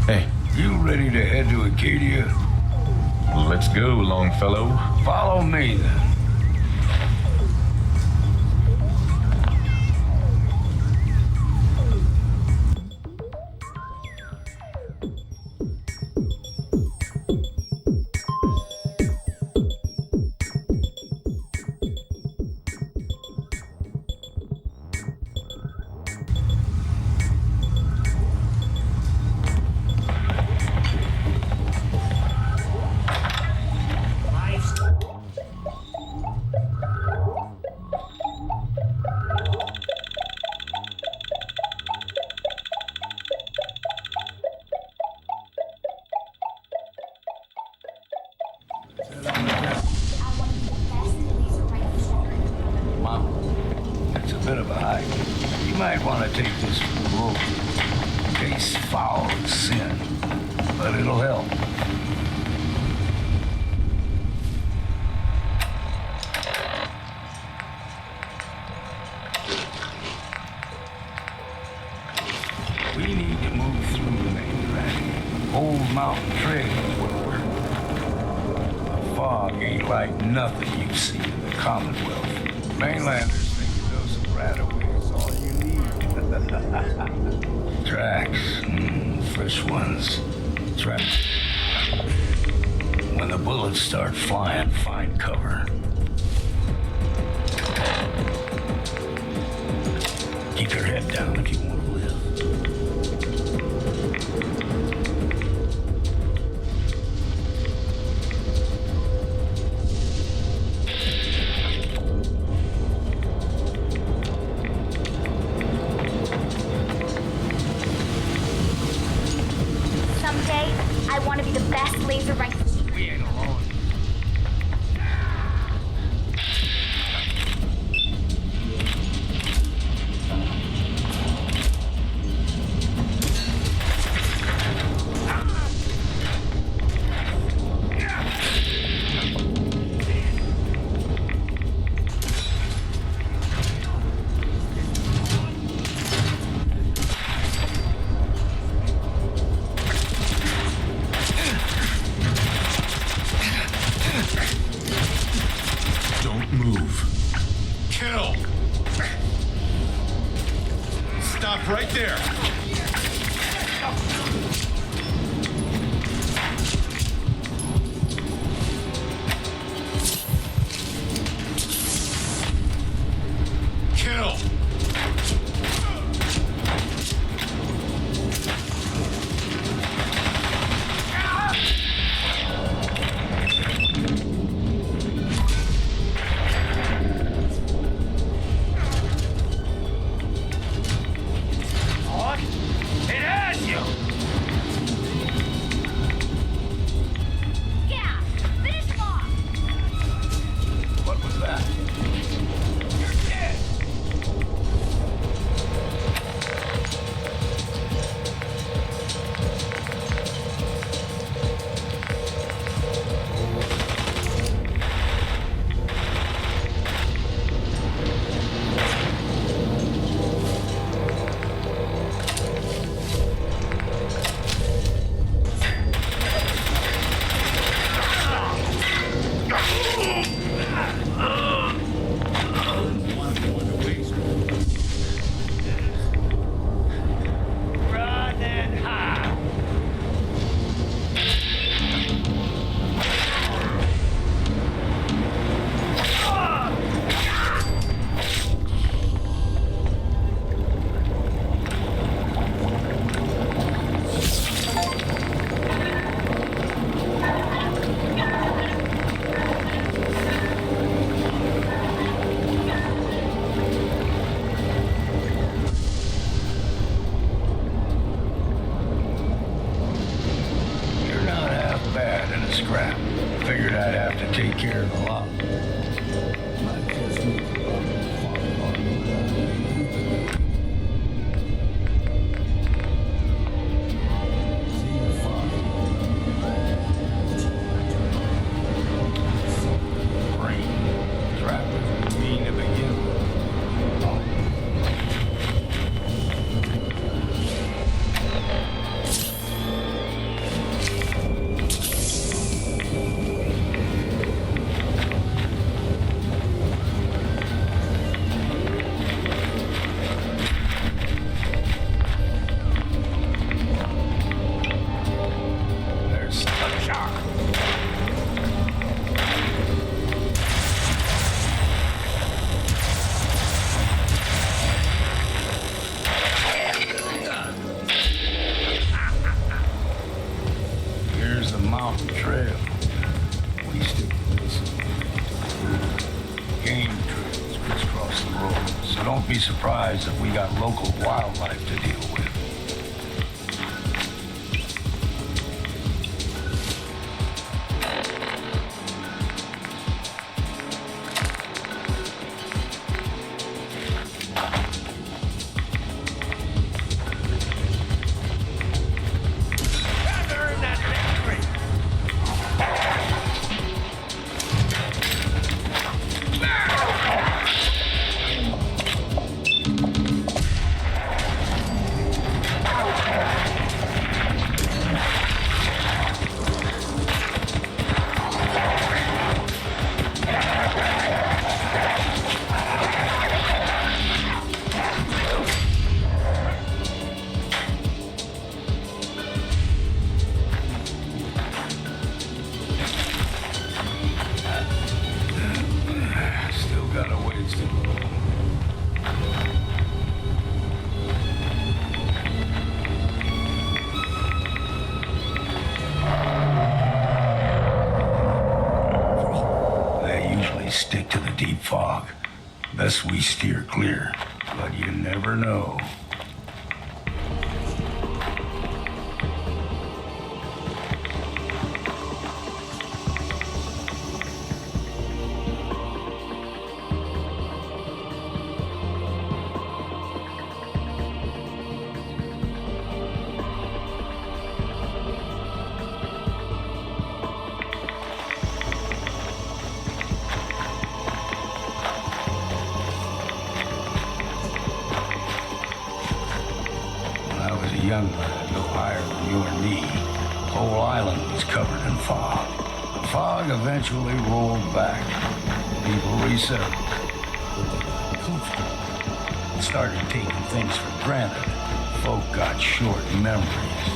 Hey. You ready to head to Acadia? Let's go, Longfellow. Follow me, then. It's a bit of a hike. You might want to take this road. Tastes foul as sin, but it'll help. We need to move through the mainland. Old Mountain Trail is where we're. The fog ain't like nothing you've seen in the Commonwealth. Mainlanders think you know some right-of-way is all you need. Tracks, fresh ones. Tracks. When the bullets start flying, find cover. Keep your head down if you want to live. Someday, I want to be the best laser rifle. We ain't alone. Don't move. Kill! Stop right there! Kill! What? It has you! Yeah, finish him off. What was that? You're dead! Run and hide! You're not half bad in a scrap. Figured I'd have to take care of a lot. Might just make a lot of fun. See you fine. Brain. Trap mean to begin with. mountain trail. We stick to this. Game trails crisscross the road, so don't be surprised if we got local wildlife to deal with. Still got a ways to go. They usually stick to the deep fog. Best we steer clear, but you never know. When I was a young lad, no higher than you or me, the whole island was covered in fog. The fog eventually rolled back. People resettled. Comfortable. Started taking things for granted. Folk got short memories.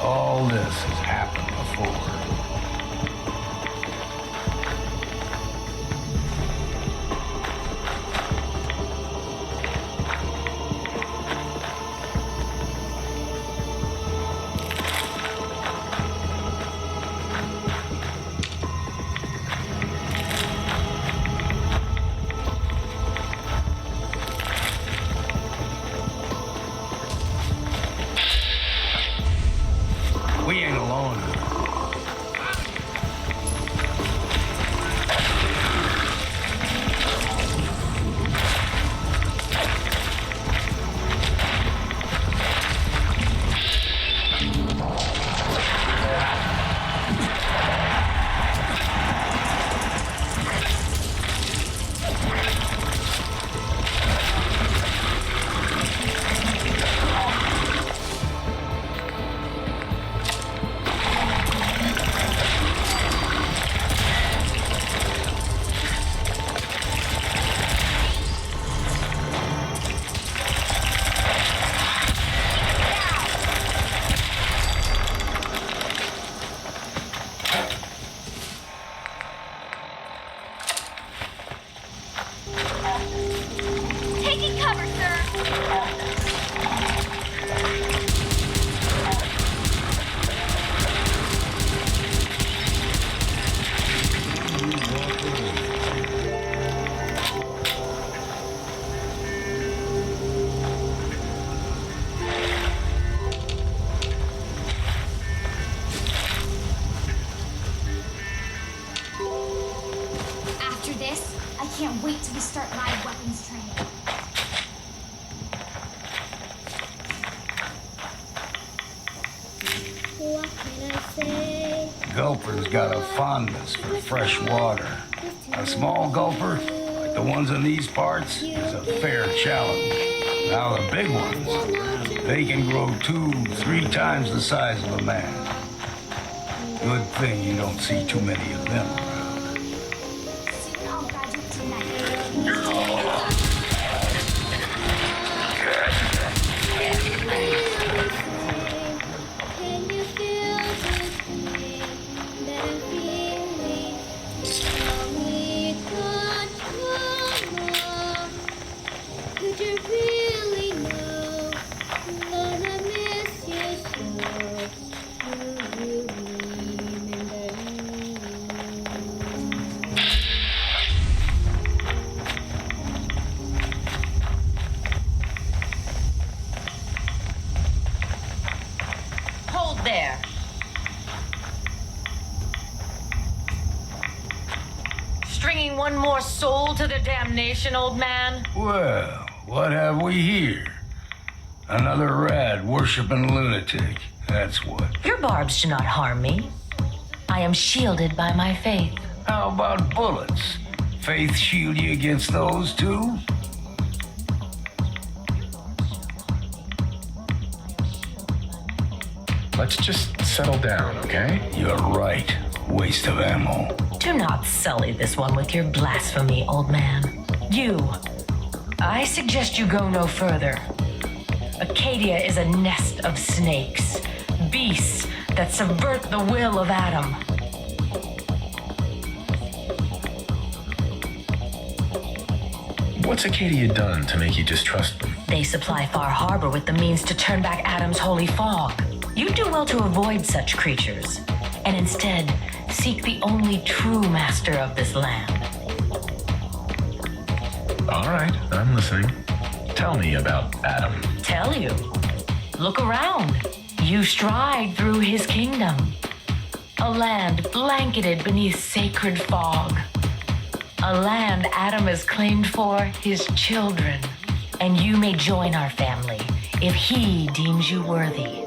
All this has happened before. We ain't alone. Taking cover, sir. After this, I can't wait till we start live weapons training. What can I say? Gulper's got a fondness for fresh water. A small gulper, like the ones in these parts, is a fair challenge. Now the big ones, they can grow 2-3 times the size of a man. Good thing you don't see too many of them around. Soon I'll graduate tonight. Can you feel this pain that I'm feeling? Tell me, control. Could you really know that I miss you so? Do you mean There. Stringing one more soul to their damnation, old man? Well, what have we here? Another rad worshipping lunatic. That's what. Your barbs do not harm me. I am shielded by my faith. How about bullets? Faith shield you against those too? Let's just settle down, okay? You're right. Waste of ammo. Do not sully this one with your blasphemy, old man. I suggest you go no further. Acadia is a nest of snakes, beasts that subvert the will of Adam. What's Acadia done to make you distrust them? They supply Far Harbor with the means to turn back Adam's holy fog. You do well to avoid such creatures, and instead seek the only true master of this land. All right, I'm listening. Tell me about Adam. Tell you. Look around. You stride through his kingdom. A land blanketed beneath sacred fog. A land Adam has claimed for his children. And you may join our family if he deems you worthy.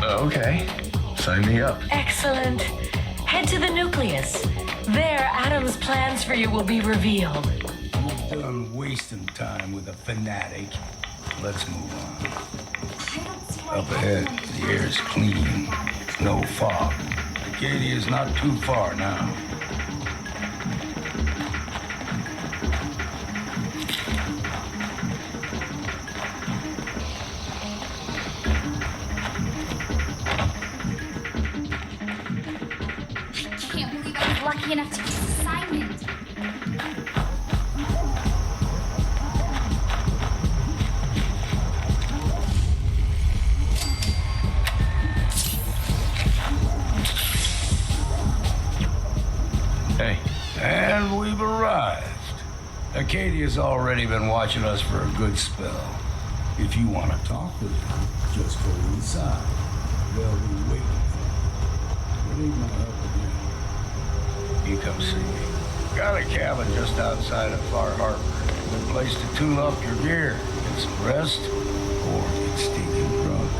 Okay, sign me up. Excellent. Head to the nucleus. There, Adam's plans for you will be revealed. You're done wasting time with a fanatic. Let's move on. I don't see why Up ahead, the air's clean. No fog. Acadia's not too far now. I can't believe I was lucky enough to get this assignment. Hey, And we've arrived. Acadia's already been watching us for a good spell. If you want to talk with them, just go inside. They'll be waiting for you. We need no help again. You come see me. Got a cabin just outside of Far Harbor. Good place to tune up your gear, get some rest, or get stinking drunk.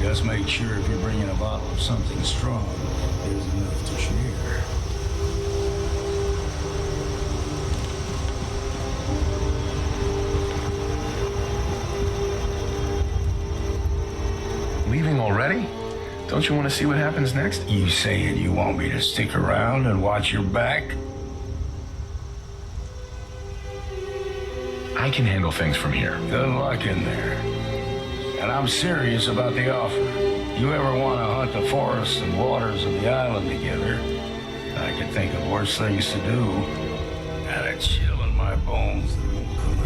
Just make sure if you're bringing a bottle of something strong, there's enough to share. leaving already? Don't you want to see what happens next? You saying you want me to stick around and watch your back? I can handle things from here. Good luck in there. And I'm serious about the offer. You ever want to hunt the forests and waters of the island together, I can think of worse things to do. Got a chill in my bones that won't come.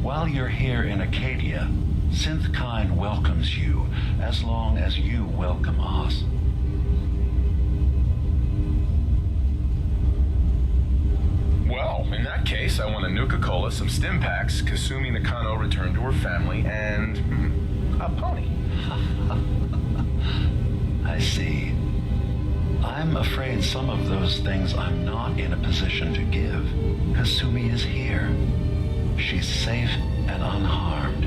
While you're here in Acadia, Synthkind welcomes you as long as you welcome us. Well, in that case, I want a Nuka-Cola, some stim packs, Kasumi Nakano returned to her family, and a pony. I see. I'm afraid some of those things I'm not in a position to give. Kasumi is here. She's safe and unharmed,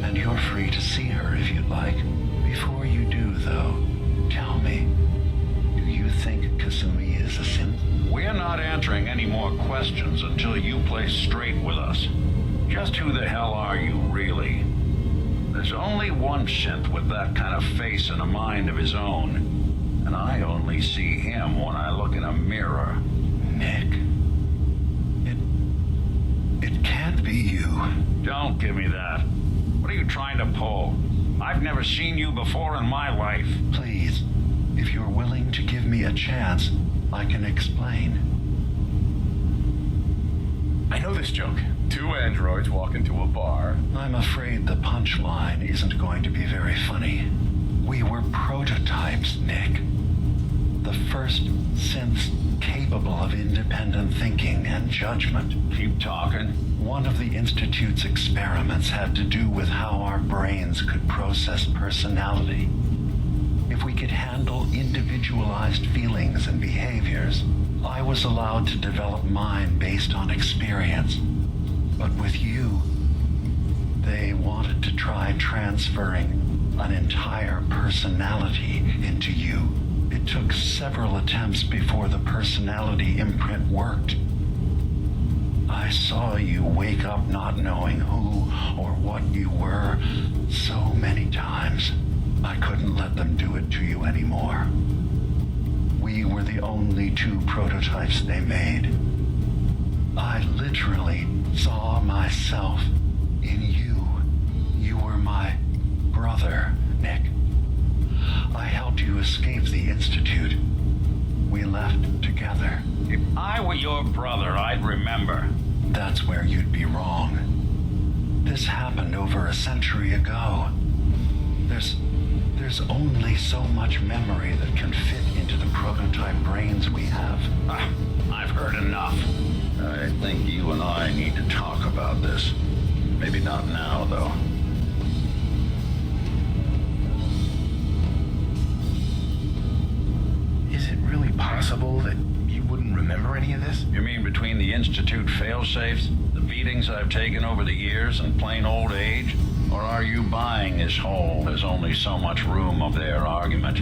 and you're free to see her if you'd like. Before you do, though, tell me, do you think Kasumi is a synth? We're not answering any more questions until you play straight with us. Just who the hell are you, really? There's only one synth with that kind of face and a mind of his own. And I only see him when I look in a mirror. Nick, it can't be you. Don't give me that. What are you trying to pull? I've never seen you before in my life. Please, if you're willing to give me a chance, I can explain. I know this joke. Two androids walk into a bar. I'm afraid the punchline isn't going to be very funny. We were prototypes, Nick. The first synths capable of independent thinking and judgment. Keep talking. One of the Institute's experiments had to do with how our brains could process personality. If we could handle individualized feelings and behaviors, I was allowed to develop mine based on experience. But with you, they wanted to try transferring an entire personality into you. It took several attempts before the personality imprint worked. I saw you wake up not knowing who or what you were so many times. I couldn't let them do it to you anymore. We were the only two prototypes they made. I literally saw myself in you. You were my brother, Nick. I helped you escape the Institute. We left together. If I were your brother, I'd remember. That's where you'd be wrong. This happened over a century ago. There's only so much memory that can fit into the prototype brains we have. I've heard enough. I think you and I need to talk about this. Maybe not now, though. Is it really possible that you wouldn't remember any of this? You mean between the Institute failsafes, the beatings I've taken over the years, and plain old age? Or are you buying his whole "there's only so much room" of their argument?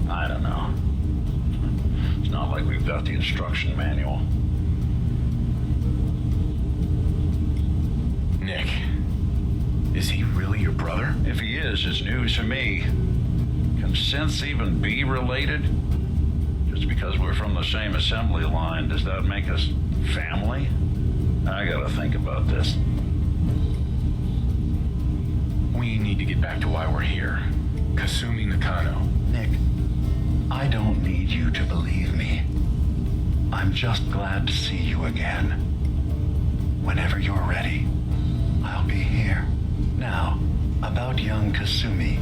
I don't know. It's not like we've got the instruction manual. Nick, is he really your brother? If he is, it's news to me. Can synths even be related? Just because we're from the same assembly line, does that make us family? I gotta think about this. We need to get back to why we're here. Kasumi Nakano. Nick, I don't need you to believe me. I'm just glad to see you again. Whenever you're ready, I'll be here. Now, about young Kasumi.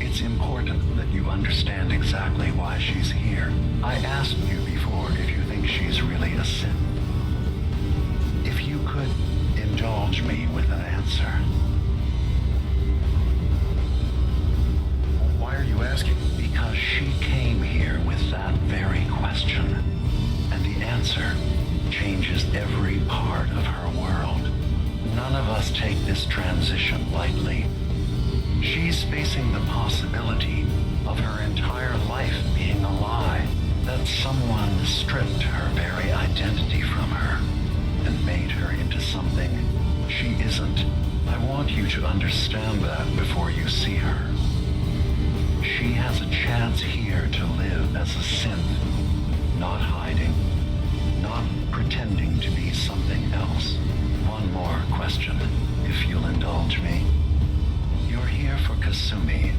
It's important that you understand exactly why she's here. I asked you before if you think she's really a synth. If you could indulge me with an answer. Why are you asking? Because she came here with that very question. And the answer changes every part of her world. None of us take this transition lightly. She's facing the possibility of her entire life being a lie, that someone stripped her very identity from her and made her into something she isn't. I want you to understand that before you see her. She has a chance here to live as a synth, not hiding, not pretending to be something else. One more question, if you'll indulge me. You're here for Kasumi,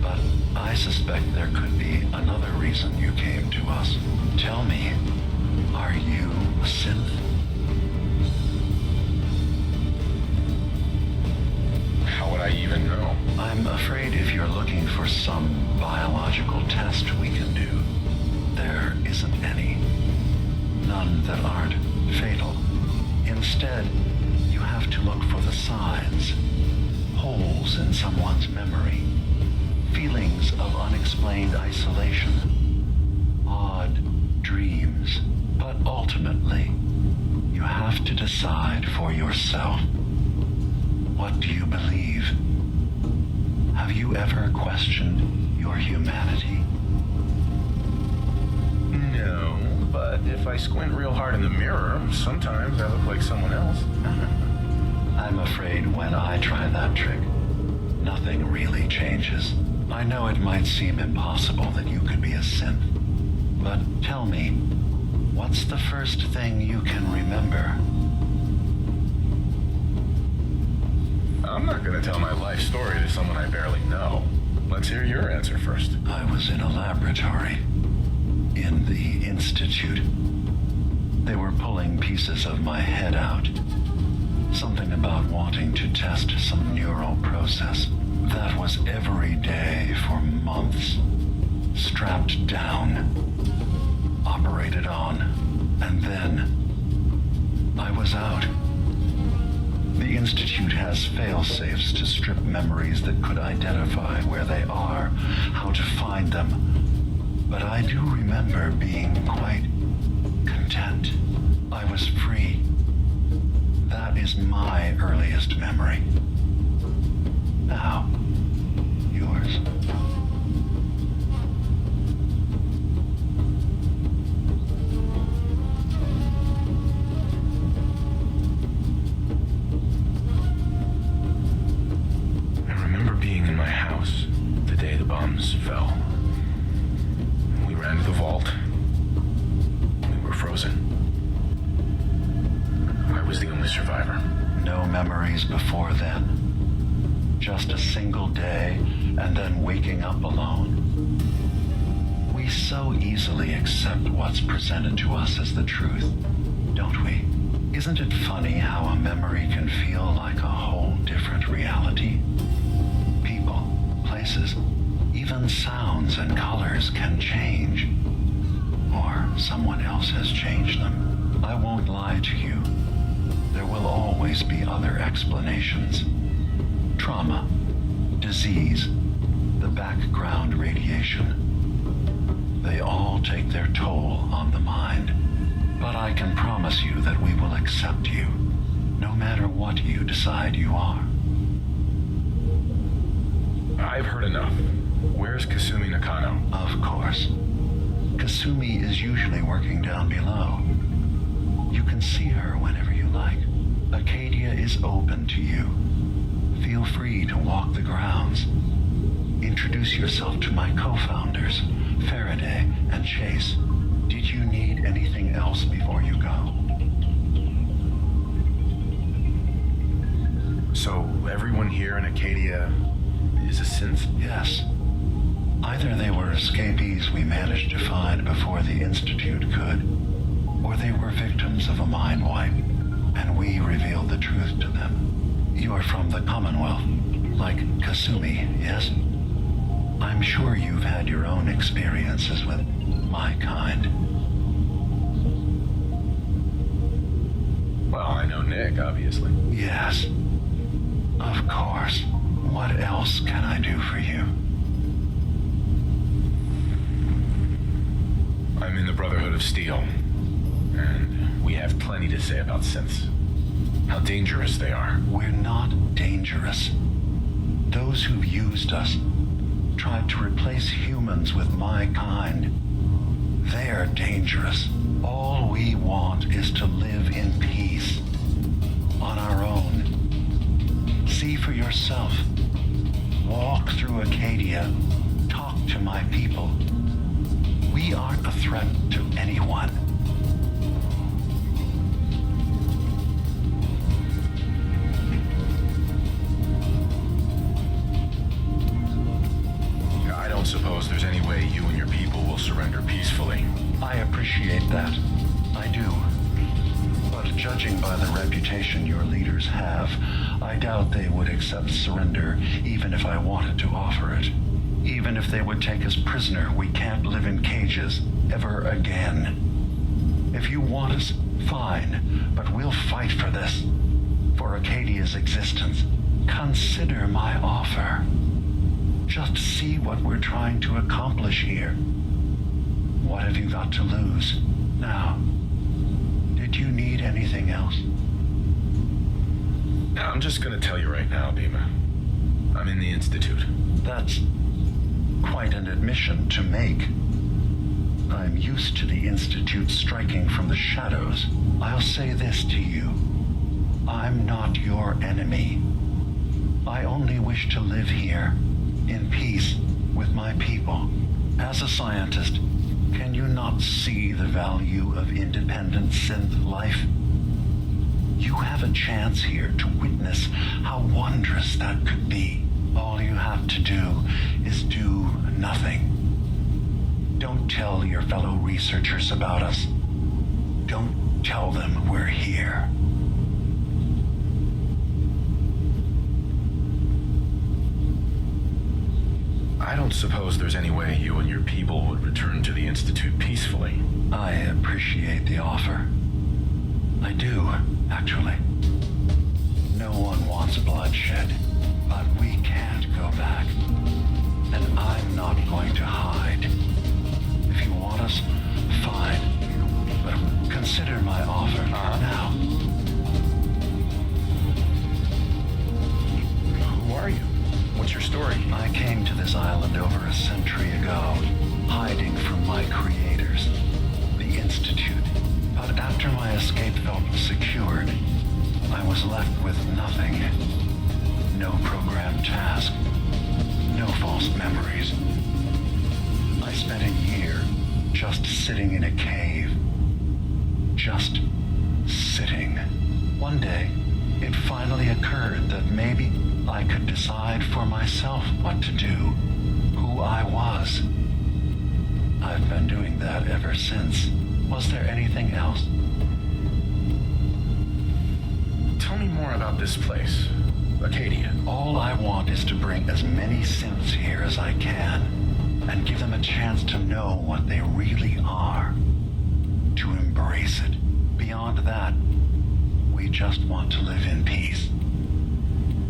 but I suspect there could be another reason you came to us. Tell me, are you a synth? How would I even know? I'm afraid if you're looking for some biological test we can do, there isn't any. None that aren't fatal. Instead, you have to look for the signs. Holes in someone's memory. Feelings of unexplained isolation. Odd dreams. But ultimately, you have to decide for yourself. What do you believe? Have you ever questioned your humanity? No, but if I squint real hard in the mirror, sometimes I look like someone else. I'm afraid when I try that trick, nothing really changes. I know it might seem impossible that you could be a synth, but tell me, what's the first thing you can remember? I'm not gonna tell my life story to someone I barely know. Let's hear your answer first. I was in a laboratory, in the Institute. They were pulling pieces of my head out. Something about wanting to test some neural process. That was every day for months. Strapped down, operated on, and then I was out. The Institute has fail-safes to strip memories that could identify where they are, how to find them. But I do remember being quite content. I was free. That is my earliest memory. Now, yours. I remember being in my house the day the bombs fell. We ran to the vault. We were frozen. I was the only survivor. No memories before then. Just a single day and then waking up alone. We so easily accept what's presented to us as the truth, don't we? Isn't it funny how a memory can feel like a whole different reality? People, places, even sounds and colors can change. Or someone else has changed them. I won't lie to you. There will always be other explanations. Trauma, disease, the background radiation. They all take their toll on the mind. But I can promise you that we will accept you, no matter what you decide you are. I've heard enough. Where's Kasumi Nakano? Of course. Kasumi is usually working down below. You can see her whenever you like. Acadia is open to you. Feel free to walk the grounds. Introduce yourself to my co-founders, Faraday and Chase. Did you need anything else before you go? So everyone here in Acadia is a synth? Yes. Either they were escapees we managed to find before the Institute could, or they were victims of a mind wipe, and we revealed the truth to them. You're from the Commonwealth, like Kasumi, yes? I'm sure you've had your own experiences with my kind. Well, I know Nick, obviously. Yes. Of course. What else can I do for you? I'm in the Brotherhood of Steel, and we have plenty to say about synths. How dangerous they are. We're not dangerous. Those who've used us, tried to replace humans with my kind, they're dangerous. All we want is to live in peace, on our own. See for yourself. Walk through Acadia. Talk to my people. We aren't a threat to anyone. I don't suppose there's any way you and your people will surrender peacefully. I appreciate that. I do. But judging by the reputation your leaders have, I doubt they would accept surrender even if I wanted to offer it. Even if they would take us prisoner, we can't live in cages ever again. If you want us, fine, but we'll fight for this, for Acadia's existence. Consider my offer. Just see what we're trying to accomplish here. What have you got to lose? Now, did you need anything else? I'm just gonna tell you right now, Bhima. I'm in the Institute. That's quite an admission to make. I'm used to the Institute striking from the shadows. I'll say this to you. I'm not your enemy. I only wish to live here, in peace with my people. As a scientist, can you not see the value of independent synth life? You have a chance here to witness how wondrous that could be. All you have to do is do nothing. Don't tell your fellow researchers about us. Don't tell them we're here. I don't suppose there's any way you and your people would return to the Institute peacefully. I appreciate the offer. I do, actually. No one wants bloodshed, but we can't go back. And I'm not going to hide. If you want us, fine. But consider my offer now. Who are you? What's your story? I came to this island over a century ago, hiding from my creators, the Institute. But after my escape felt secured, I was left with nothing. No programmed task, no false memories. I spent a year just sitting in a cave. Just sitting. One day, it finally occurred that maybe I could decide for myself what to do, who I was. I've been doing that ever since. Was there anything else? Tell me more about this place, Acadia. All I want is to bring as many synths here as I can and give them a chance to know what they really are. To embrace it. Beyond that, we just want to live in peace.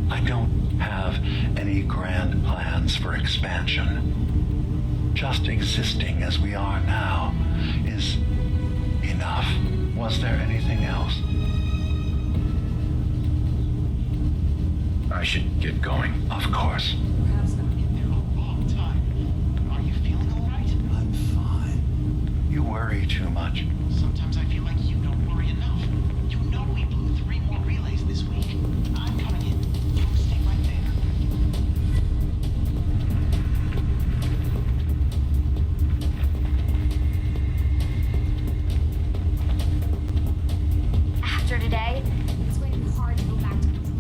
I don't have any grand plans for expansion. Just existing as we are now is enough. Was there anything else? I should get going. Of course. Are you feeling all right? I'm fine. You worry too much. Sometimes I feel like you don't worry enough. You know we blew 3 more relays this week. I'm coming in. You stay right there. After today, it's going to be hard to go back to control.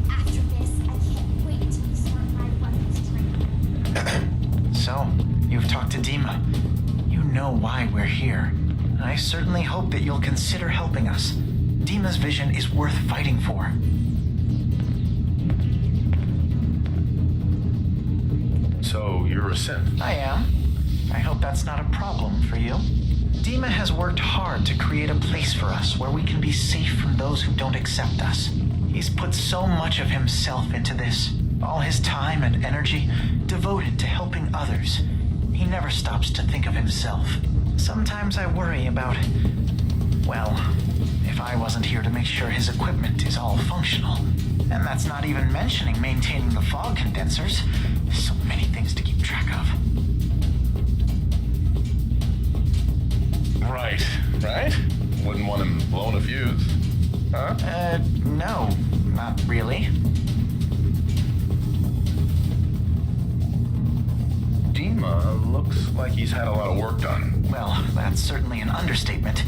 After this, I can't wait till we start my weapons training. So, you've talked to Dima. You know why we're here. I certainly hope that you'll consider helping us. Dima's vision is worth fighting for. So, you're a synth. I am. I hope that's not a problem for you. Dima has worked hard to create a place for us where we can be safe from those who don't accept us. He's put so much of himself into this, all his time and energy devoted to helping others. He never stops to think of himself. Sometimes I worry about, well, if I wasn't here to make sure his equipment is all functional. And that's not even mentioning maintaining the fog condensers. So many things to keep track of. Right. Wouldn't want him blowing a fuse. Huh? No, not really. Dima looks like he's had a lot of work done. Well, that's certainly an understatement.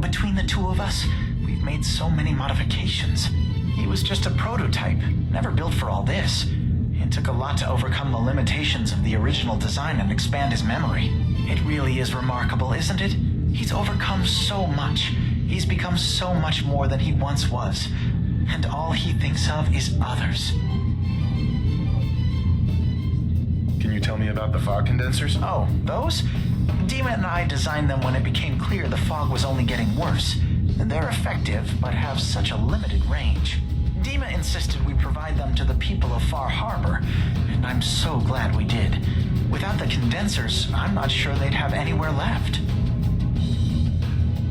Between the two of us, we've made so many modifications. He was just a prototype, never built for all this. It took a lot to overcome the limitations of the original design and expand his memory. It really is remarkable, isn't it? He's overcome so much. He's become so much more than he once was. And all he thinks of is others. Can you tell me about the fog condensers? Oh, those? Dima and I designed them when it became clear the fog was only getting worse. They're effective, but have such a limited range. Dima insisted we provide them to the people of Far Harbor, and I'm so glad we did. Without the condensers, I'm not sure they'd have anywhere left.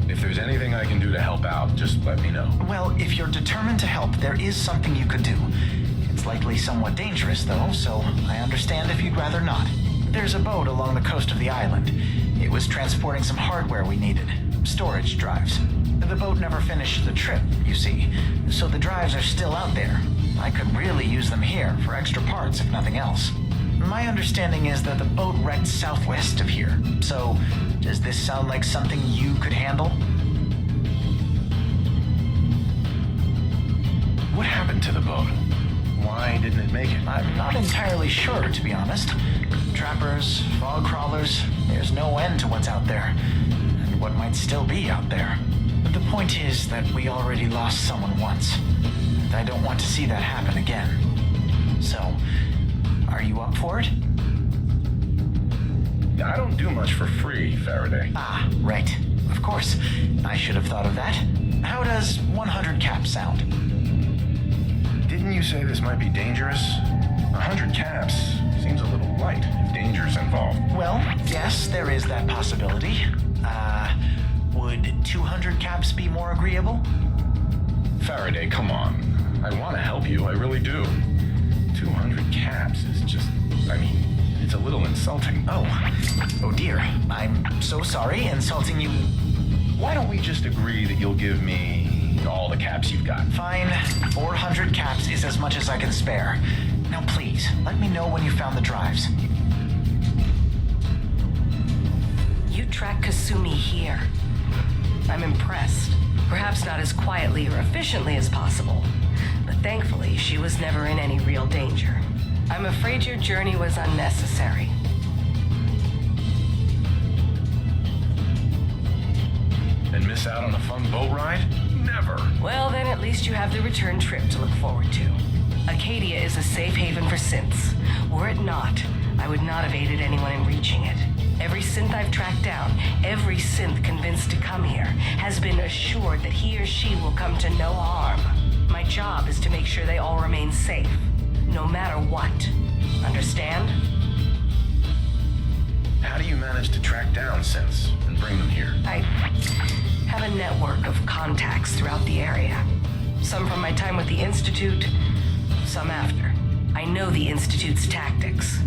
If there's anything I can do to help out, just let me know. Well, if you're determined to help, there is something you could do. It's likely somewhat dangerous, though, so I understand if you'd rather not. There's a boat along the coast of the island. It was transporting some hardware we needed. Storage drives. The boat never finished the trip, you see, so the drives are still out there. I could really use them here for extra parts, if nothing else. My understanding is that the boat wrecked southwest of here, so does this sound like something you could handle? What happened to the boat? Why didn't it make it? I'm not entirely sure, to be honest. Trappers, fog crawlers, there's no end to what's out there, and what might still be out there. But the point is that we already lost someone once, and I don't want to see that happen again. So, are you up for it? I don't do much for free, Faraday. Ah, right. Of course. I should have thought of that. How does 100 caps sound? Didn't you say this might be dangerous? 100 caps seems a little light if danger's involved. Well, yes, there is that possibility. Would 200 caps be more agreeable? Faraday, come on. I want to help you, I really do. 200 caps is just, it's a little insulting. Oh dear. I'm so sorry, insulting you. Why don't we just agree that you'll give me all the caps you've got? Fine. 400 caps is as much as I can spare. Now please, let me know when you found the drives. You tracked Kasumi here. I'm impressed. Perhaps not as quietly or efficiently as possible, but thankfully she was never in any real danger. I'm afraid your journey was unnecessary. And miss out on a fun boat ride? Never. Well, then at least you have the return trip to look forward to. Acadia is a safe haven for synths. Were it not, I would not have aided anyone in reaching it. Every synth I've tracked down, every synth convinced to come here, has been assured that he or she will come to no harm. My job is to make sure they all remain safe, no matter what. Understand? How do you manage to track down synths and bring them here? I have a network of contacts throughout the area. Some from my time with the Institute, some after. I know the Institute's tactics,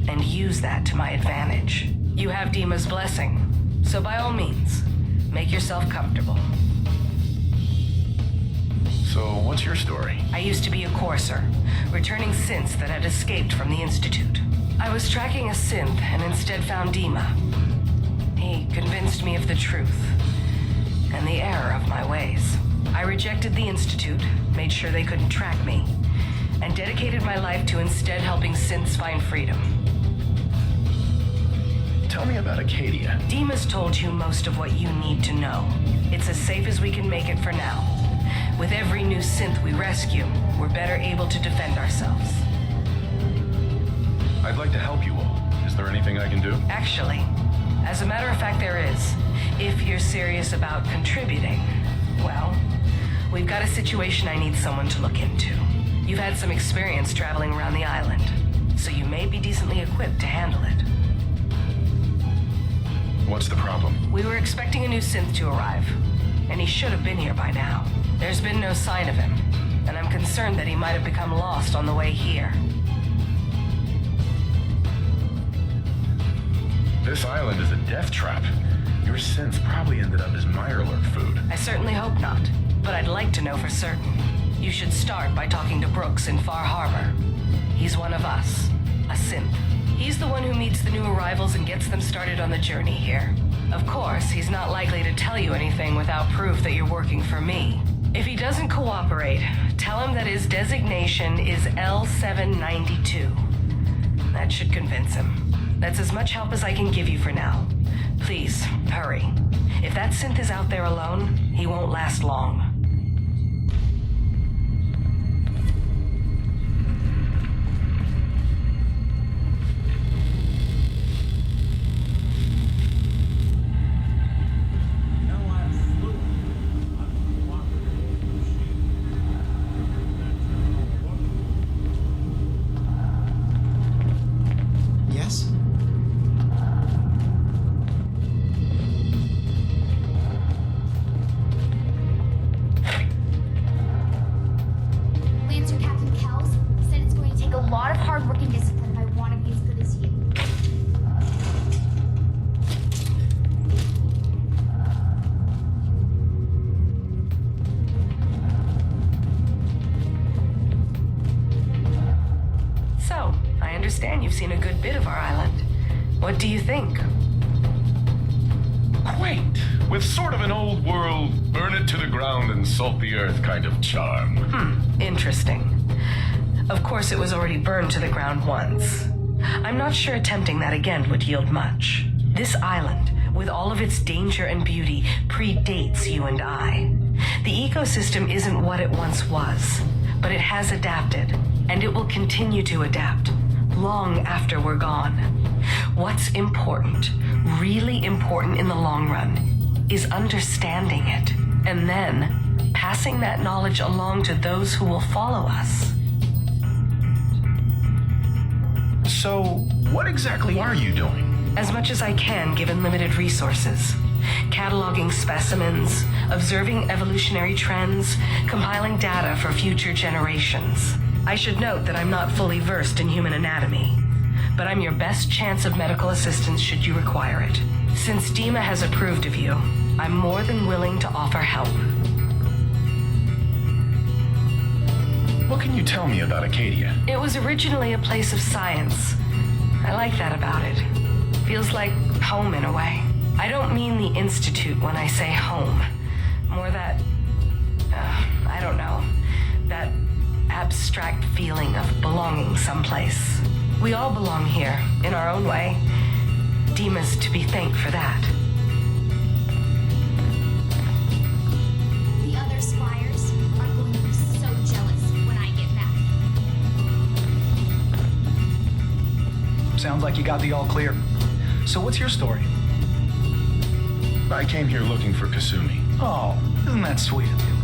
and use that to my advantage. You have Dima's blessing, so by all means, make yourself comfortable. So, what's your story? I used to be a courser, returning synths that had escaped from the Institute. I was tracking a synth and instead found Dima. He convinced me of the truth and the error of my ways. I rejected the Institute, made sure they couldn't track me, and dedicated my life to instead helping synths find freedom. Tell me about Acadia. Dima's told you most of what you need to know. It's as safe as we can make it for now. With every new synth we rescue, we're better able to defend ourselves. I'd like to help you all. Is there anything I can do? Actually, as a matter of fact, there is. If you're serious about contributing, well, we've got a situation I need someone to look into. You've had some experience traveling around the island, so you may be decently equipped to handle it. What's the problem? We were expecting a new synth to arrive, and he should have been here by now. There's been no sign of him, and I'm concerned that he might have become lost on the way here. This island is a death trap. Your synth probably ended up as Mirelurk food. I certainly hope not, but I'd like to know for certain. You should start by talking to Brooks in Far Harbor. He's one of us, a synth. He's the one who meets the new arrivals and gets them started on the journey here. Of course, he's not likely to tell you anything without proof that you're working for me. If he doesn't cooperate, tell him that his designation is L792. That should convince him. That's as much help as I can give you for now. Please, hurry. If that synth is out there alone, he won't last long. Yes? understand you've seen a good bit of our island. What do you think? Quaint, with sort of an old world, burn it to the ground and salt the earth kind of charm. Interesting. Of course, it was already burned to the ground once. I'm not sure attempting that again would yield much. This island, with all of its danger and beauty, predates you and I. The ecosystem isn't what it once was, but it has adapted, and it will continue to adapt, long after we're gone. What's important, really important in the long run, is understanding it, and then passing that knowledge along to those who will follow us. So, what exactly are you doing? As much as I can given limited resources. Cataloging specimens, observing evolutionary trends, compiling data for future generations. I should note that I'm not fully versed in human anatomy, but I'm your best chance of medical assistance should you require it. Since Dima has approved of you, I'm more than willing to offer help. What can you tell me about Acadia? It was originally a place of science. I like that about it. Feels like home in a way. I don't mean the Institute when I say home. More that, I don't know, that abstract feeling of belonging someplace. We all belong here, in our own way. Dima's to be thanked for that. The other squires are going to be so jealous when I get back. Sounds like you got the all clear. So what's your story? I came here looking for Kasumi. Oh, isn't that sweet of you?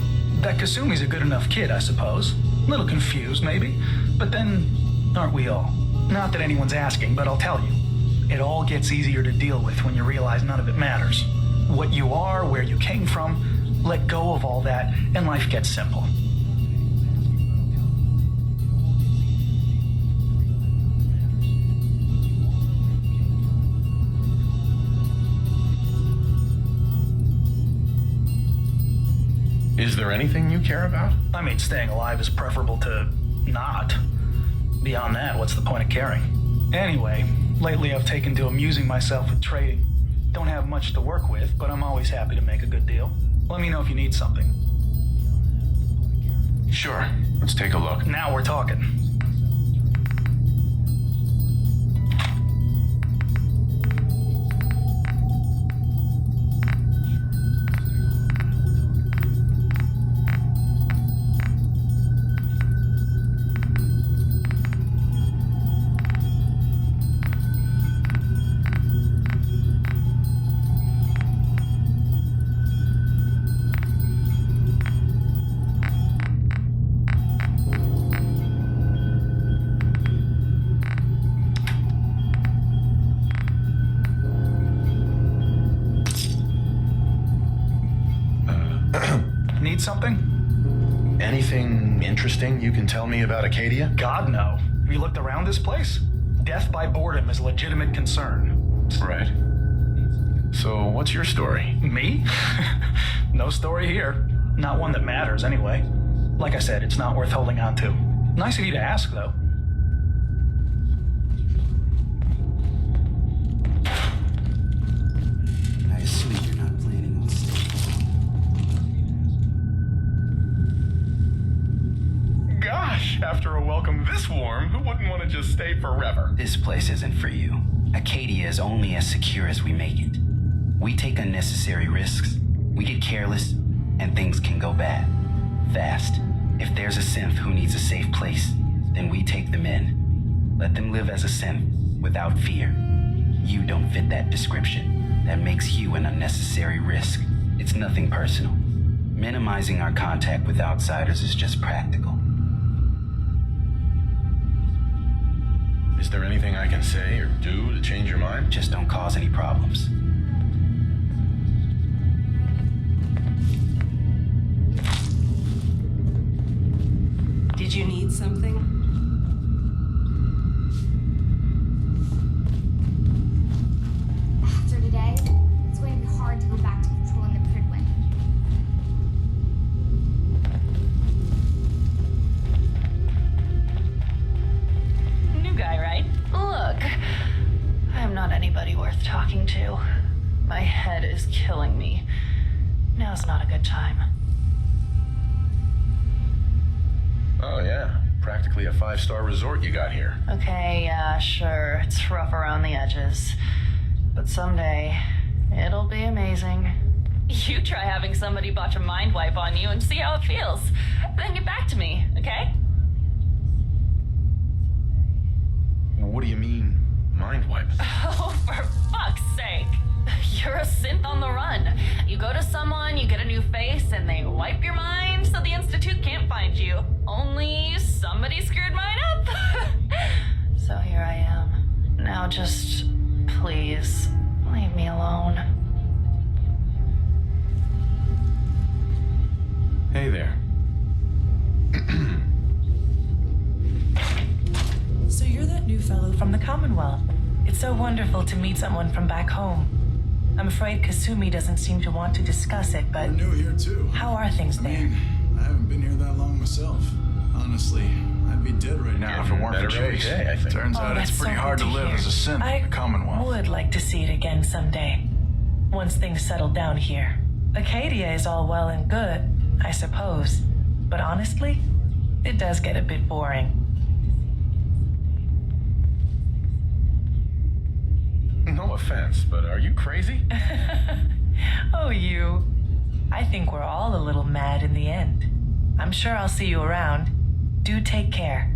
That Kasumi's a good enough kid, I suppose. A little confused, maybe. But then, aren't we all? Not that anyone's asking, but I'll tell you. It all gets easier to deal with when you realize none of it matters. What you are, where you came from, let go of all that, and life gets simple. Is there anything you care about? I mean, staying alive is preferable to not. Beyond that, what's the point of caring? Anyway, lately I've taken to amusing myself with trading. Don't have much to work with, but I'm always happy to make a good deal. Let me know if you need something. Sure, let's take a look. Now we're talking. Need something? Anything interesting you can tell me about Acadia? God, no. Have you looked around this place? Death by boredom is a legitimate concern. Right. So, what's your story? Me? No story here. Not one that matters, anyway. Like I said, it's not worth holding on to. Nice of you to ask, though. I assume you're not planning on staying. Gosh, after a welcome this warm, who wouldn't want to just stay forever? This place isn't for you. Acadia is only as secure as we make it. We take unnecessary risks, we get careless, and things can go bad. Fast. If there's a synth who needs a safe place, then we take them in. Let them live as a synth, without fear. You don't fit that description. That makes you an unnecessary risk. It's nothing personal. Minimizing our contact with outsiders is just practical. Is there anything I can say or do to change your mind? Just don't cause any problems. Did you need something? After today, it's going to be hard to go back to controlling the Prydwen. New guy, right? 5-star resort you got here. Okay, yeah, sure. It's rough around the edges. But someday, it'll be amazing. You try having somebody botch a mind wipe on you and see how it feels. Then get back to me, okay? What do you mean, mind wipe? Oh, for fuck's sake. You're a synth on the run. You go to someone, you get a new face, and they wipe your mind so the Institute can't find you. Only somebody screwed mine up. So here I am. Now just, please, leave me alone. Hey there. So you're that new fellow from the Commonwealth. It's so wonderful to meet someone from back home. I'm afraid Kasumi doesn't seem to want to discuss it, but... We're new here, too. How are things there? I haven't been here that long myself. Honestly, I'd be dead right now if it weren't for Better every Chase. day, I think. Turns out it's that's pretty so hard good to live hear. as a synth in the Commonwealth. I would like to see it again someday. Once things settle down here. Acadia is all well and good, I suppose. But honestly, it does get a bit boring. No offense, but are you crazy? Oh, you. I think we're all a little mad in the end. I'm sure I'll see you around. Do take care.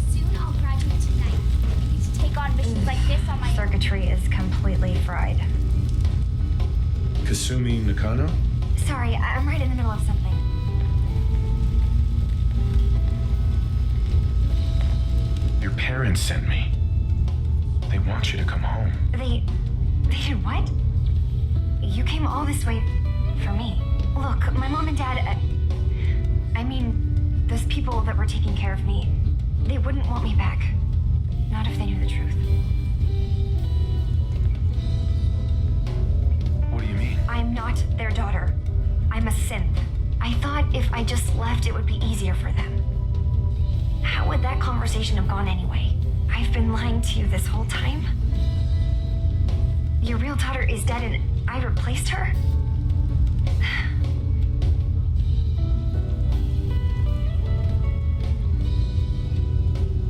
Soon I'll graduate tonight. I need to take on missions like this on my circuitry is completely fried. Kasumi Nakano? Sorry, I'm right in the middle of something. Your parents sent me. They want you to come home. They did what? You came all this way for me. Look, my mom and dad, I mean, those people that were taking care of me, they wouldn't want me back. Not if they knew the truth. What do you mean? I'm not their daughter. I'm a synth. I thought if I just left, it would be easier for them. How would that conversation have gone anyway? I've been lying to you this whole time? Your real daughter is dead and I replaced her?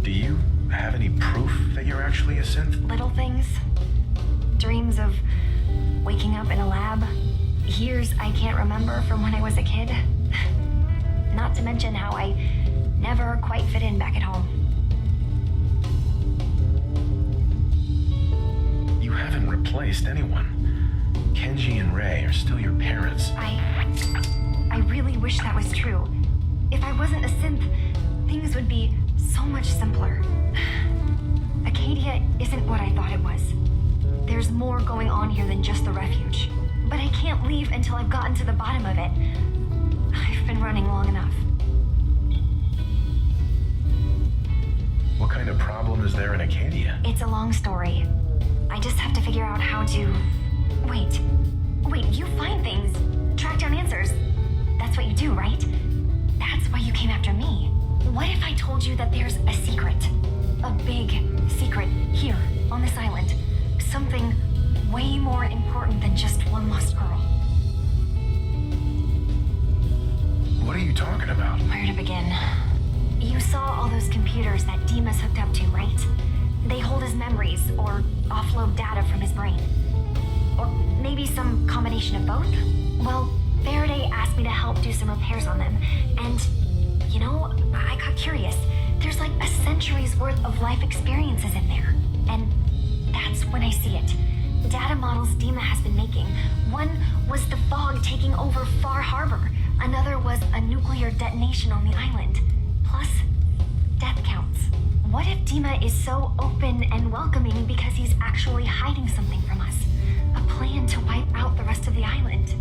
Do you have any proof that you're actually a synth? Little things. Dreams of waking up in a lab. Years I can't remember from when I was a kid. Not to mention how I never quite fit in back at home. You haven't replaced anyone. Kenji and Rei are still your parents. I really wish that was true. If I wasn't a synth, things would be so much simpler. Acadia isn't what I thought it was. There's more going on here than just the refuge. But I can't leave until I've gotten to the bottom of it. I've been running long enough. What kind of problem is there in Acadia? It's a long story. I just have to figure out how to... Wait, you find things, track down answers. That's what you do, right? That's why you came after me. What if I told you that there's a secret? A big secret here, on this island. Something way more important than just one lost girl. What are you talking about? Where to begin? You saw all those computers that Dima's hooked up to, right? They hold his memories or offload data from his brain. Or maybe some combination of both? Well, Faraday asked me to help do some repairs on them. And, you know, I got curious. There's like a century's worth of life experiences in there. And that's when I see it. Data models Dima has been making. One was the fog taking over Far Harbor. Another was a nuclear detonation on the island. Plus, death counts. What if Dima is so open and welcoming because he's actually hiding something from us? A plan to wipe out the rest of the island.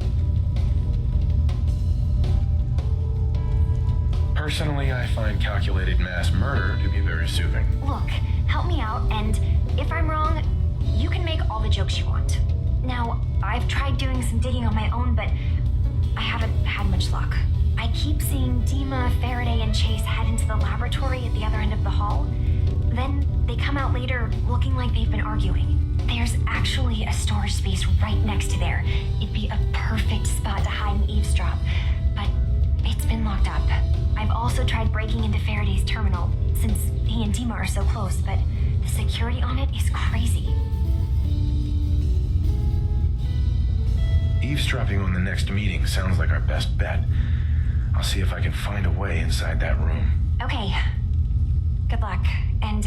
Personally, I find calculated mass murder to be very soothing. Look, help me out, and if I'm wrong, you can make all the jokes you want. Now, I've tried doing some digging on my own, but I haven't had much luck. I keep seeing Dima, Faraday, and Chase head into the laboratory at the other end of the hall. Then they come out later looking like they've been arguing. There's actually a storage space right next to there. It'd be a perfect spot to hide and eavesdrop, but it's been locked up. I've also tried breaking into Faraday's terminal, since he and Dima are so close, but the security on it is crazy. Eavesdropping on the next meeting sounds like our best bet. I'll see if I can find a way inside that room. Okay. Good luck, and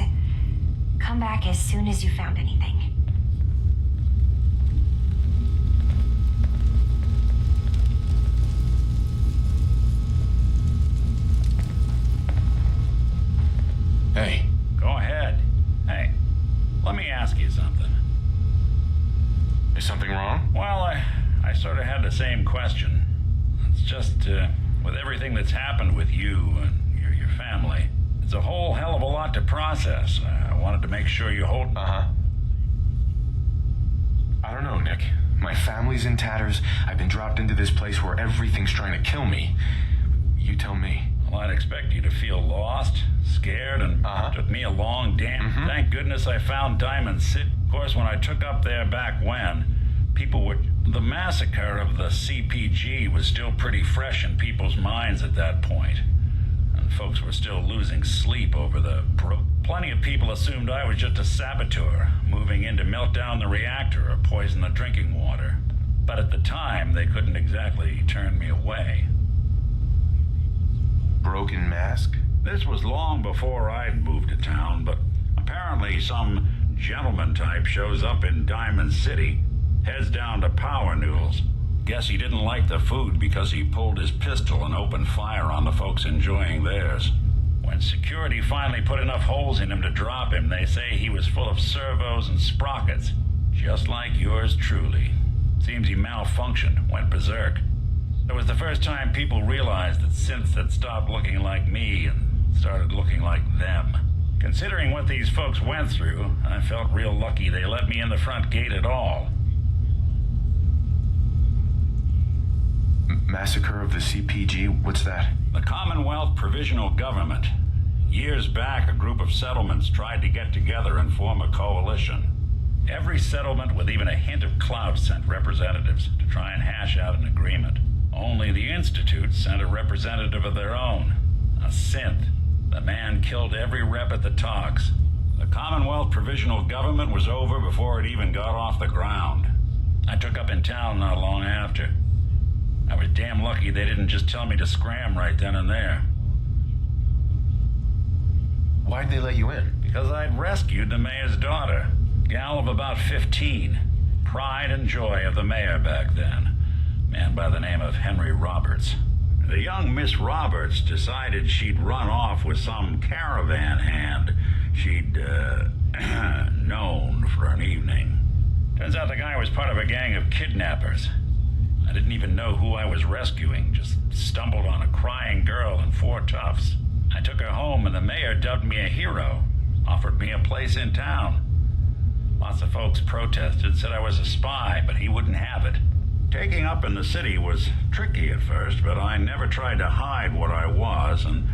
come back as soon as you found anything. Hey. Go ahead. Hey, let me ask you something. Is something wrong? Well, I sort of had the same question. It's just, with everything that's happened with you and your family, it's a whole hell of a lot to process. I wanted to make sure you hold... I don't know, Nick. My family's in tatters. I've been dropped into this place where everything's trying to kill me. You tell me. Well, I'd expect you to feel lost, scared, and it took me a long damn... Thank goodness I found Diamond City. Of course, when I took up there back when, people were... The massacre of the CPG was still pretty fresh in people's minds at that point. And folks were still losing sleep over the... Plenty of people assumed I was just a saboteur, moving in to melt down the reactor or poison the drinking water. But at the time, they couldn't exactly turn me away. Broken mask? This was long before I'd moved to town, but apparently some gentleman type shows up in Diamond City, heads down to Power Noodles. Guess he didn't like the food because he pulled his pistol and opened fire on the folks enjoying theirs. When security finally put enough holes in him to drop him, they say he was full of servos and sprockets, just like yours truly. Seems he malfunctioned, went berserk. It was the first time people realized that synths had stopped looking like me and started looking like them. Considering what these folks went through, I felt real lucky they let me in the front gate at all. Massacre of the CPG? What's that? The Commonwealth Provisional Government. Years back, a group of settlements tried to get together and form a coalition. Every settlement with even a hint of clout sent representatives to try and hash out an agreement. Only the Institute sent a representative of their own, a synth. The man killed every rep at the talks. The Commonwealth Provisional Government was over before it even got off the ground. I took up in town not long after. I was damn lucky they didn't just tell me to scram right then and there. Why'd they let you in? Because I'd rescued the mayor's daughter, gal of about 15. Pride and joy of the mayor back then. Man by the name of Henry Roberts. The young Miss Roberts decided she'd run off with some caravan hand she'd, known for an evening. Turns out the guy was part of a gang of kidnappers. I didn't even know who I was rescuing, just stumbled on a crying girl and 4 toughs. I took her home and the mayor dubbed me a hero, offered me a place in town. Lots of folks protested, said I was a spy, but he wouldn't have it. Taking up in the city was tricky at first, but I never tried to hide what I was, and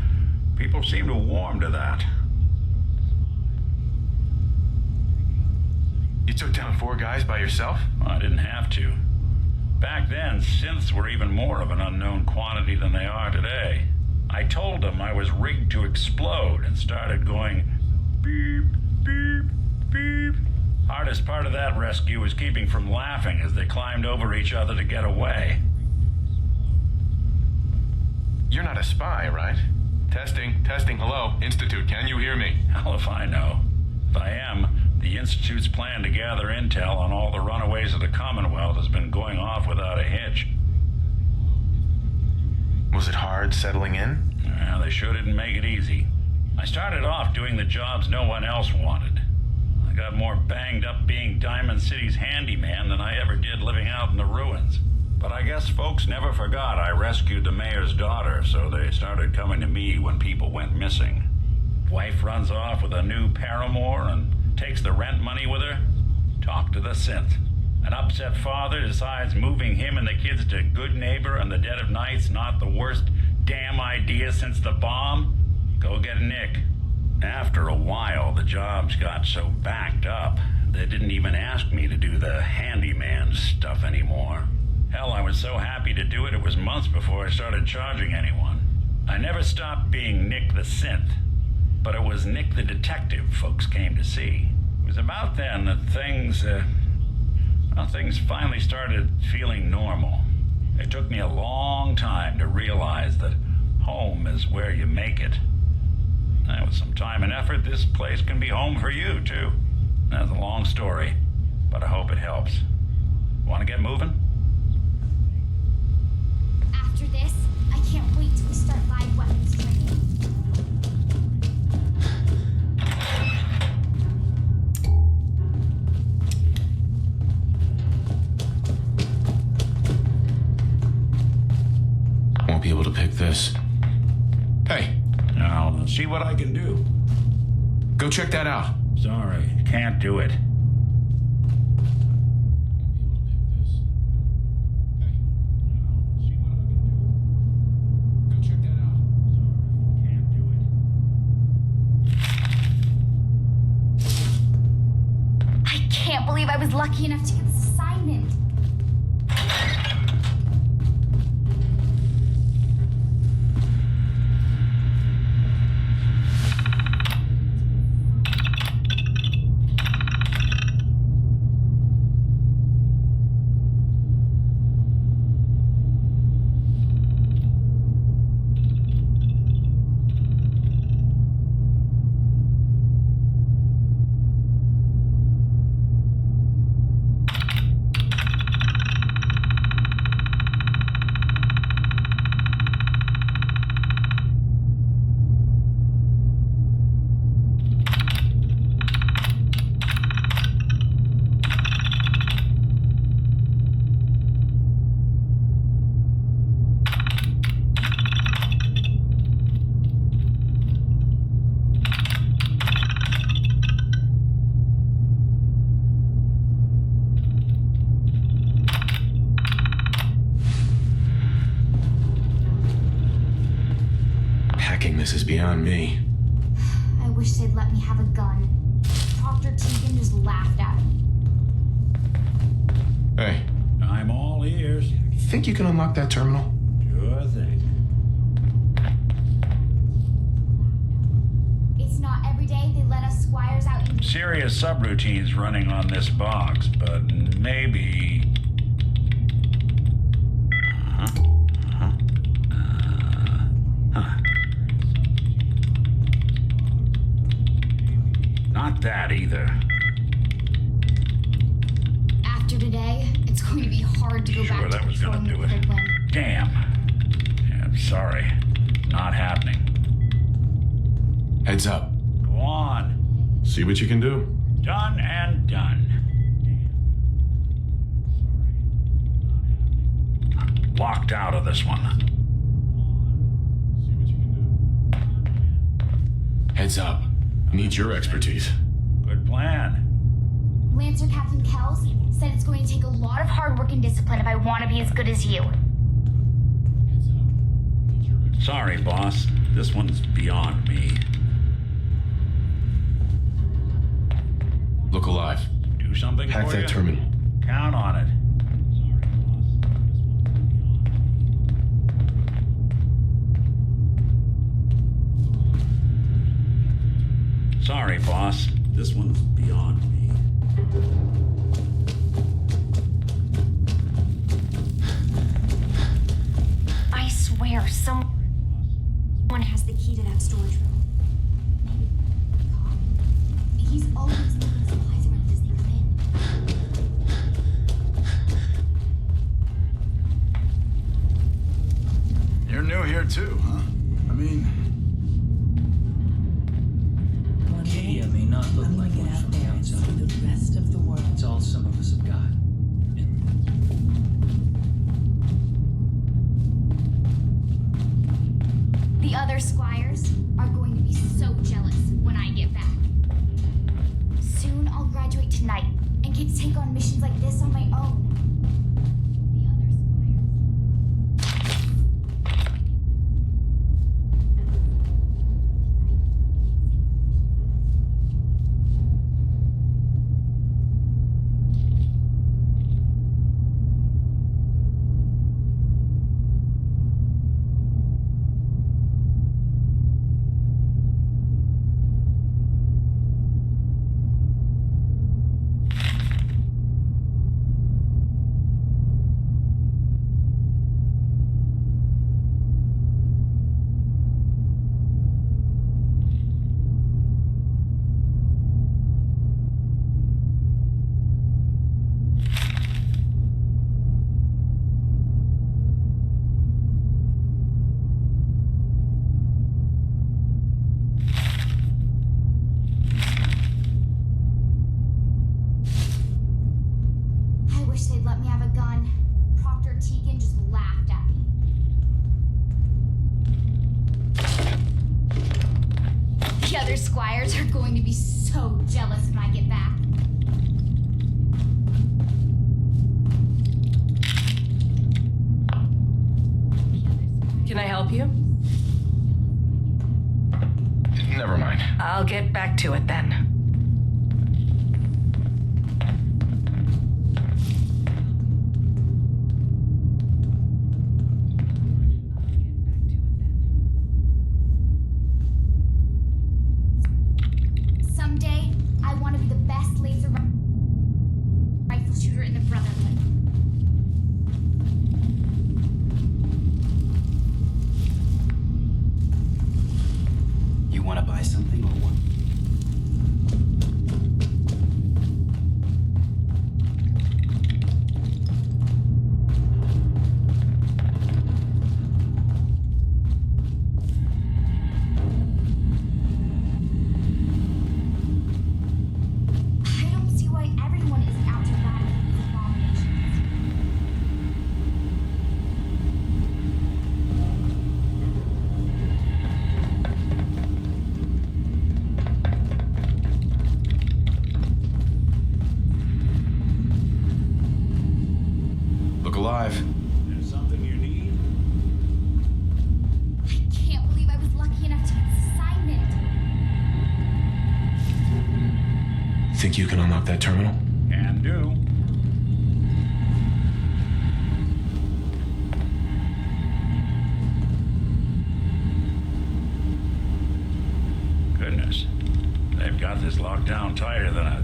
people seemed to warm to that. You took down 4 guys by yourself? Well, I didn't have to. Back then, synths were even more of an unknown quantity than they are today. I told them I was rigged to explode and started going beep, beep, beep. Hardest part of that rescue was keeping from laughing as they climbed over each other to get away. You're not a spy, right? Testing, hello. Institute, can you hear me? Hell if I know. If I am, the Institute's plan to gather intel on all the runaways of the Commonwealth has been going off without a hitch. Was it hard settling in? Yeah, they sure didn't make it easy. I started off doing the jobs no one else wanted. I got more banged up being Diamond City's handyman than I ever did living out in the ruins. But I guess folks never forgot I rescued the mayor's daughter, so they started coming to me when people went missing. Wife runs off with a new paramour and takes the rent money with her. Talk to the synth. An upset father decides moving him and the kids to Good Neighbor in the dead of night's not the worst damn idea since the bomb. Go get Nick. After a while, the jobs got so backed up, They didn't even ask me to do the handyman stuff anymore. Hell, I was so happy to do it, it was months before I started charging anyone. I never stopped being Nick the Synth, but it was Nick the Detective folks came to see. It was about then that things finally started feeling normal. It took me a long time to realize that home is where you make it. And with some time and effort, this place can be home for you, too. That's a long story, but I hope it helps. Want to get moving? After this, I can't wait till we start live weapons training. Won't be able to pick this. Hey, I'll see what I can do. go check that out. Sorry, can't do it. I can't believe I was lucky enough to get this assignment. Hacking this is beyond me. I wish they'd let me have a gun. Dr. Tegan just laughed at me. Hey, I'm all ears. think you can unlock that terminal? Sure thing. It's not every day they let us squires out in... Serious subroutines running on this box, but maybe... Not that either. After today, it's going to be hard to go Sure, back to that was gonna controlling do the it. Cridwin. Damn. Yeah, I'm sorry. Not happening. Heads up. Go on. See what you can do. Done and done. I'm locked out of this one. Heads up. Need your expertise. Good plan. Lancer Captain Kells said it's going to take a lot of hard work and discipline if I want to be as good as you. Sorry, boss. This one's beyond me. Look alive. Do something Hack for that you? terminal. Count on it. Sorry, boss. This one's beyond me. I swear, someone has the key to that storage room. He's always moving supplies around as they come in. You're new here too, huh? I mean, Acadia may not look like much from the outside. The rest of the world. It's all some of us have got. The other squires are going to be so jealous when I get back. Soon I'll graduate tonight and get to take on missions like this on my own. The other squires... to be so jealous when I get back. Can I help you? Never mind. I'll get back to it then. Someday, I want to be the best laser rifle shooter in the Brotherhood. You want to buy something or what? I don't see why everyone isn't out to eradicate these abominations. Look alive. There's something you need? I can't believe I was lucky enough to get this assignment. Think you can unlock that terminal? Can do. Goodness. They've got this locked down tighter than a...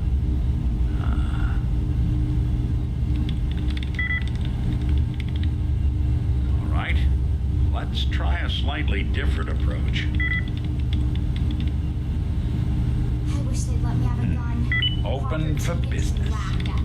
All right. Let's try a slightly different approach. I wish they'd let me have a gun. Open for business. Laughed at.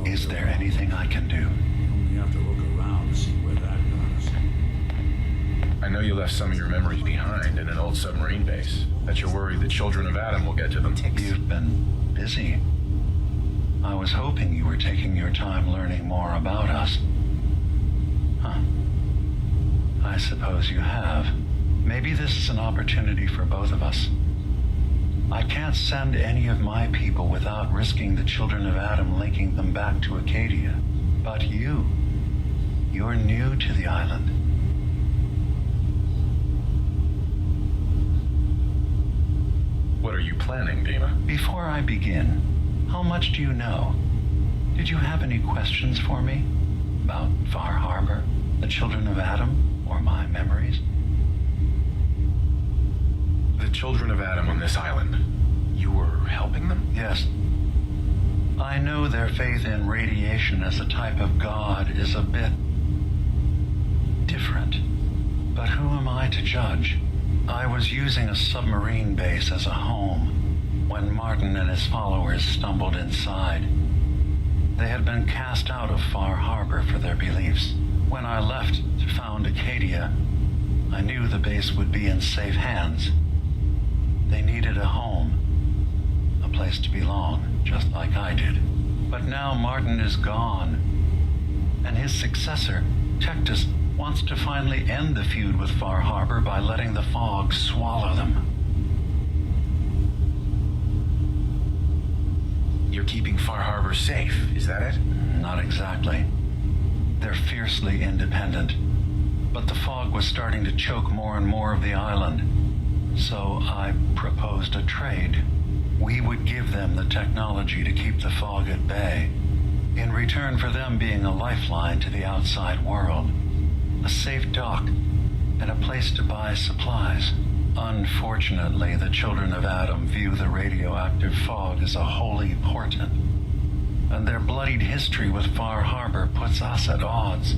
Is there anything I can do? You only have to look around to see where that got us. I know you left some of your memories behind in an old submarine base. That you're worried the children of Adam will get to them. You've been busy. I was hoping you were taking your time learning more about us. Huh. I suppose you have. Maybe this is an opportunity for both of us. I can't send any of my people without risking the children of Adam linking them back to Acadia. But you're new to the island. What are you planning, Dima? Before I begin, how much do you know? Did you have any questions for me? About Far Harbor, the children of Adam, or my memories? The children of Adam on this island. You were helping them? Yes. I know their faith in radiation as a type of god is a bit different. But who am I to judge? I was using a submarine base as a home when Martin and his followers stumbled inside. They had been cast out of Far Harbor for their beliefs. When I left to found Acadia, I knew the base would be in safe hands. They needed a home, a place to belong, just like I did. But now Martin is gone, and his successor, Tectus, wants to finally end the feud with Far Harbor by letting the fog swallow them. You're keeping Far Harbor safe, is that it? Not exactly. They're fiercely independent, but the fog was starting to choke more and more of the island. So I proposed a trade. We would give them the technology to keep the fog at bay, in return for them being a lifeline to the outside world. A safe dock, and a place to buy supplies. Unfortunately, the children of Adam view the radioactive fog as a holy portent, and their bloodied history with Far Harbor puts us at odds.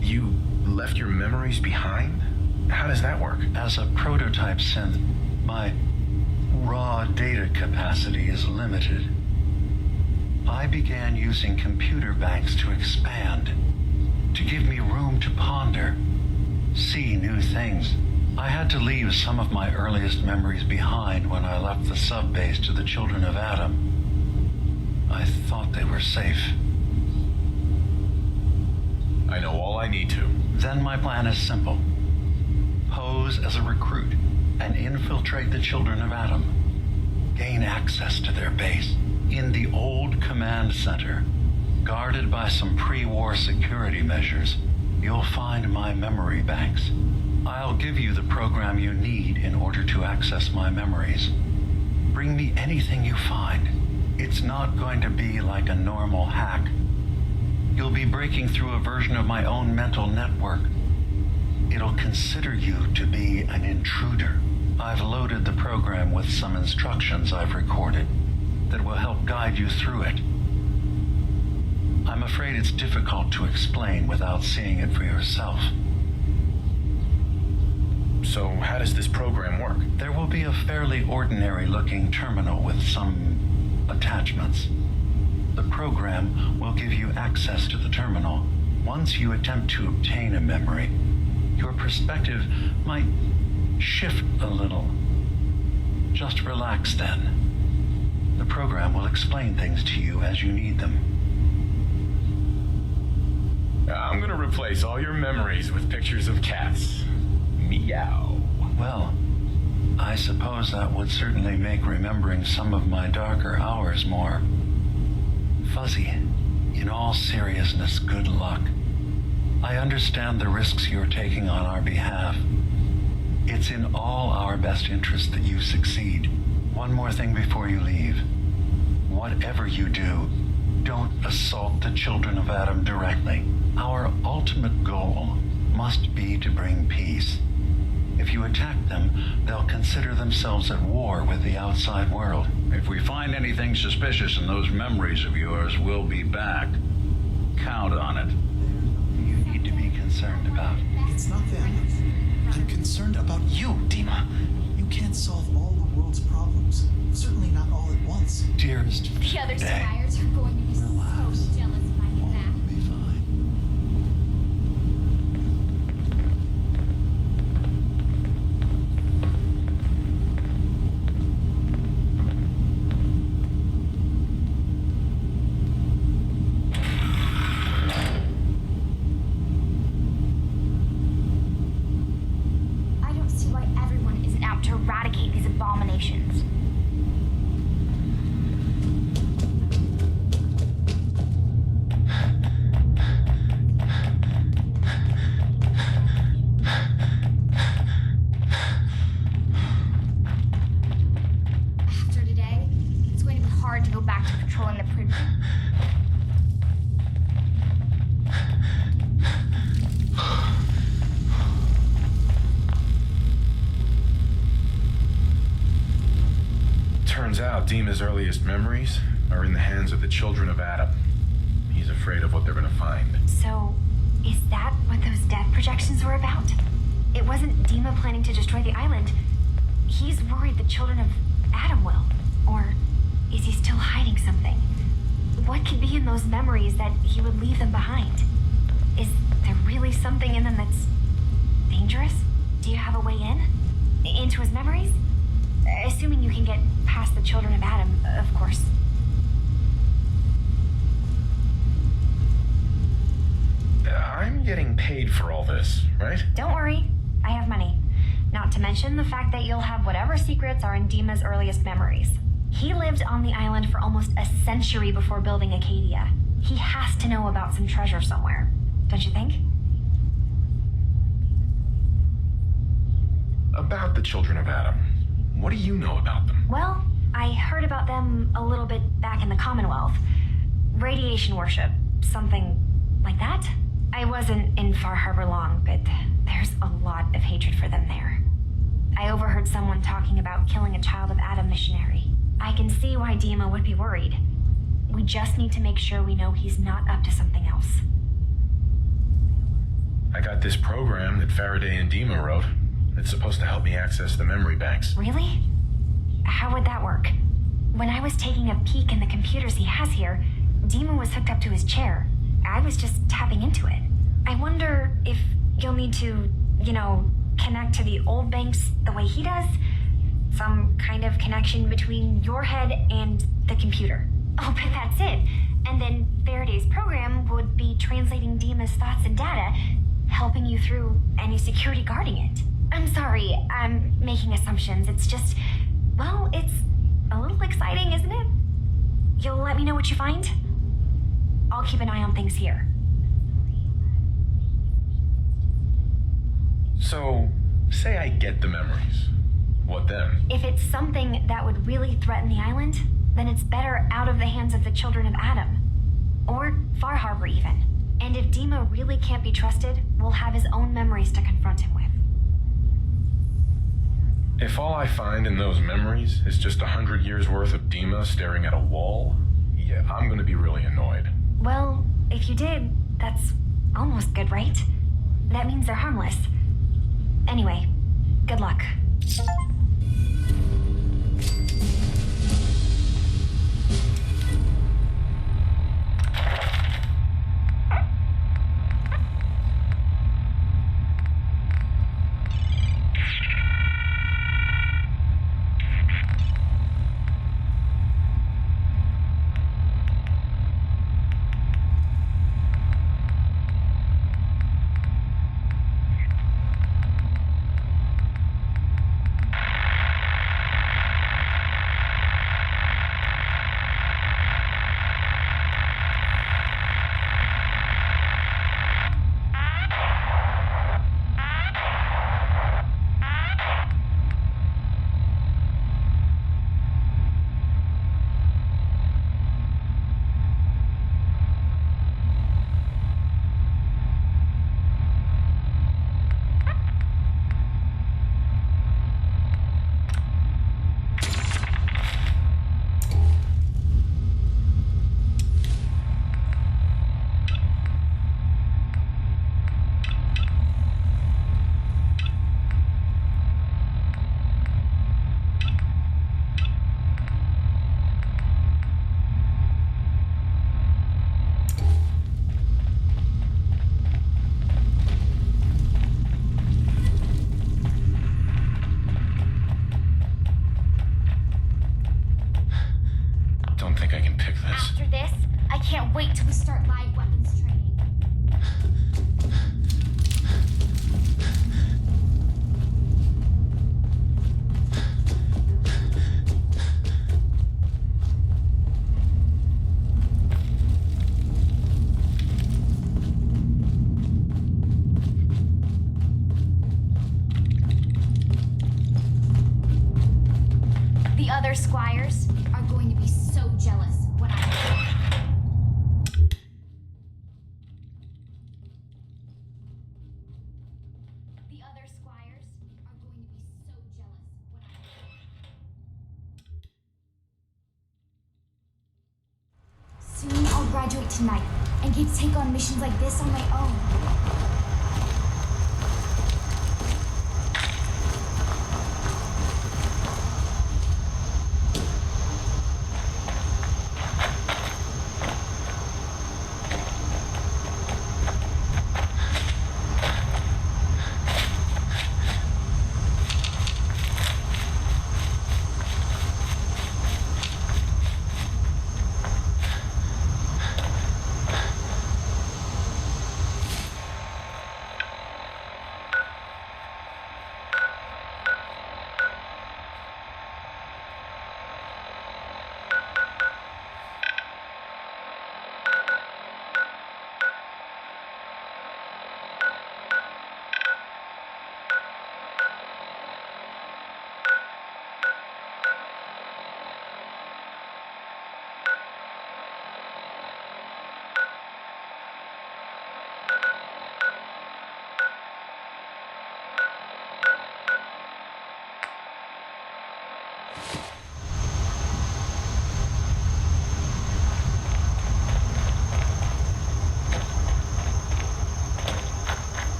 You left your memories behind? How does that work? As a prototype synth, my raw data capacity is limited. I began using computer banks to expand, to give me room to ponder, see new things. I had to leave some of my earliest memories behind when I left the sub-base to the children of Adam. I thought they were safe. I know all I need to. Then my plan is simple. Pose as a recruit and infiltrate the children of Adam. Gain access to their base. In the old command center, guarded by some pre-war security measures, you'll find my memory banks. I'll give you the program you need in order to access my memories. Bring me anything you find. It's not going to be like a normal hack. You'll be breaking through a version of my own mental network. It'll consider you to be an intruder. I've loaded the program with some instructions I've recorded that will help guide you through it. I'm afraid it's difficult to explain without seeing it for yourself. So how does this program work? There will be a fairly ordinary-looking terminal with some attachments. The program will give you access to the terminal. Once you attempt to obtain a memory, your perspective might shift a little. Just relax then. The program will explain things to you as you need them. I'm gonna replace all your memories with pictures of cats. Meow. Well, I suppose that would certainly make remembering some of my darker hours more fuzzy. In all seriousness, good luck. I understand the risks you're taking on our behalf. It's in all our best interest that you succeed. One more thing before you leave. Whatever you do, don't assault the children of Adam directly. Our ultimate goal must be to bring peace. If you attack them, they'll consider themselves at war with the outside world. If we find anything suspicious in those memories of yours, we'll be back. Count on it. You need to be concerned about. It's not them. I'm concerned about you, Dima. You can't solve all the world's problems. Certainly not all at once. Dearest, The other Spires are going to be so jealous if I get back. be fine. out to eradicate these abominations. After today, it's going to be hard to go back to patrolling the prison. Turns out Dima's earliest memories are in the hands of the children of Adam. He's afraid of what they're gonna find. So, is that what those death projections were about? It wasn't Dima planning to destroy the island. He's worried the children of Adam will. Or is he still hiding something? What could be in those memories that he would leave them behind? Is there really something in them that's dangerous? Do you have a way in? Into his memories? Assuming you can get past the children of Adam, of course. I'm getting paid for all this, right? Don't worry, I have money. Not to mention the fact that you'll have whatever secrets are in Dima's earliest memories. He lived on the island for almost a century before building Acadia. He has to know about some treasure somewhere, don't you think? About the children of Adam. What do you know about them? Well, I heard about them a little bit back in the Commonwealth. Radiation worship, something like that. I wasn't in Far Harbor long, but there's a lot of hatred for them there. I overheard someone talking about killing a child of Adam missionary. I can see why Dima would be worried. We just need to make sure we know he's not up to something else. I got this program that Faraday and Dima wrote. It's supposed to help me access the memory banks. Really? How would that work? When I was taking a peek in the computers he has here, Dima was hooked up to his chair. I was just tapping into it. I wonder if you'll need to, connect to the old banks the way he does? Some kind of connection between your head and the computer. Oh, but that's it. And then Faraday's program would be translating Dima's thoughts and data, helping you through any security guarding it. I'm sorry, I'm making assumptions. It's just, well, it's a little exciting, isn't it? You'll let me know what you find? I'll keep an eye on things here. So, say I get the memories. What then? If it's something that would really threaten the island, then it's better out of the hands of the children of Adam. Or Far Harbor, even. And if Dima really can't be trusted, we'll have his own memories to confront him with. If all I find in those memories is just 100 years worth of Dima staring at a wall, yeah, I'm gonna be really annoyed. Well, if you did, that's almost good, right? That means they're harmless. Anyway, good luck. other squires are going to be so jealous when I get back. The other squires are going to be so jealous when I get back. Soon I'll graduate tonight and get to take on missions like this on my own.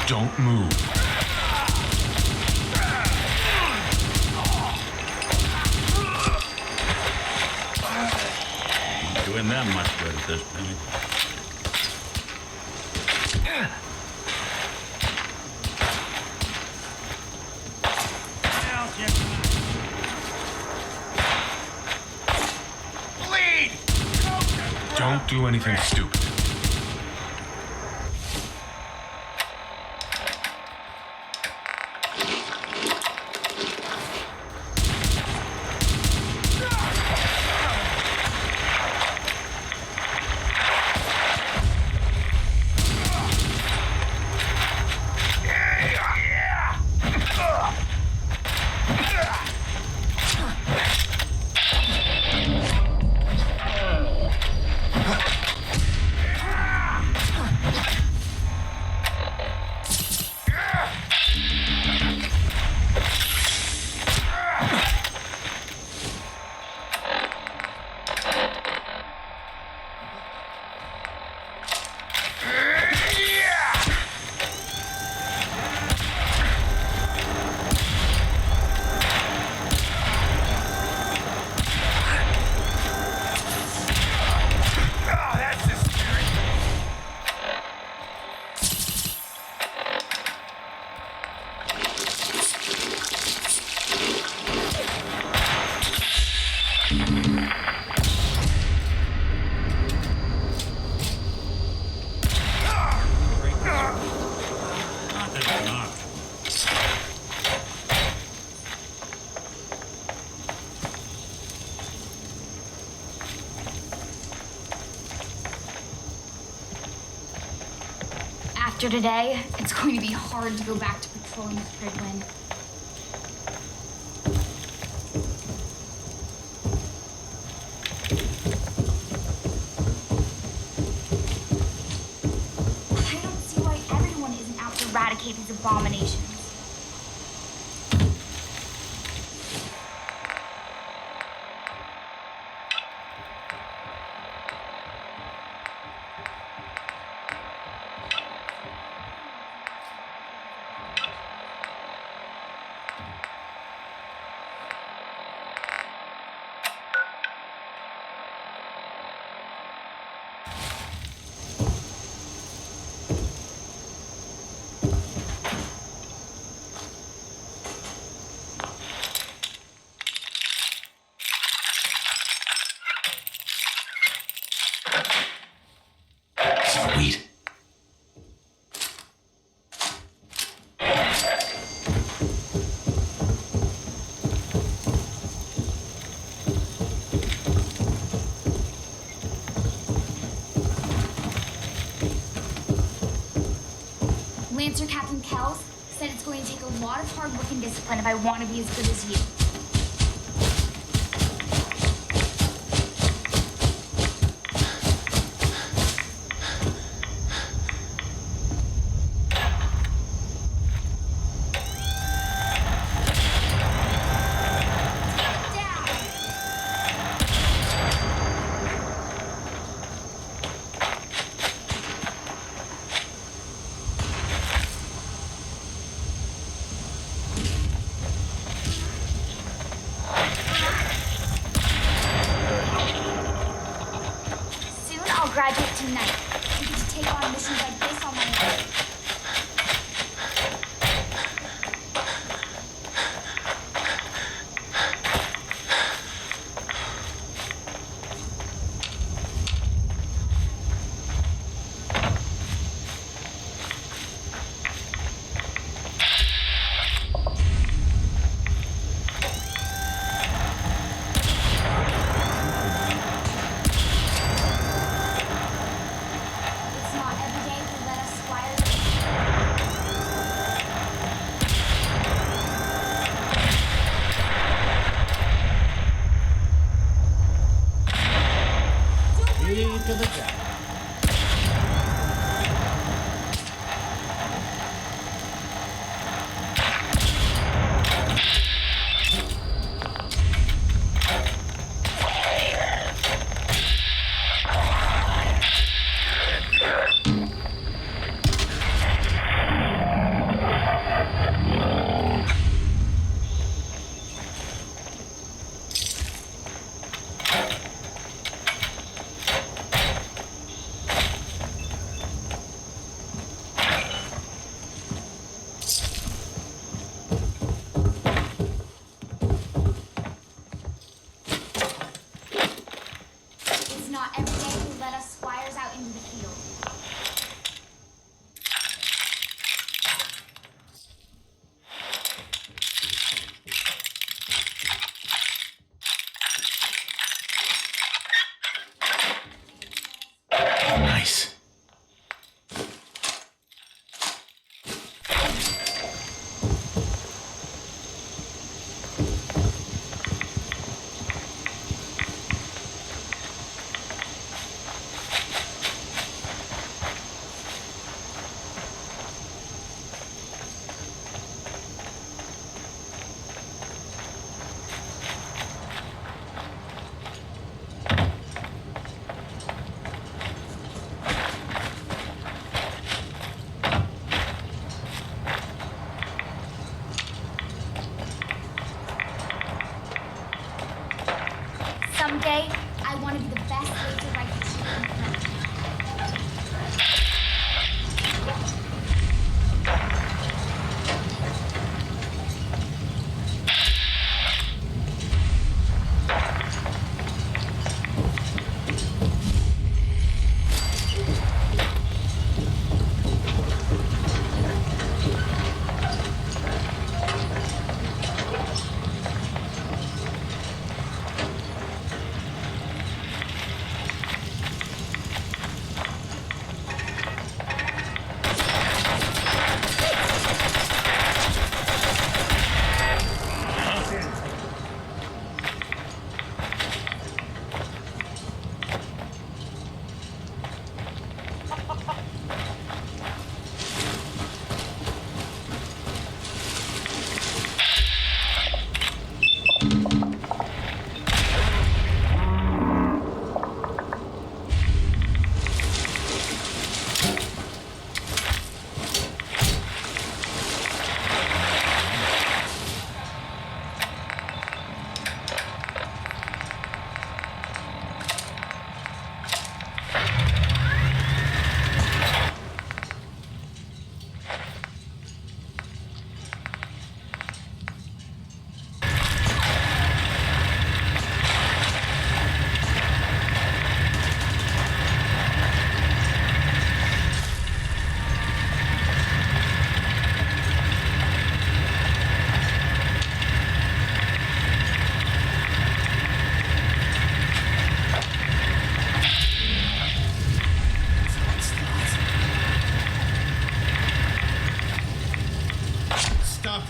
Don't move. Ain't doing that much good at this point. Don't do anything stupid. After today, it's going to be hard to go back to patrolling with Prydwen. I don't see why everyone isn't out to eradicate these abominations. tells said it's going to take a lot of hard work and discipline if I want to be as good as you. Soon I'll graduate tonight and get to take on missions like this on my own.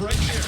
Right there.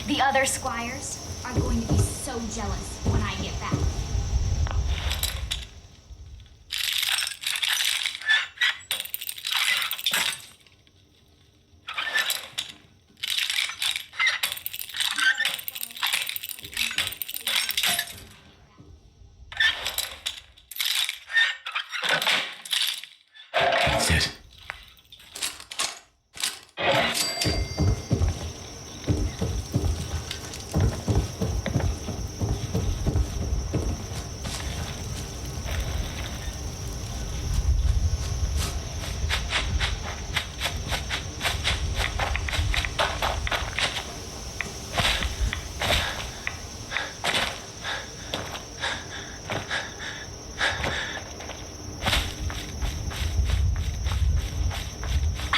The other squires are going to be so jealous when I get back. That's it.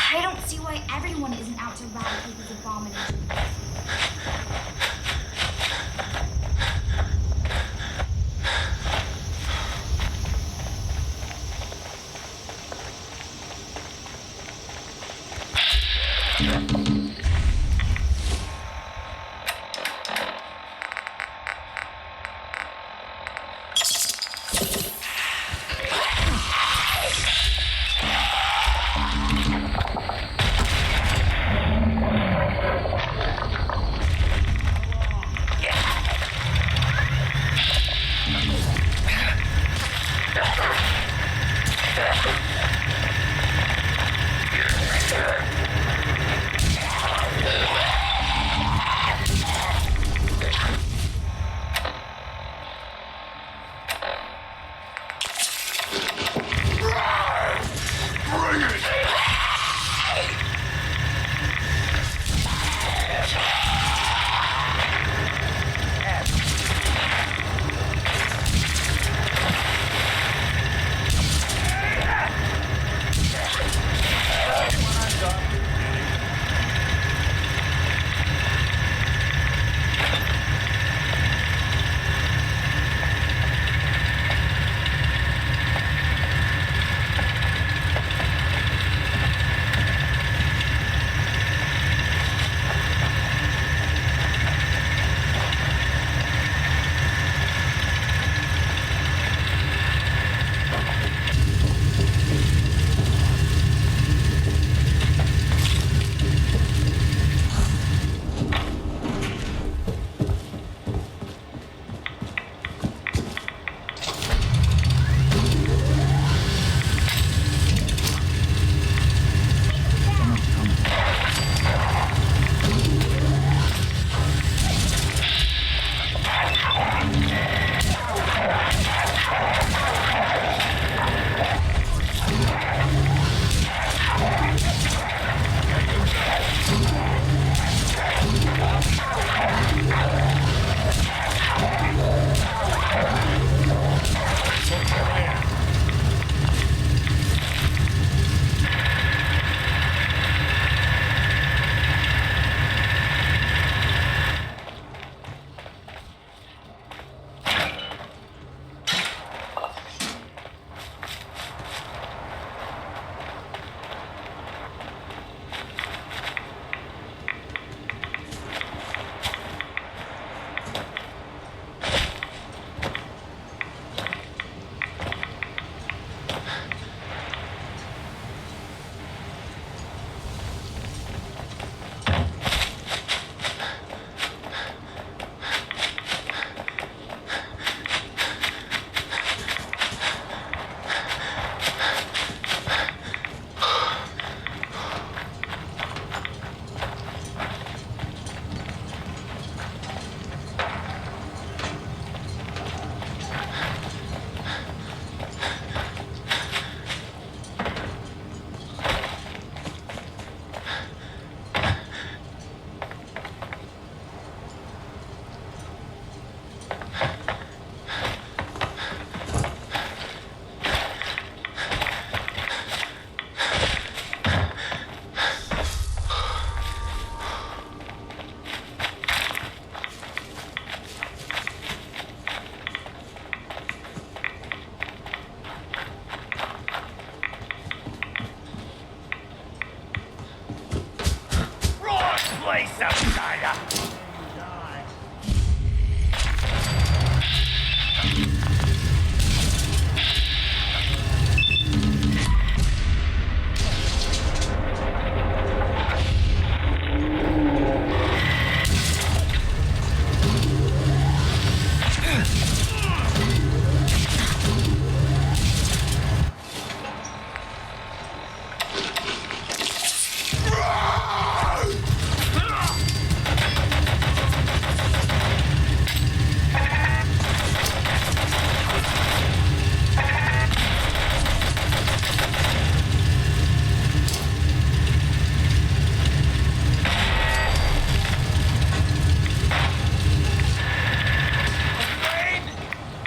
I don't see why everyone isn't out to eradicate these abominations. When I got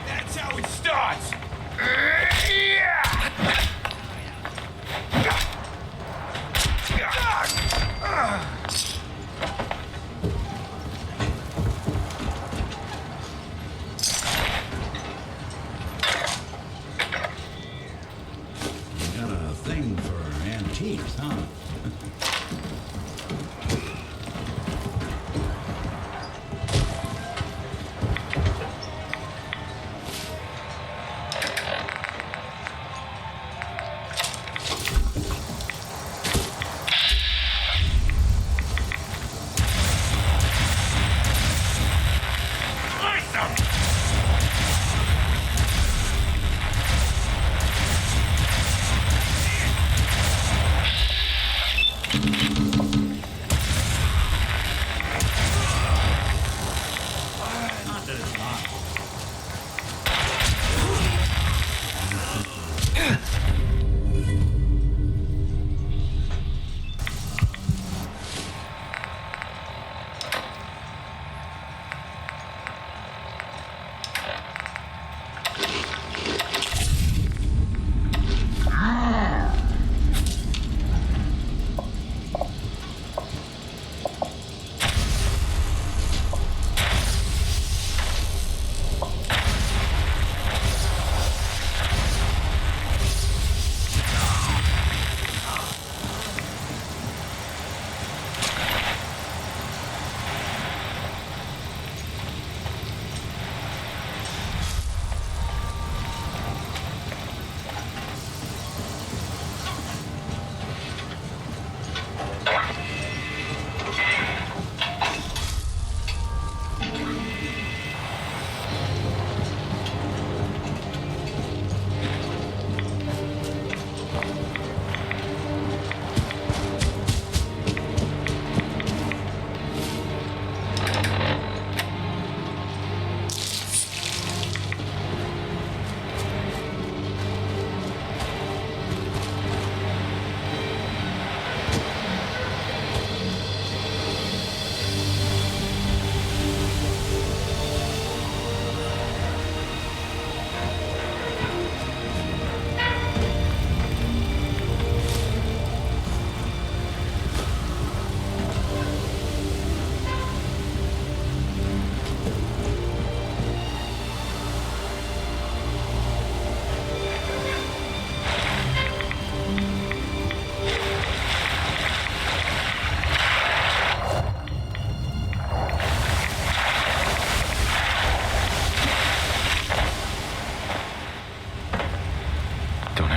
That's how it starts! Got a thing for antiques, huh? Not that it's not.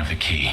The key.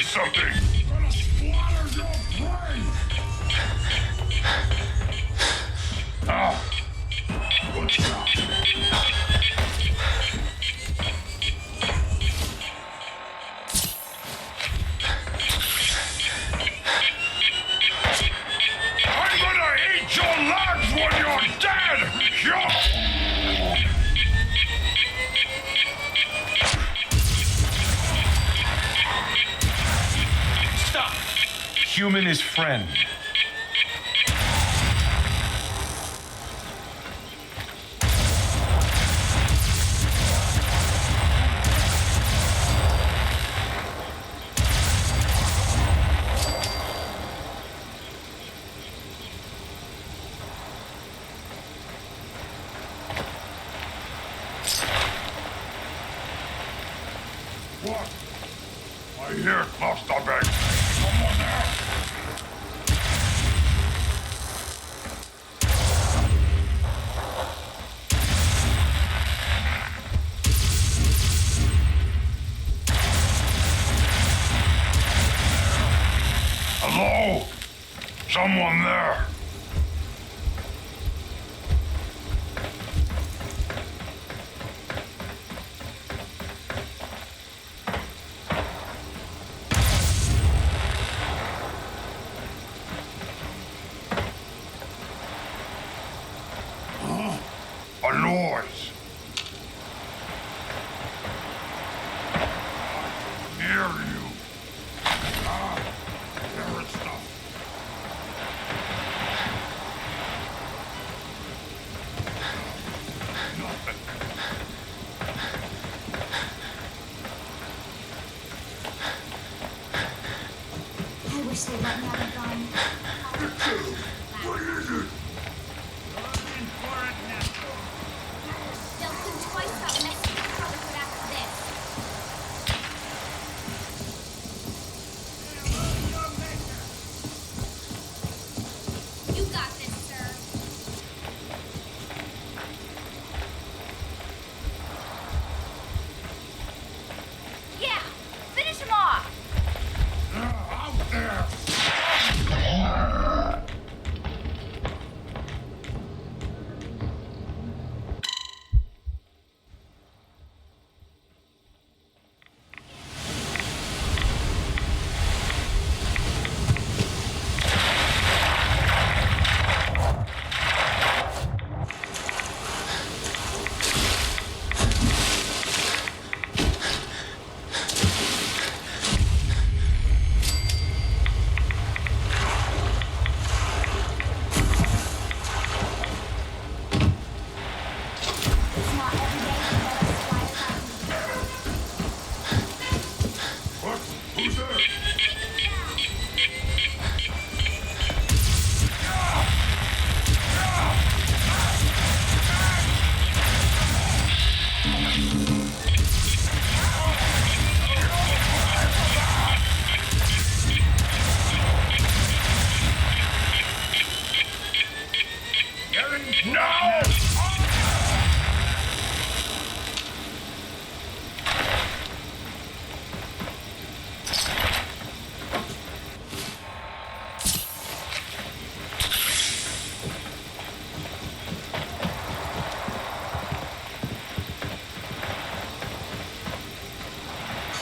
something! I'm gonna splatter your brain! Ah! What's now? I'm gonna eat your legs when you're dead! Stop! Human is friend. What? I hear Klosterbeck. Someone there? Hello? Someone there? A noise. Near you. Ah, there is stuff. Nothing. I wish they'd let me have a gun. What is it? They'll think twice about messing with Brotherhood after this. You got this, sir. Yeah, finish him off. Out there! It's not every day that a squire What? Who's there? No! I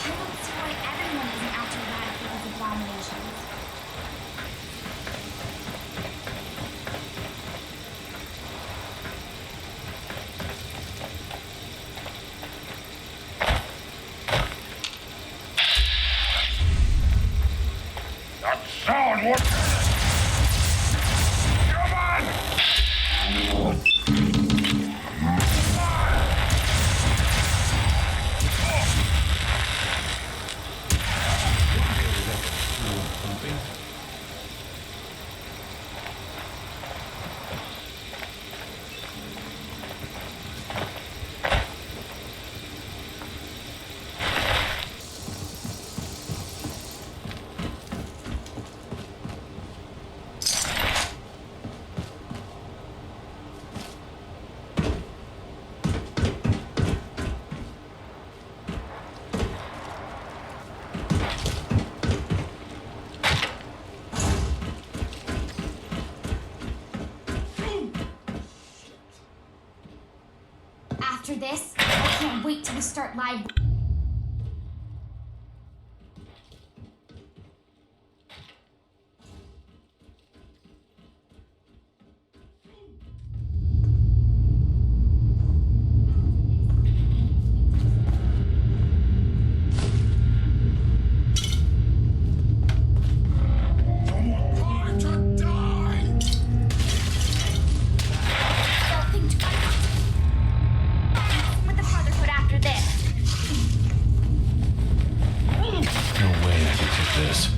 don't see why everyone isn't out to eradicate these abominations. That sound, what? Come on! this, I can't wait till we start live. With the Brotherhood after this. No way I can take this.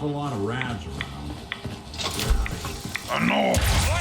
awful lot of rads around. Enough!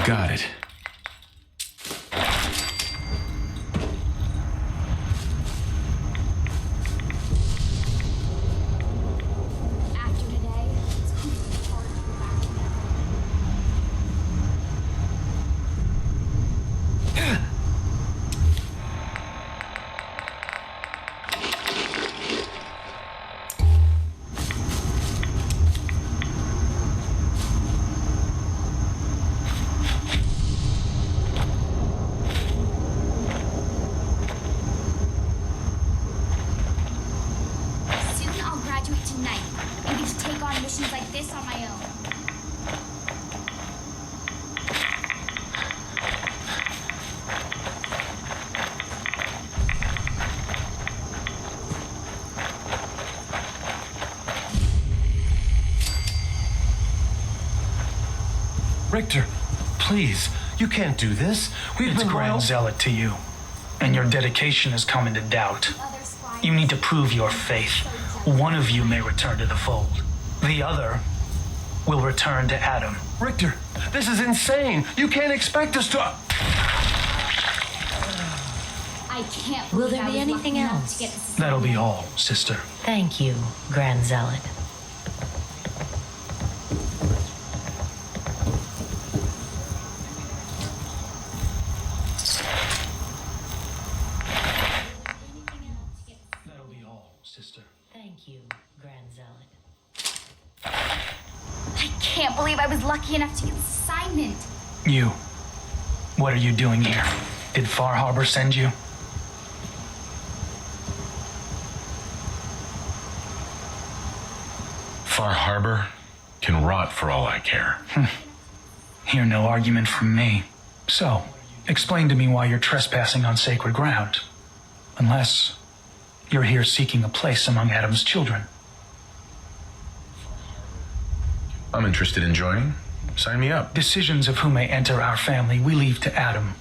Got it. After today, it's going to be hard to go back to normal. Richter, please, you can't do this. We've It's been Grand loyal. Zealot to you, and your dedication has come into doubt. You need to prove your faith. One of you may return to the fold. The other will return to Adam. Richter, this is insane. You can't expect us to. I can't Will believe there I be was anything lucky enough else? to get this That'll be all, sister. Thank you, Grand Zealot. That'll be all, sister. Thank you, Grand Zealot. I can't believe I was lucky enough to get this assignment. You. What are you doing here? Did Far Harbor send you? Far Harbor can rot for all I care. Hear no argument from me. So, explain to me why you're trespassing on sacred ground. Unless you're here seeking a place among Adam's children. I'm interested in joining. Sign me up. Decisions of who may enter our family we leave to Adam.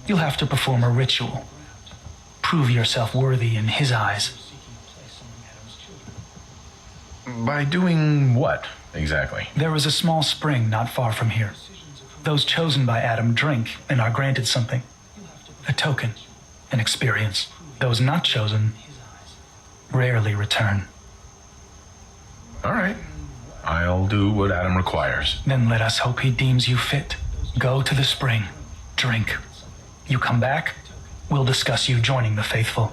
You'll have to perform a ritual. Prove yourself worthy in his eyes. By doing what, exactly? There is a small spring not far from here. Those chosen by Adam drink and are granted something. A token, an experience. Those not chosen rarely return. All right. I'll do what Adam requires. Then let us hope he deems you fit. Go to the spring. Drink. You come back, we'll discuss you joining the faithful.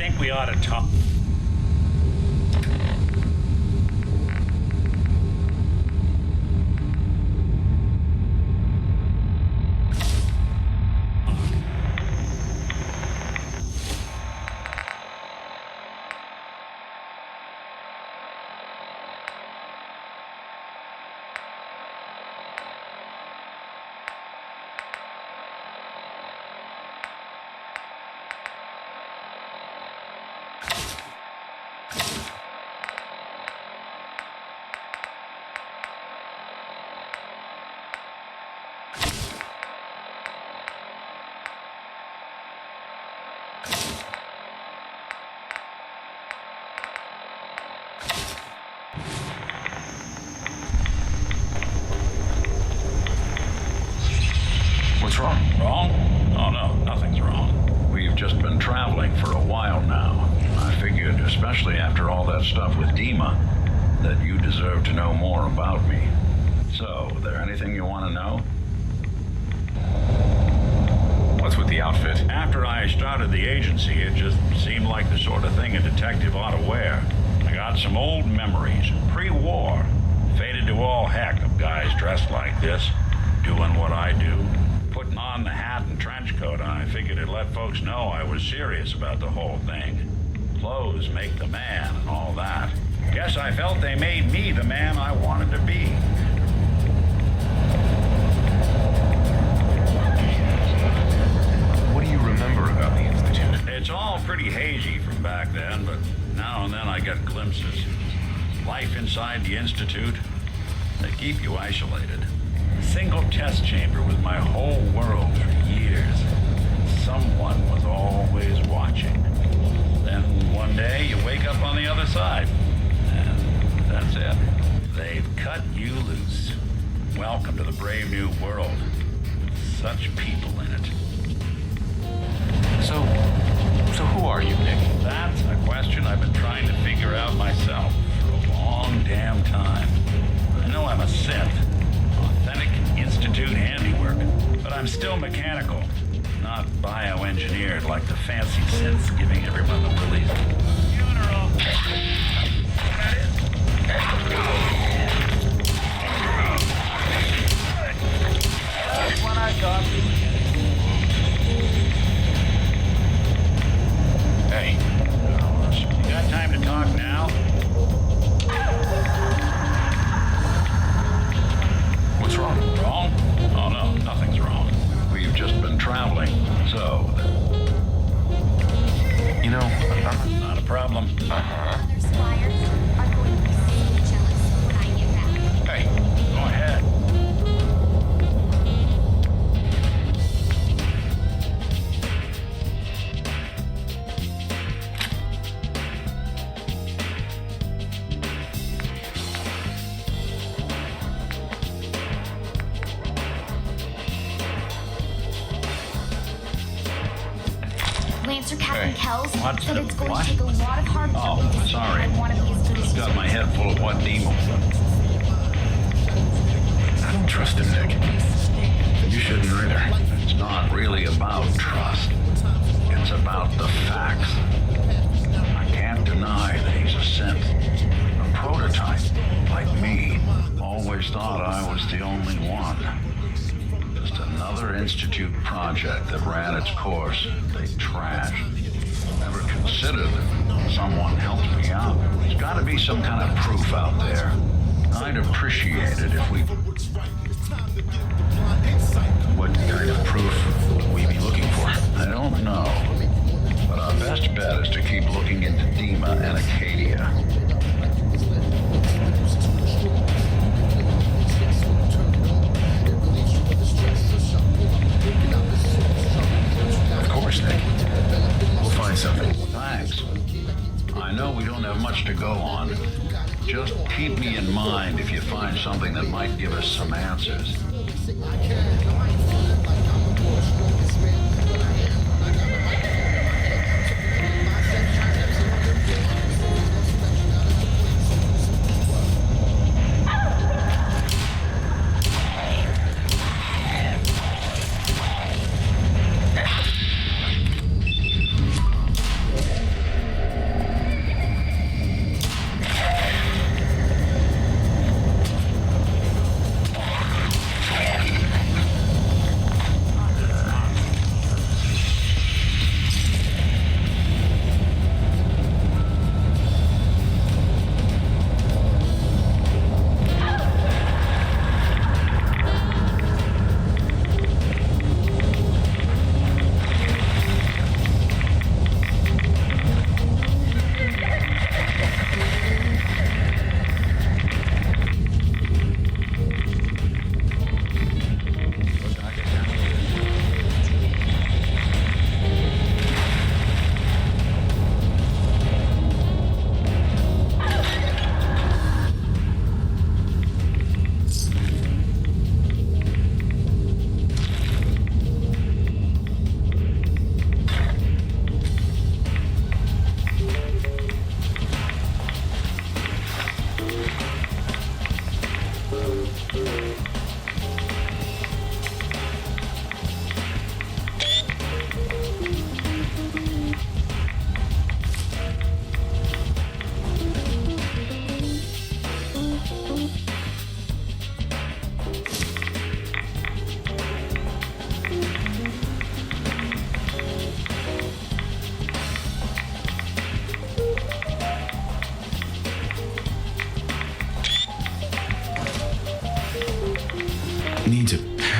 think we ought to talk. What's wrong? Wrong? Oh, no, nothing's wrong. We've just been traveling for a while now. I figured, especially after all that stuff with Dima, that you deserve to know more about me. So, there anything you want to know? What's with the outfit? After I started the agency, it just seemed like the sort of thing a detective ought to wear. I got some old memories, pre-war. Faded to all heck of guys dressed like this, doing what I do. Putting on the hat and trench coat, I figured it'd let folks know I was serious about the whole thing. Clothes make the man and all that. Guess I felt they made me the man I wanted to be. What do you remember about the Institute? It's all pretty hazy from back then, but now and then I get glimpses. Life inside the Institute, they keep you isolated. A single test chamber was my whole world for years. Someone was always watching. Then one day you wake up on the other side, and that's it. They've cut you loose. Welcome to the brave new world. Such people in it. So who are you, Nick? That's a question I've been trying to figure out myself for a long damn time. I know I'm a synth, authentic Institute handiwork, but I'm still mechanical, not bioengineered like the fancy synths giving everyone the willies. Funeral. That is. That's what I got. Hey, you got time to talk now? What's wrong? Wrong? Oh, no, nothing's wrong. We've just been traveling, so... You know, I'm... Not a problem. Other squires are going to be so jealous when I get back. Hey, go ahead. Lancer Captain Kells What's said the it's going what? to take a lot of hard work Oh, to see sorry. I want to be as good as Got my head full of what Demo. I don't trust him, Nick. You shouldn't either. It's not really about trust. It's about the facts. I can't deny that he's a synth. A prototype, like me. Always thought I was the only one. Just another Institute project that ran its course. They trashed. Never considered that someone helped me out. There's got to be some kind of proof out there. I'd appreciate it if we... What kind of proof would we be looking for? I don't know. But our best bet is to keep looking into Dima and Acadia. Of course, Nick. We'll find something. Thanks. I know we don't have much to go on. Just keep me in mind if you find something that might give us some answers.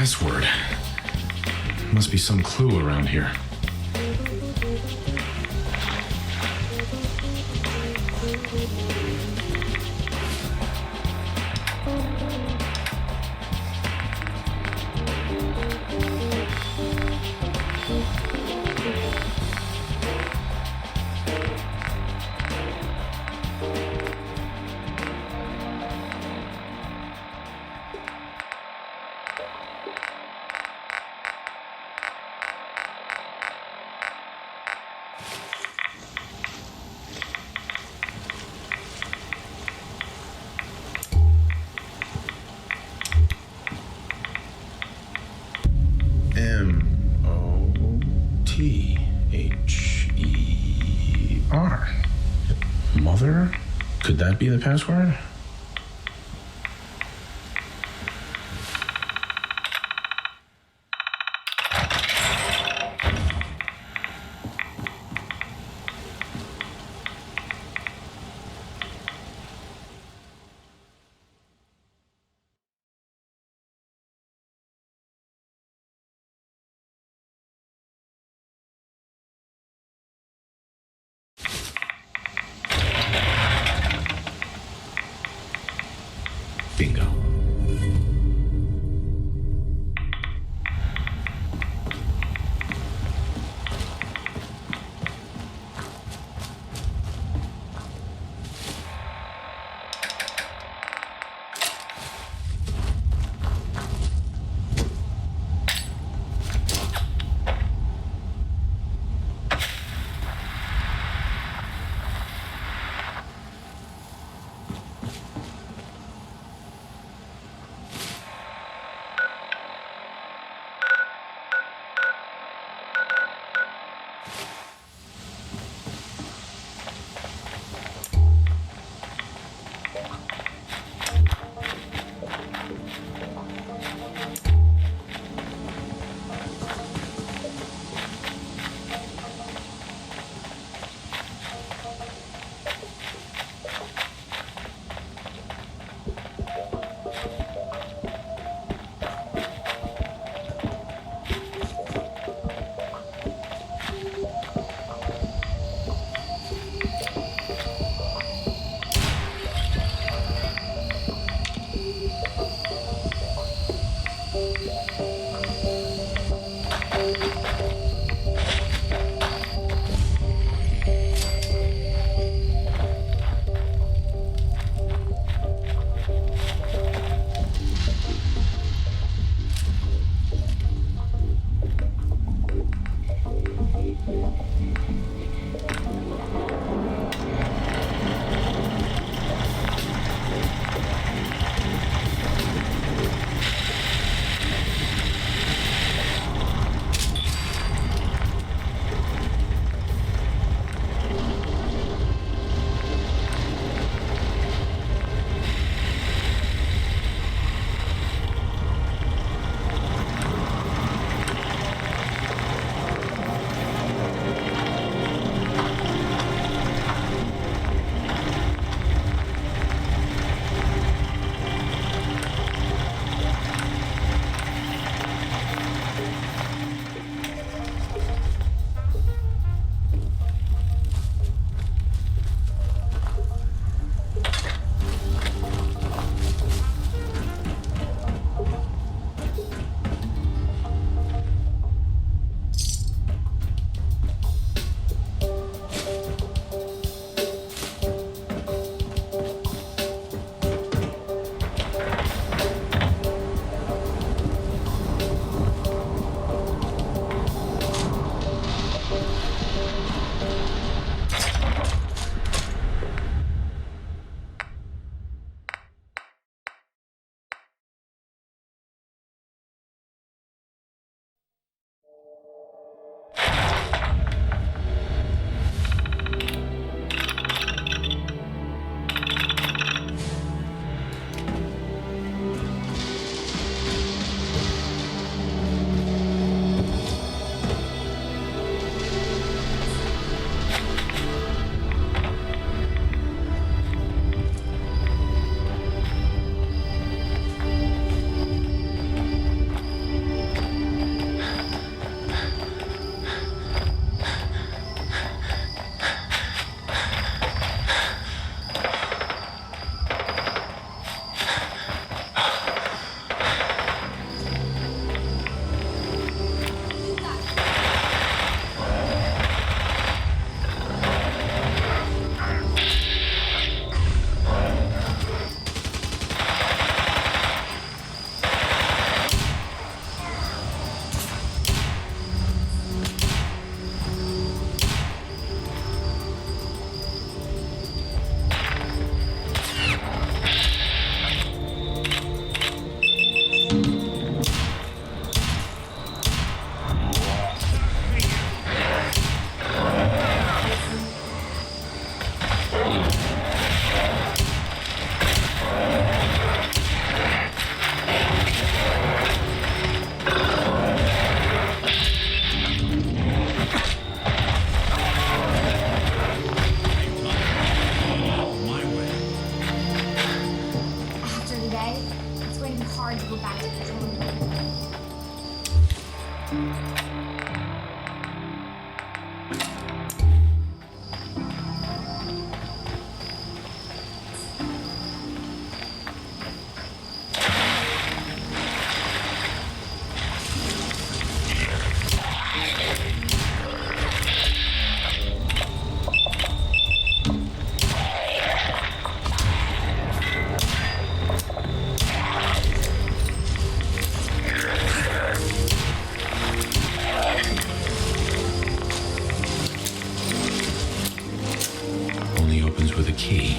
password. Must be some clue around here. Mother? Mother? Could that be the password? Bingo. key.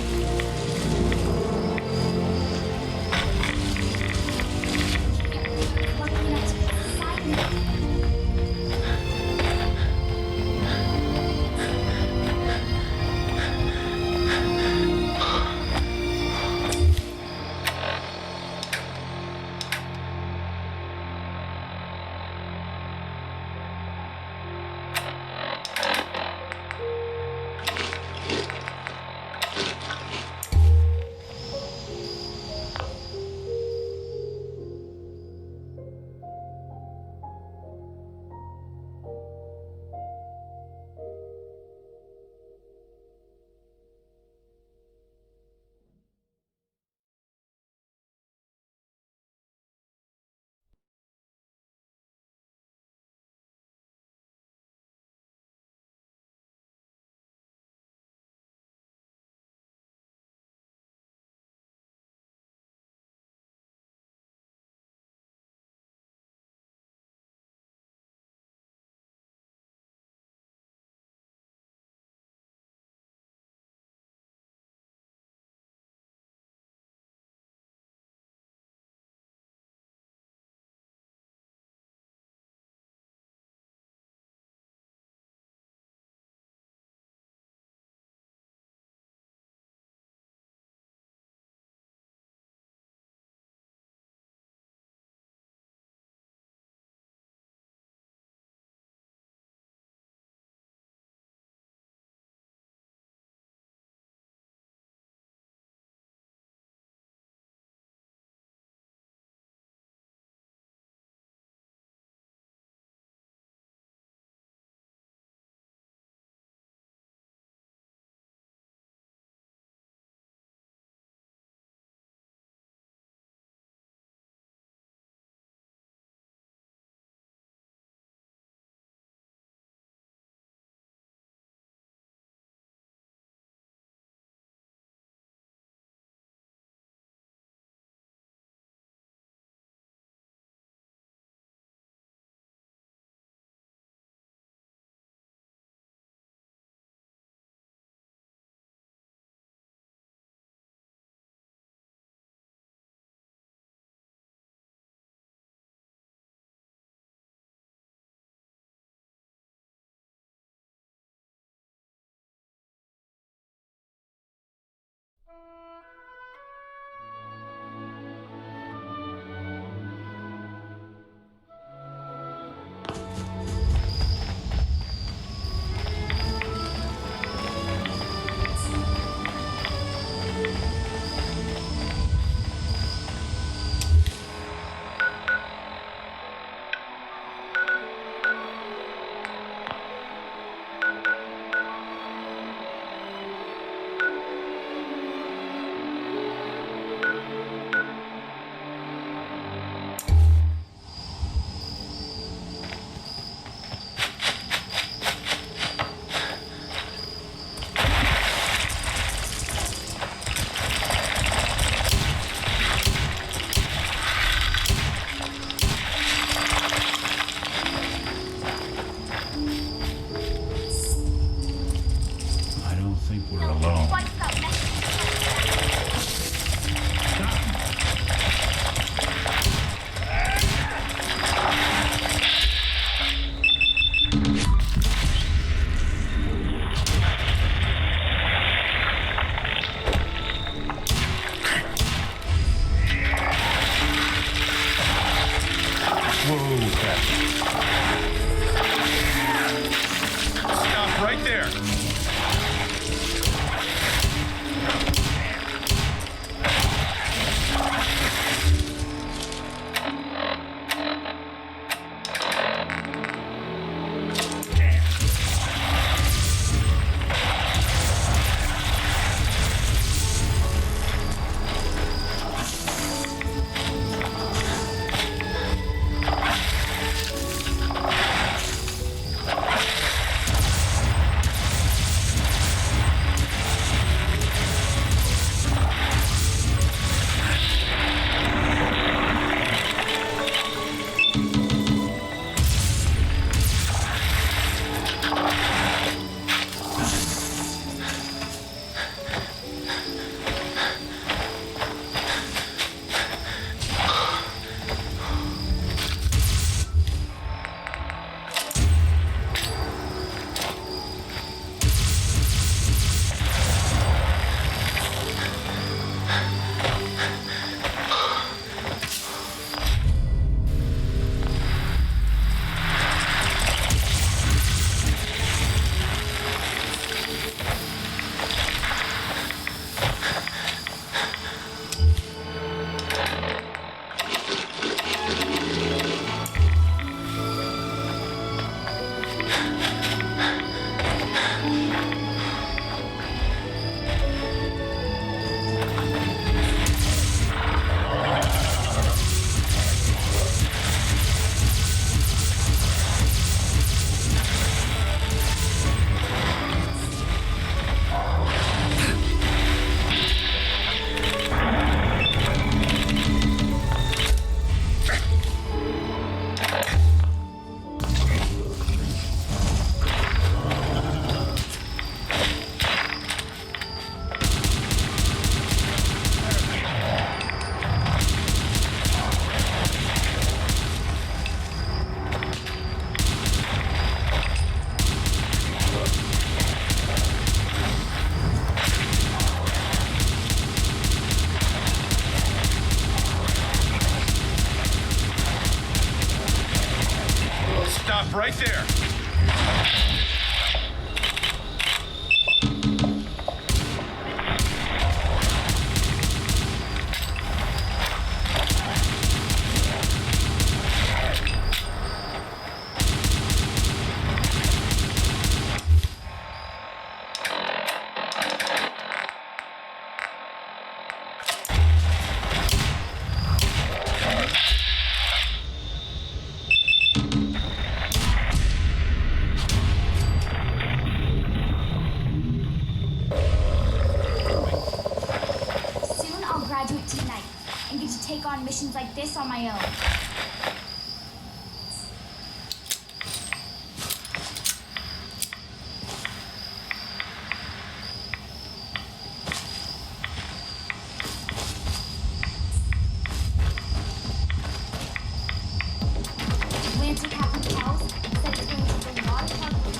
Stop right there. right there! Soon I'll graduate tonight and get to take on missions like this on my own. Lancer Captain Charles said it's going to bring a lot of hard work.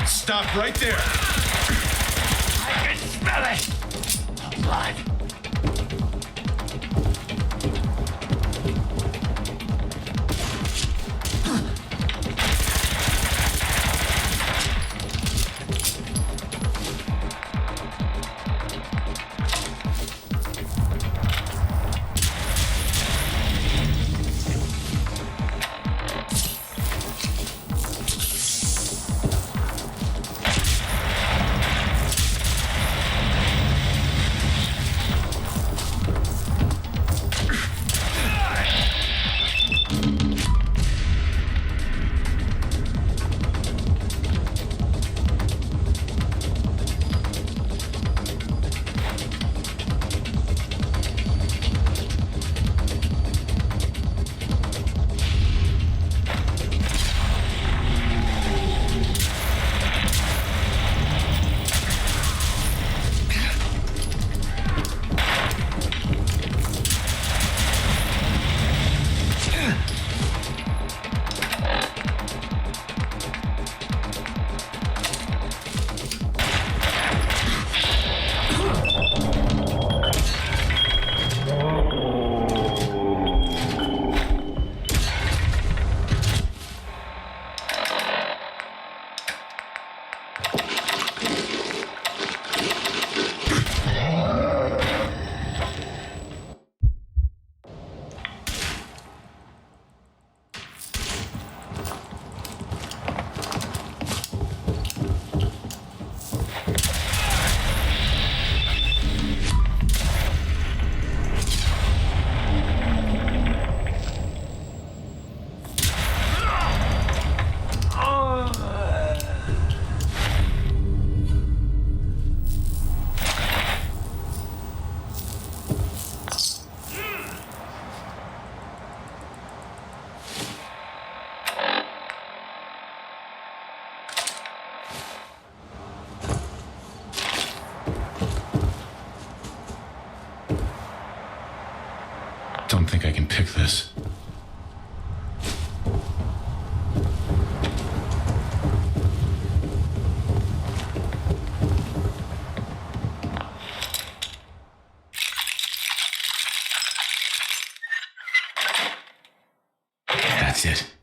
Stop right there! I can smell it! Blood. don't think I can pick this. That's it.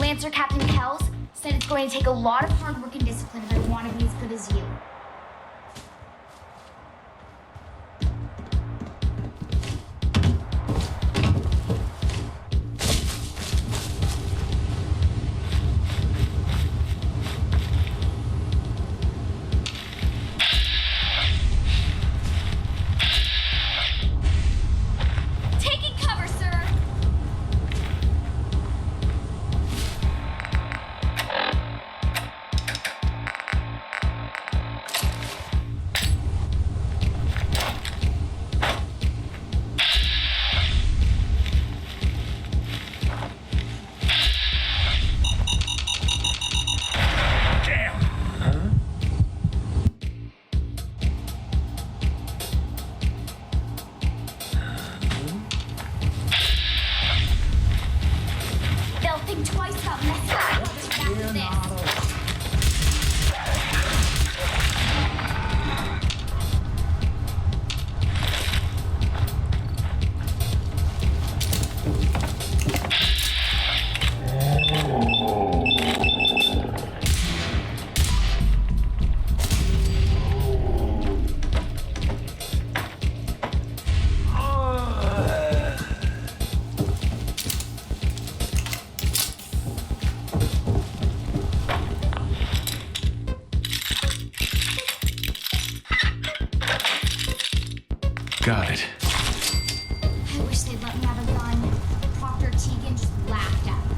Lancer Captain Kells said it's going to take a lot of hard work and discipline if I want to be as good as you. Taking cover, sir! They'll think twice about messing up after this. Got it. I wish they'd let me have a gun. Proctor Tegan just laughed at me.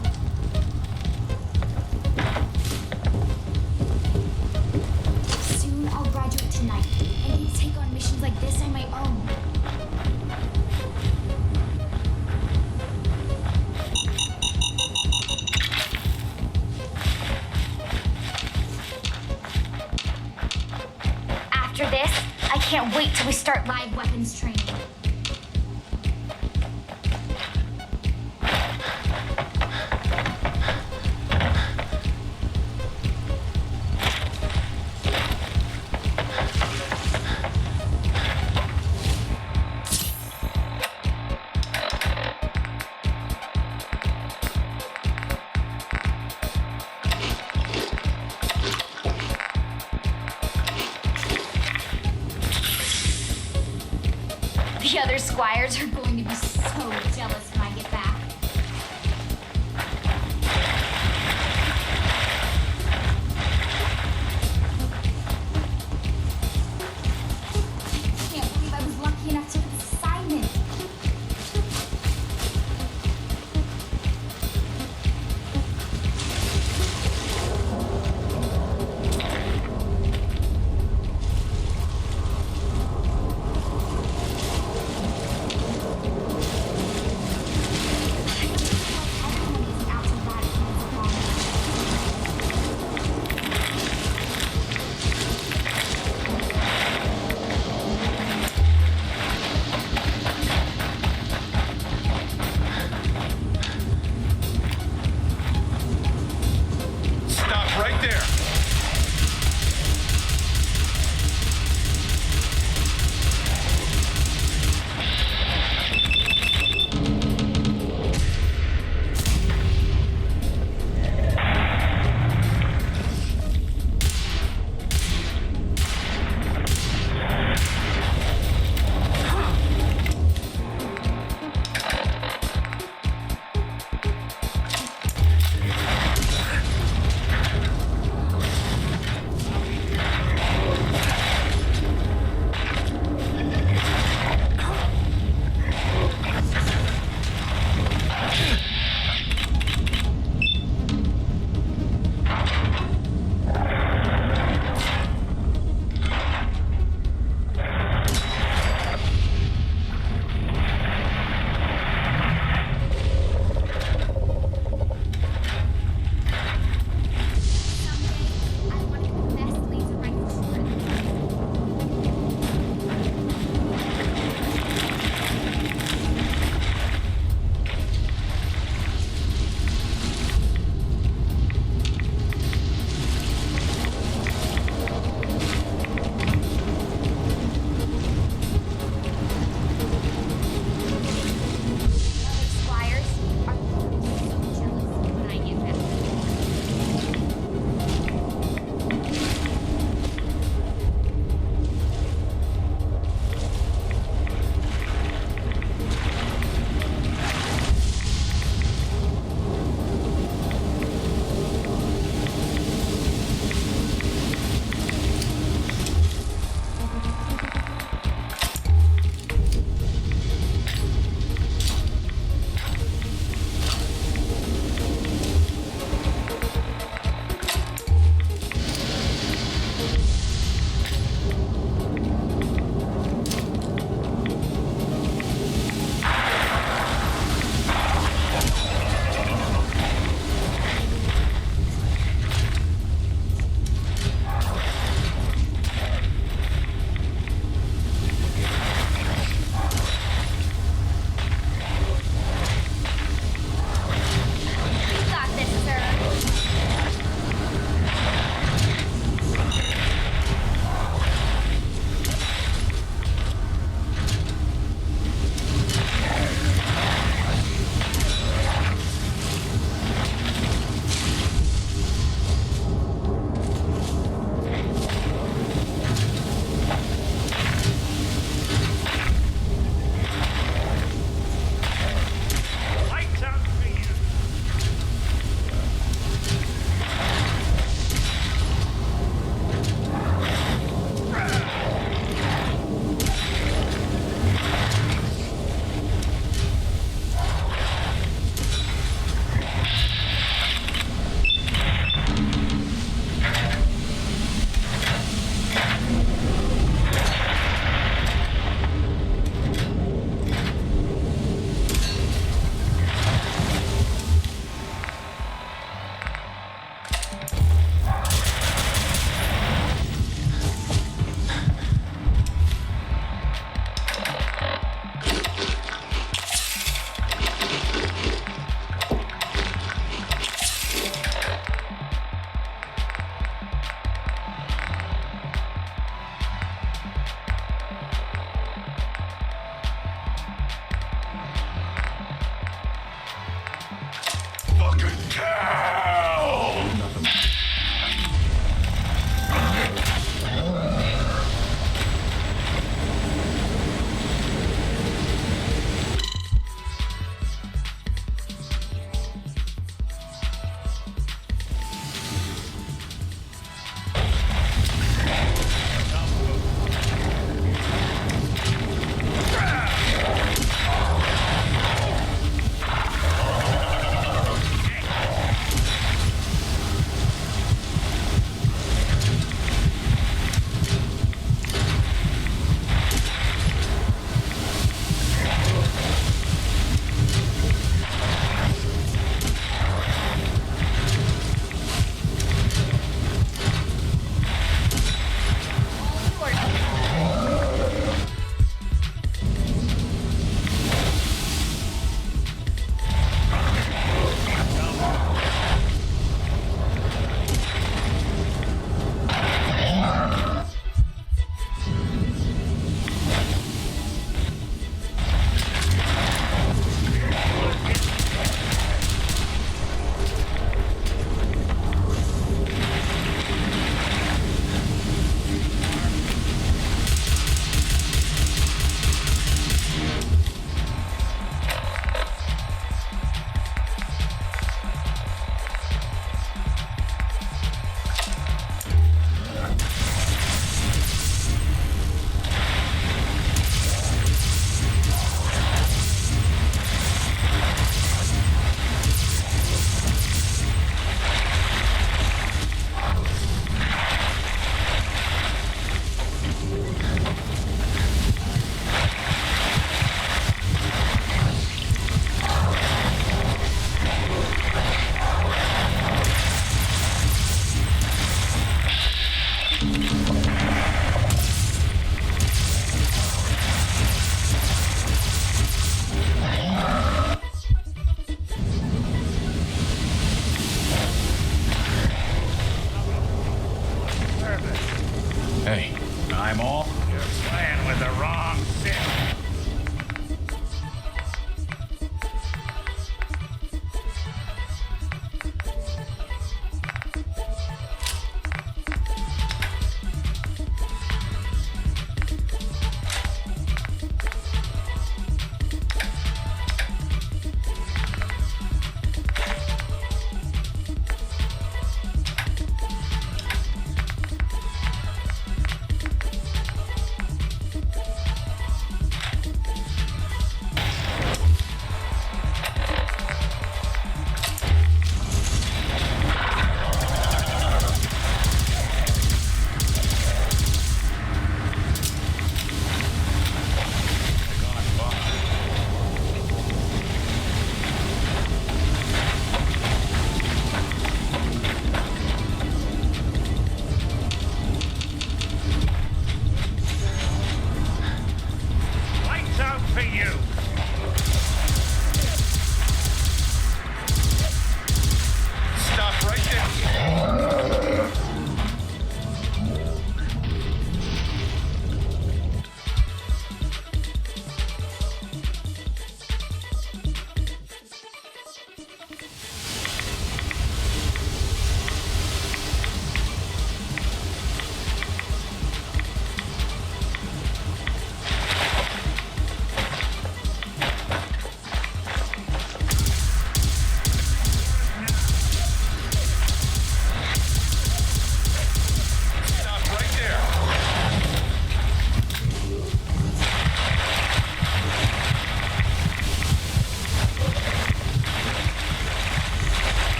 Soon I'll graduate tonight and get to take on missions like this on my own. After this, I can't wait till we start live weapons training. The other squires are going to be so jealous when I get back. I can't believe I was lucky enough to get this assignment.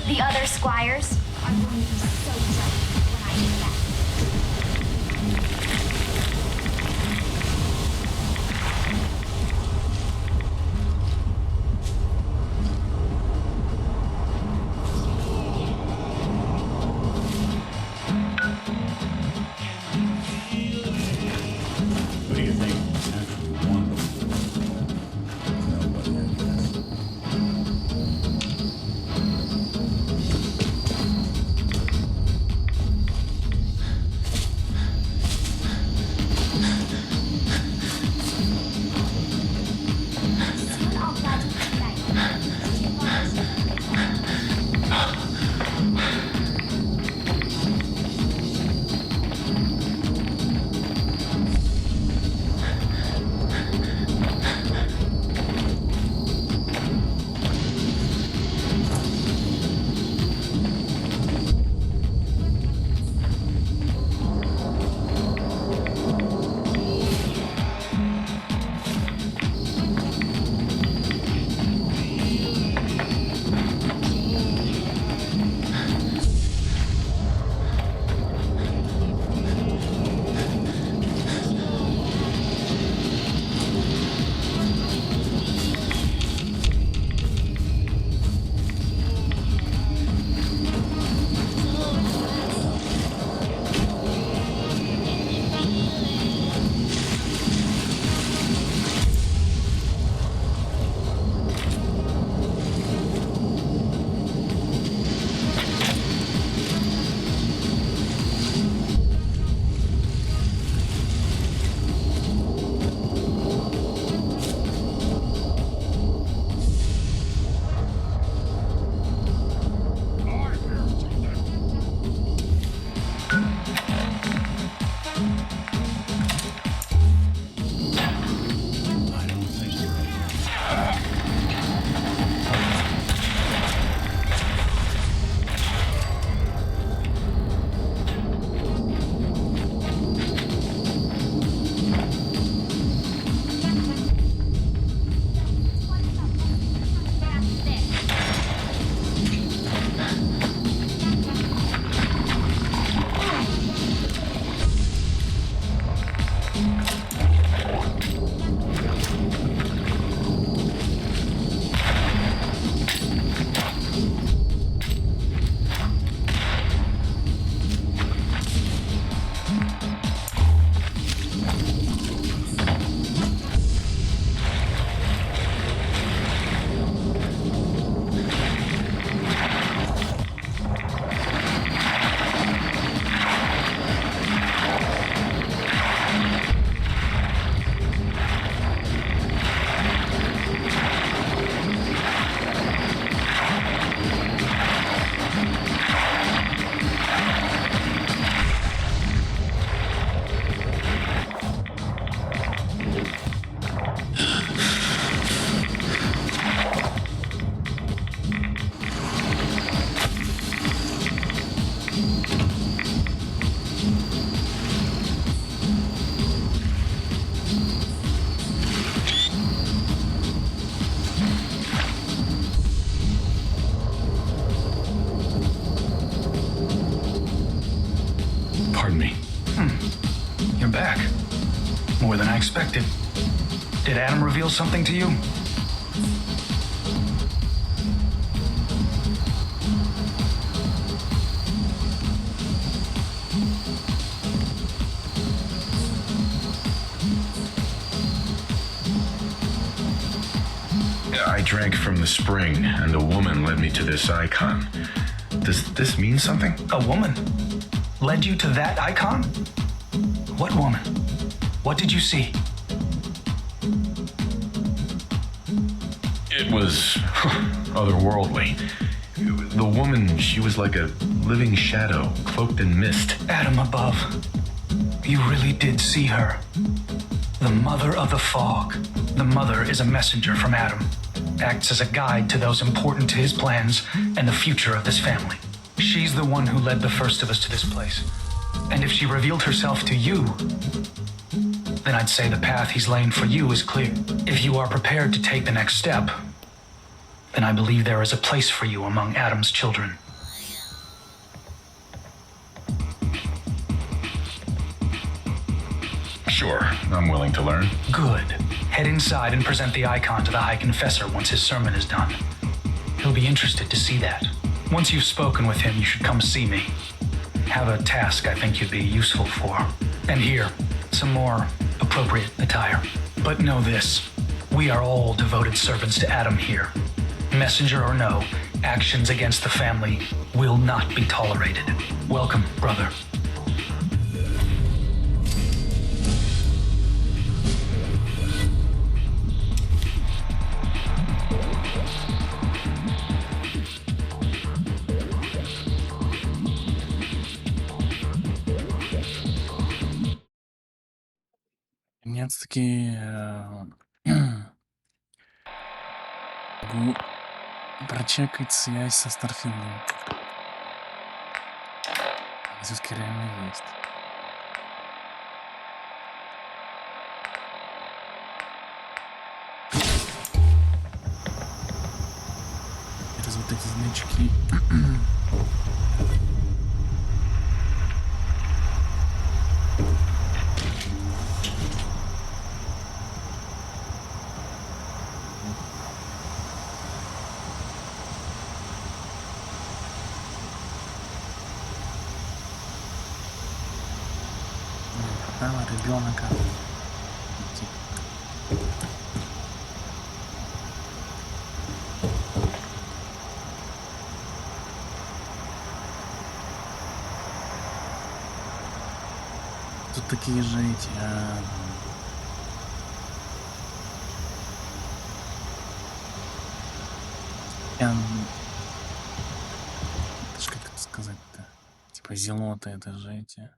The other squires are going to be so jealous when I get back. What do you think? Absolutely wonderful. Nobody has that. Did Adam reveal something to you? I drank from the spring, and a woman led me to this icon. Does this mean something? A woman led you to that icon? What woman? What did you see? It was otherworldly. The woman, she was like a living shadow, cloaked in mist. Adam above. You really did see her. The Mother of the Fog. The Mother is a messenger from Adam. Acts as a guide to those important to his plans and the future of this family. She's the one who led the first of us to this place. And if she revealed herself to you, then I'd say the path he's laying for you is clear. If you are prepared to take the next step, then I believe there is a place for you among Adam's children. Sure, I'm willing to learn. Good. Head inside and present the icon to the High Confessor once his sermon is done. He'll be interested to see that. Once you've spoken with him, you should come see me. Have a task I think you'd be useful for. And here, some more appropriate attire. But know this, we are all devoted servants to Adam here. Messenger or no, actions against the family will not be tolerated. Welcome, brother. Наконец-таки могу прочекать связь со Старфилдом. Все-таки реально есть. Через вот эти значки. Ребенка. Тут такие же эти. Как это сказать-то? Типа зелоты, это же эти.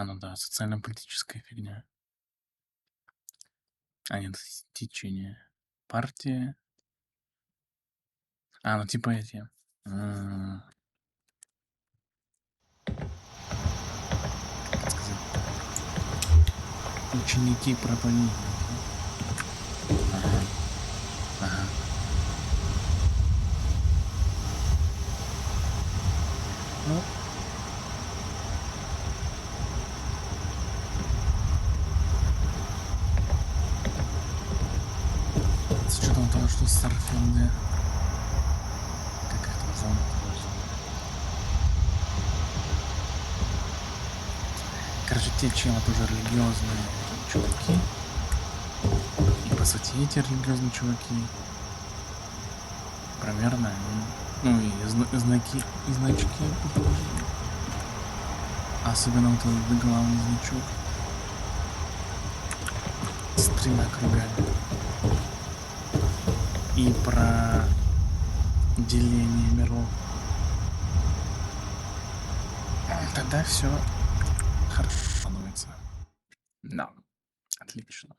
Ну да, социально-политическая фигня. Нет, течение. Партия. Ну типа эти. Как сказать? Ученики проповедника. Ага. Ну. С учетом того, что в Старфилде, как их там зовут, короче, те челы тоже религиозные чуваки, и по сути эти религиозные чуваки, примерно, и значки тоже, особенно вот этот главный значок с 3 кругами. И про деление миров. Тогда все хорошо становится. Да, отлично.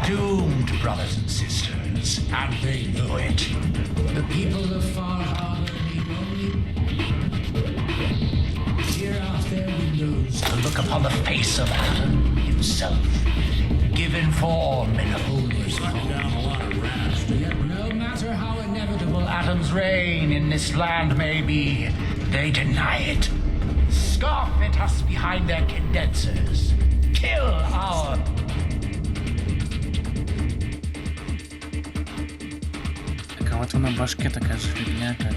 doomed, brothers and sisters, and they know it. The people of Far Harbor need only peer out their windows To look upon the face of Adam himself, given form in holy raft. Yet no matter how inevitable Adam's reign in this land may be, they deny it. Scoff at us behind their condensers. Kill our... Так а вот на башке такая же фигня, как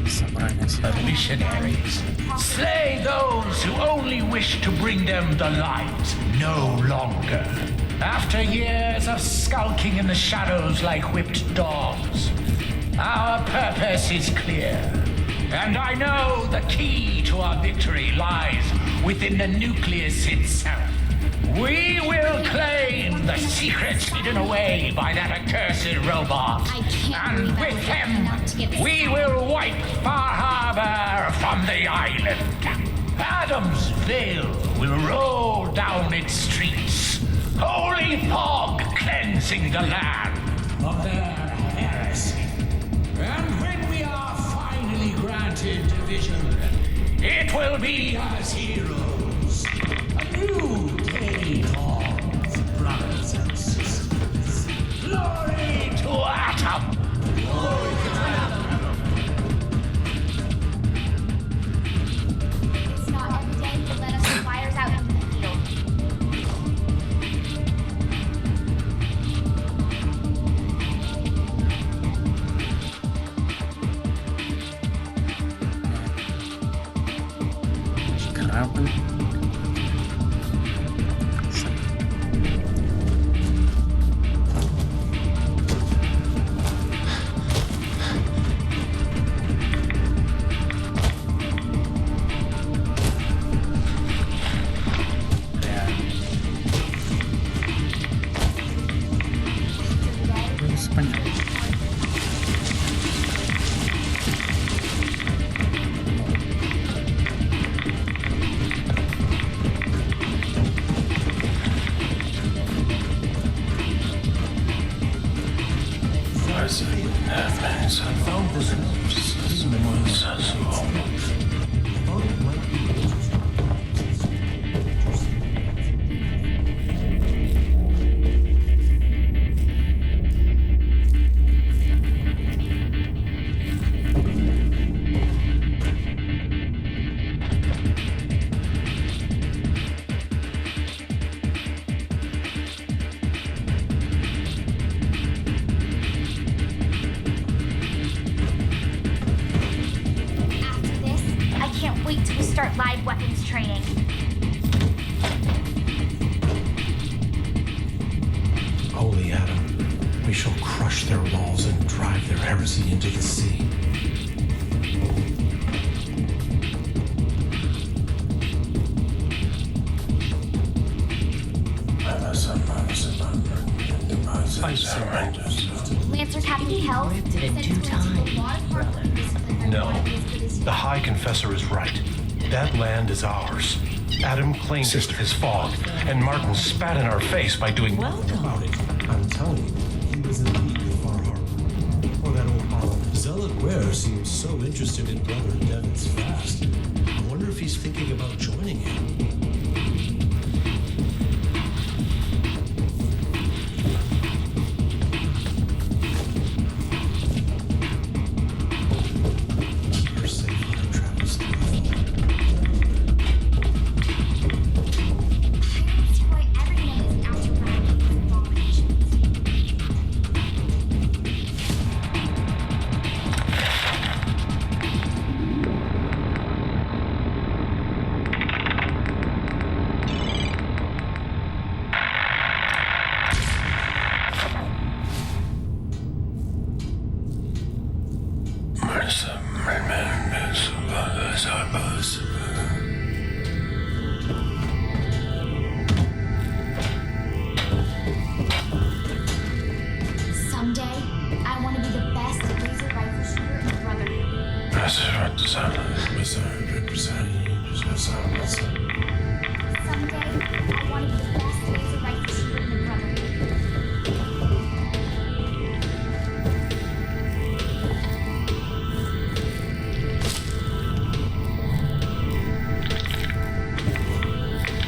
собрание всех. missionaries. Slay those who only wish to bring them the light no longer. After years of skulking in the shadows like whipped dogs, our purpose is clear. And I know the key to our victory lies within the nucleus itself. We will claim the secrets hidden away by that accursed robot. And with him, we will wipe Far Harbor from the island. Adam's veil will roll down its streets. Holy fog cleansing the land of their heresy. And when we are finally granted division, it will be as heroes. A new day dawns, brothers and sisters. Glory to Atom! Glory to Atom! It's not every day they let us fires out into the field. Корабль. Wait till we start live weapons training. Holy Adam, we shall crush their walls and drive their heresy into the sea. I surrender. Lancer Captain Kell said in due time, brother. No, the High Confessor is right. That land is ours. Adam claimed it with his fog, and Martin spat in our face by doing Welcome. it. I'm telling you, he was in league with Far Harbor. Or that old Hollow. Zealot Ware seems so interested in Brother Devin's fast. I wonder if he's thinking about joining him.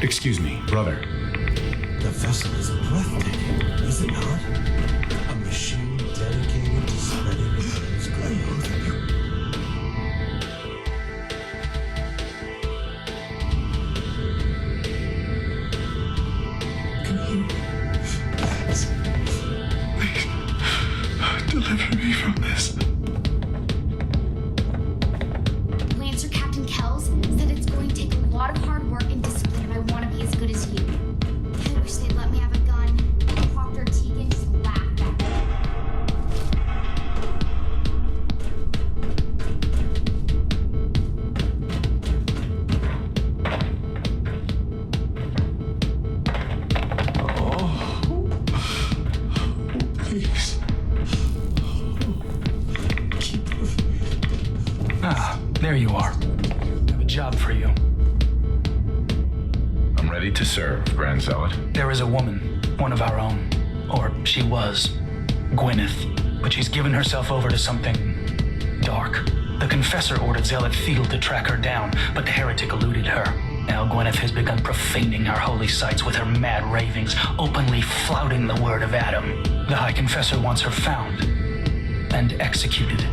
Excuse me, brother. The vessel is breathtaking, is it not? A machine dedicated to spreading Adam's glory. Deliver me from this. Lancer Captain Kells said it's going to take a lot of hard work and discipline if I want to be as good as you. I wish they'd let me have a gun. Proctor Tegan just laughed at me. Please. Ah, there you are. I have a job for you. I'm ready to serve, Grand Zealot. There is a woman, one of our own. Or she was. Gwyneth. But she's given herself over to something dark. The Confessor ordered Zealot Thiel to track her down, but the heretic eluded her. Now Gwyneth has begun profaning our holy sites with her mad ravings, openly flouting the word of Adam. The High Confessor wants her found and executed.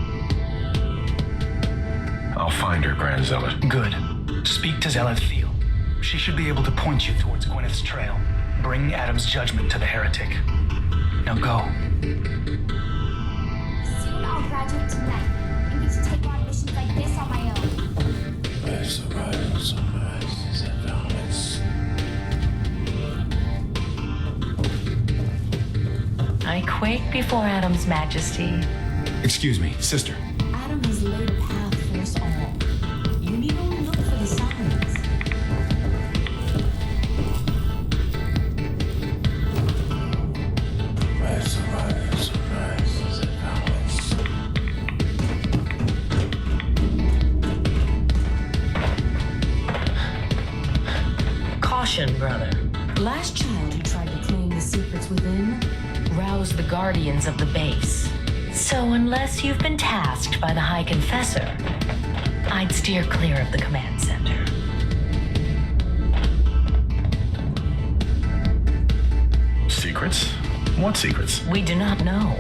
I'll find her, Grand Zealot. Good. Speak to Zealot Thiel. She should be able to point you towards Gwyneth's trail. Bring Adam's judgment to the heretic. Now go. Soon I'll graduate tonight and get to take on missions like this on my own. Where's the rivals and rises and valleys? I quake before Adam's majesty. Excuse me, sister. Adam has laid a path for us all. You need only look for the signs. Where's the rivals and rises and valleys? Caution, brother. Last child who tried to claim the secrets within. Rouse the guardians of the base. So unless you've been tasked by the High Confessor, I'd steer clear of the command center. Secrets? What secrets? We do not know.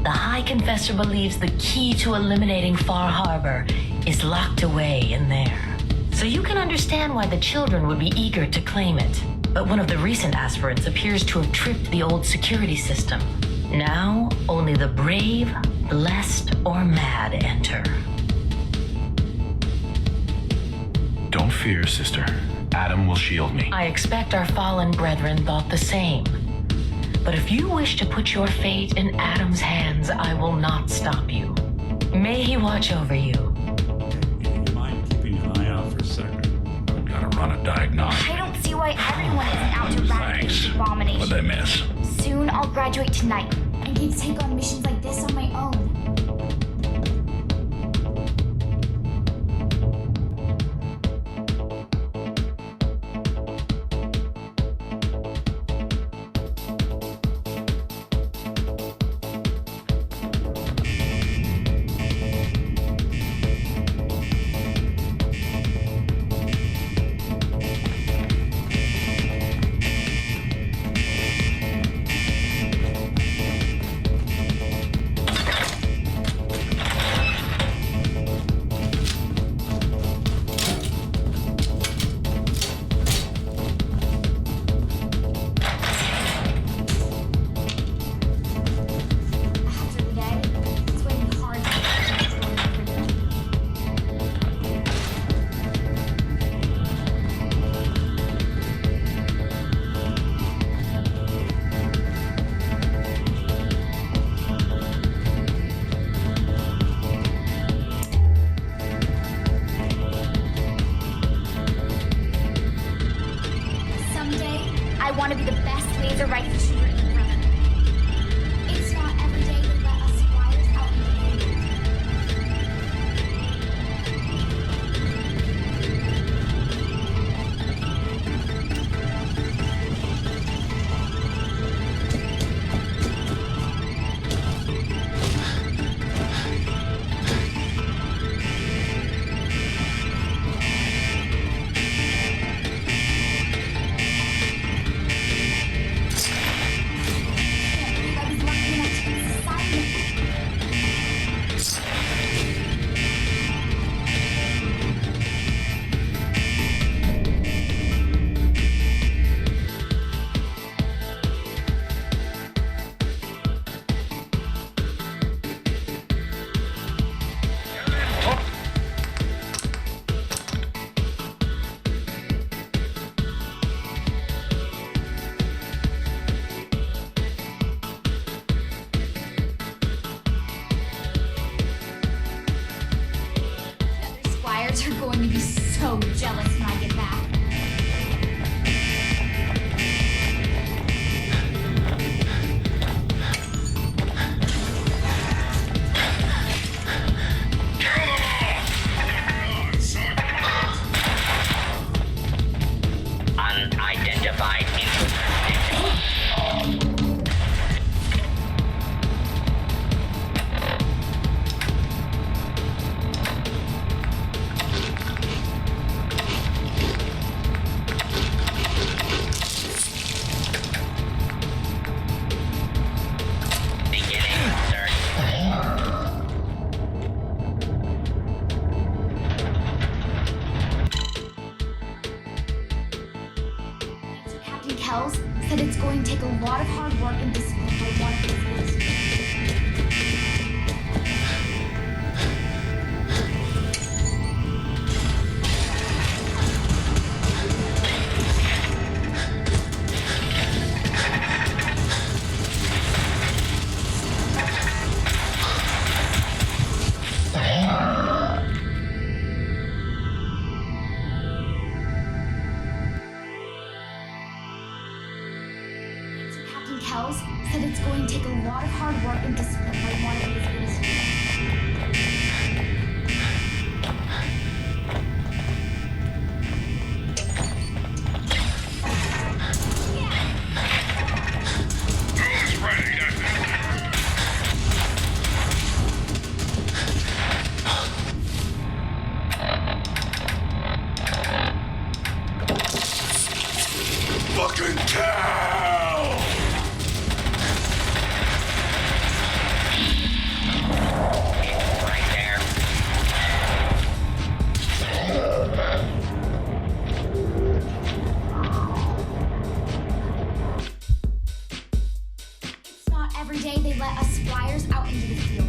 The High Confessor believes the key to eliminating Far Harbor is locked away in there. So you can understand why the children would be eager to claim it. But one of the recent aspirants appears to have tripped the old security system. Now, only the brave, blessed, or mad enter. Don't fear, sister. Adam will shield me. I expect our fallen brethren thought the same. But if you wish to put your fate in Adam's hands, I will not stop you. May he watch over you. Do you mind keeping an eye out for a second? Gotta run a diagnostic. I don't see why everyone isn't out to eradicate this abomination. What'd I miss? Soon I'll graduate tonight and get to take on missions like this on my own. I want to be the best laser rifle shooter in the Brotherhood. It's not every day they let us squires out in the field. divine intervention. Beginning search. Captain Kells said it's going to take a lot of hard work and discipline for one of his leaders. Captain Kells said it's going to take a lot of hard work and discipline for one of his leaders. Fucking cow! Right there. It's not every day they let us squires out into the field.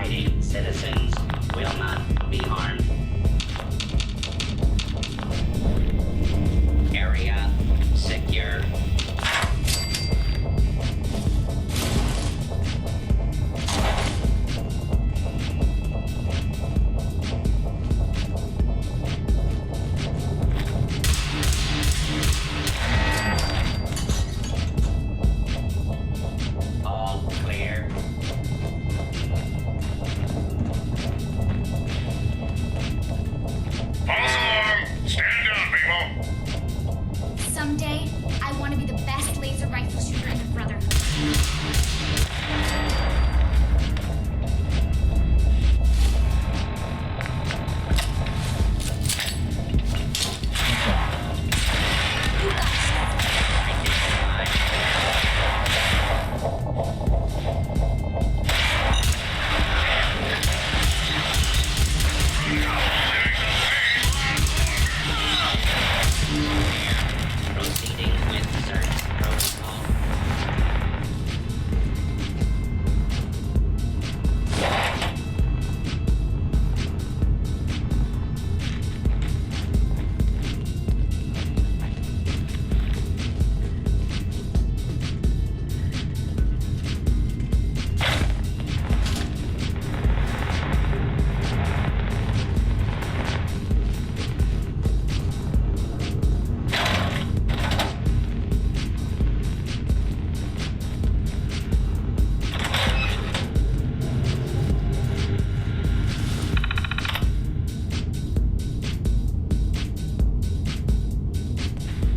fighting citizens will not be harmed. Area secure. All clear. False alarm! Stand down, people! Someday, I want to be the best laser rifle shooter in the Brotherhood. Proceeding with search protocol.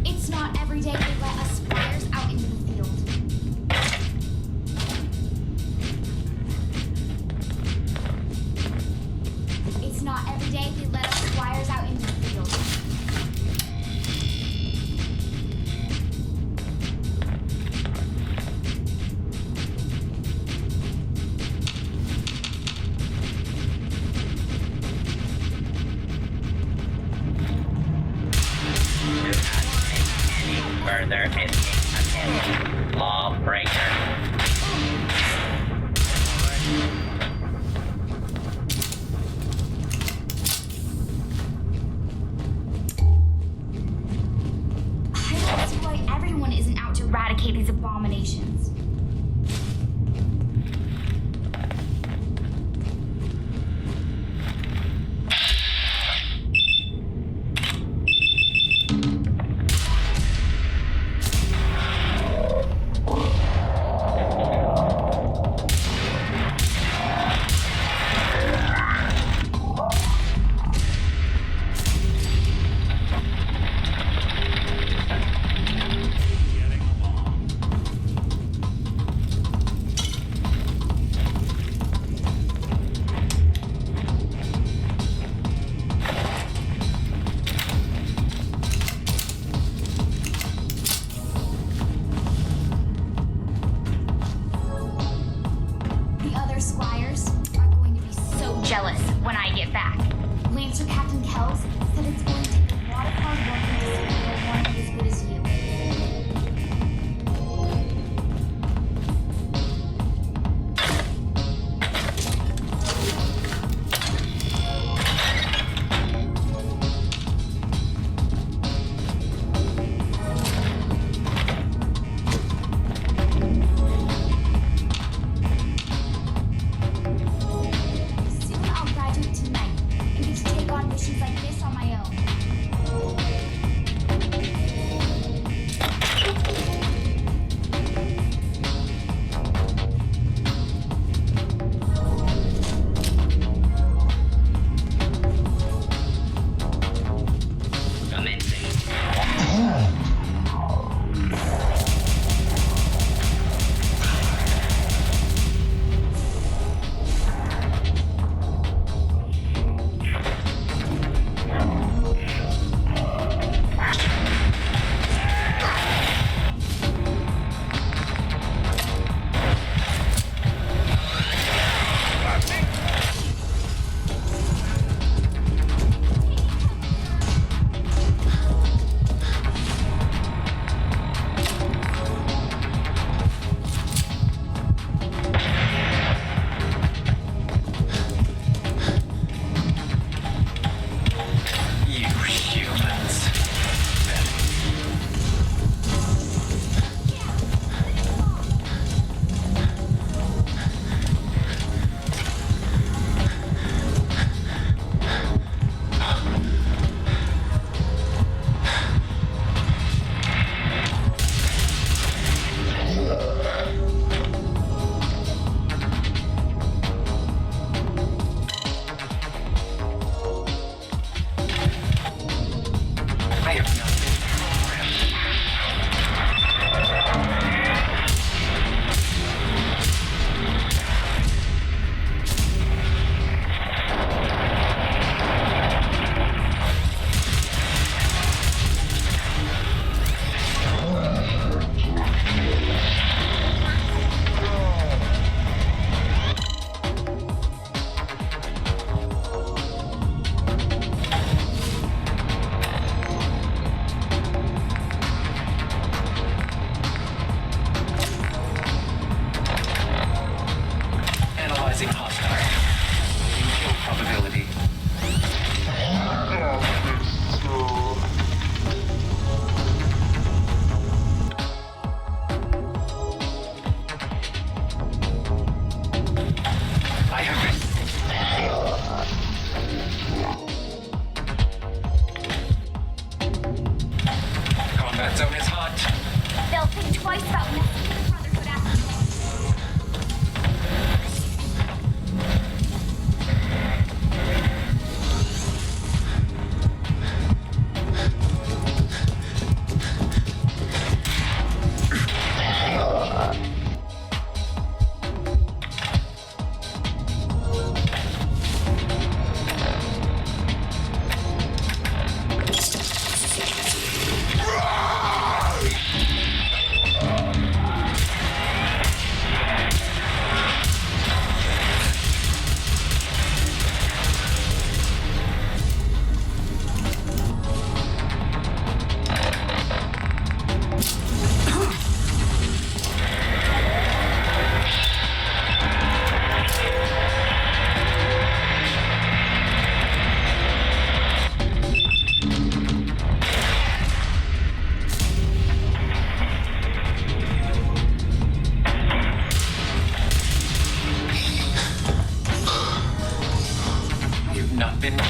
It's not every day they let us squires out into the field. It's not every day they let us squires out into the field. Further missing attention. Lawbreaker. I don't see why everyone isn't out to eradicate these abominations. The other squires are going to be so jealous when I get back. Lancer Captain Kells said it's going to take a lot of hard work to secure one as good as you. Soon I'll graduate tonight and get to take on missions like this on my own. Detecting hostile. In kill probability. Combat zone is hot. They'll think twice about messing with the Brotherhood after all. You've not been.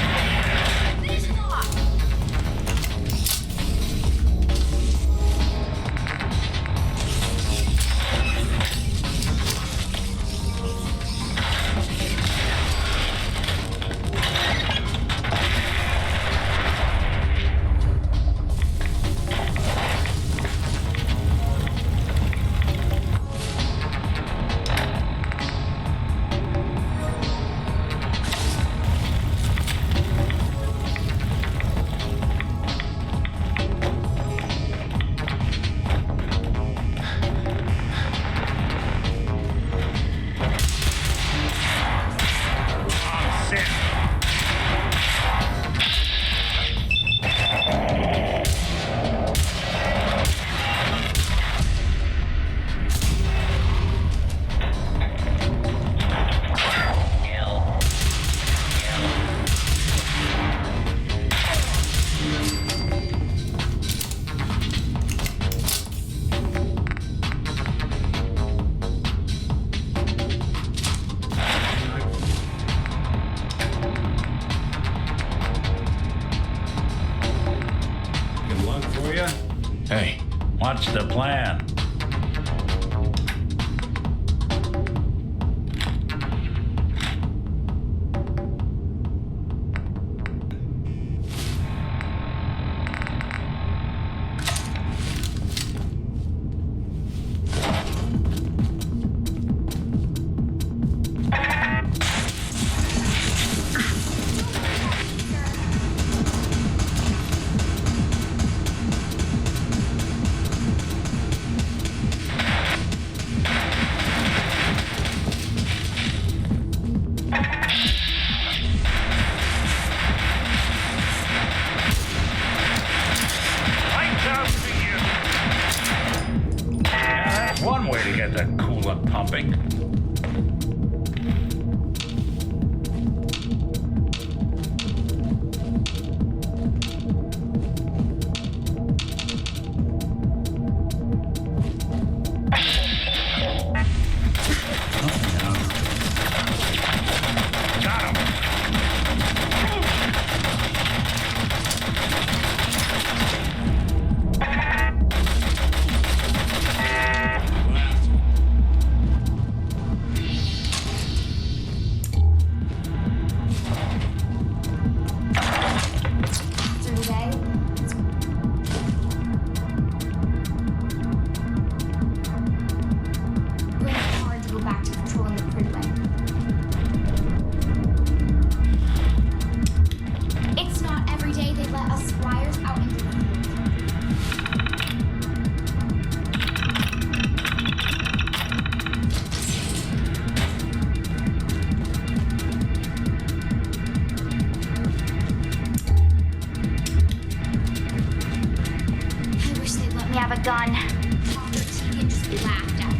Hey, what's the plan? One way to get that coolant pumping. Have a gun. Just laughed at.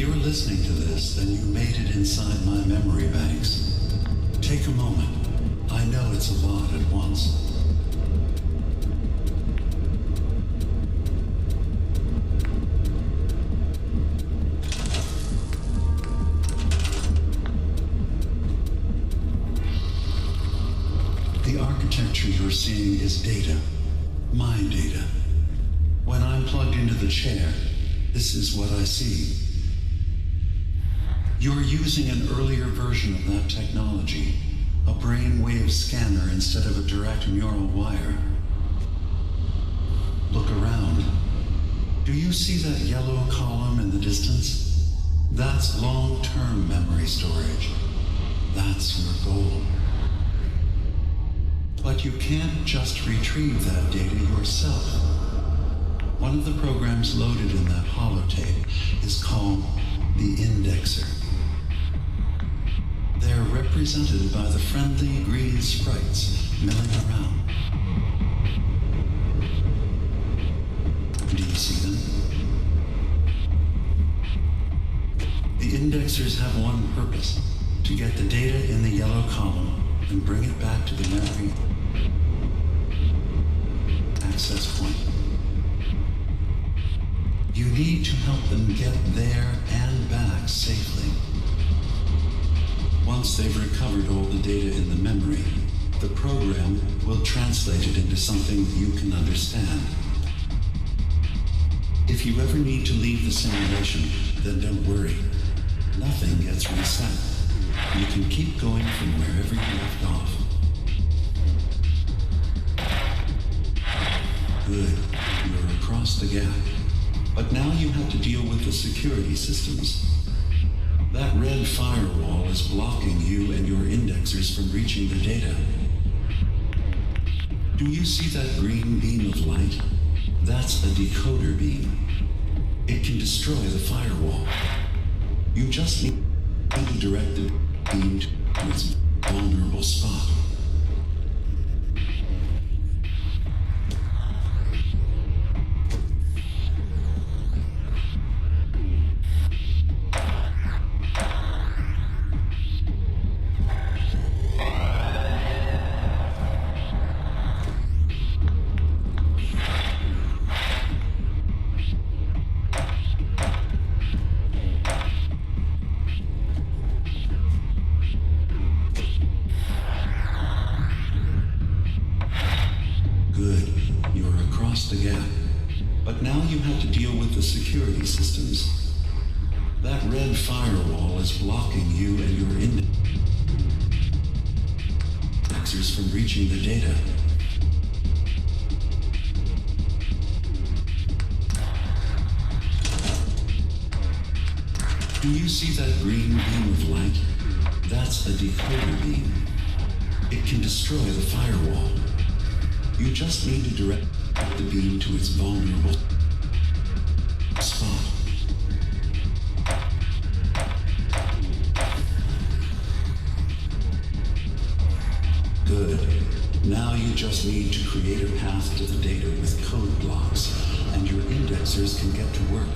you're listening to this, then you made it inside my memory banks. Take a moment. I know it's a lot at once. The architecture you're seeing is data. My data. When I'm plugged into the chair, this is what I see. You're using an earlier version of that technology, a brainwave scanner instead of a direct neural wire. Look around. Do you see that yellow column in the distance? That's long-term memory storage. That's your goal. But you can't just retrieve that data yourself. One of the programs loaded in that holotape is called the Indexer. They're represented by the friendly green sprites milling around. Do you see them? The Indexers have one purpose: to get the data in the yellow column and bring it back to the memory access point. You need to help them get there and back safely. Once they've recovered all the data in the memory, the program will translate it into something you can understand. If you ever need to leave the simulation, then don't worry. Nothing gets reset. You can keep going from wherever you left off. Good. You're across the gap. But now you have to deal with the security systems. That red firewall is blocking you and your indexers from reaching the data. Do you see that green beam of light? That's a decoder beam. It can destroy the firewall. You just need to direct the beam to its vulnerable spot. The gap. But now you have to deal with the security systems. That red firewall is blocking you and your indexers from reaching the data. Do you see that green beam of light? That's a decoder beam. It can destroy the firewall. You just need to direct the beam to its vulnerable spot. Good. Now you just need to create a path to the data with code blocks, and your indexers can get to work.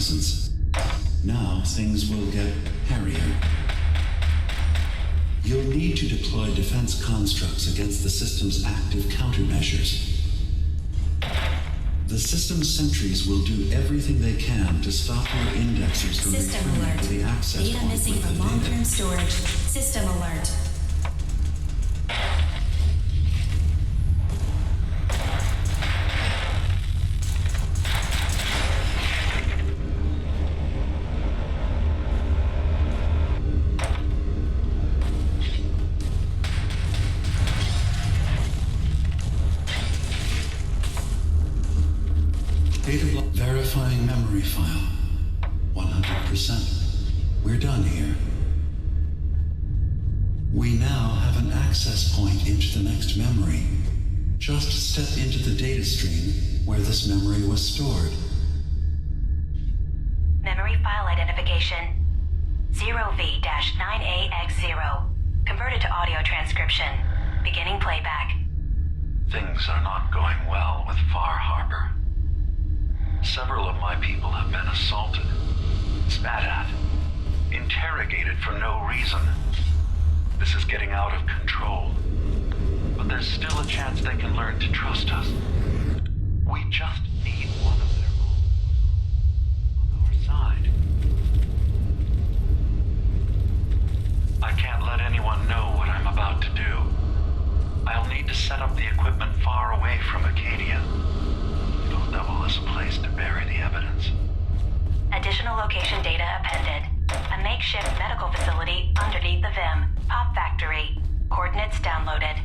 presence. Now things will get hairier. You'll need to deploy defense constructs against the system's active countermeasures. The system's sentries will do everything they can to stop your indexers from System returning alert. to the access Data point missing with the from data. long-term storage. System alert. Data block verifying memory file. 100%. We're done here. We now have an access point into the next memory. Just step into the data stream where this memory was stored. Memory file identification 0V-9AX0. Converted to audio transcription. Beginning playback. Things are not going well with Far Harbor. Several of my people have been assaulted, spat at, interrogated for no reason. This is getting out of control. But there's still a chance they can learn to trust us. We just need one of their own on our side. I can't let anyone know what I'm about to do. I'll need to set up the equipment far away from Acadia. It'll double as a place to bury the evidence. Additional location data appended. A makeshift medical facility underneath the VIM. Pop factory. Coordinates downloaded.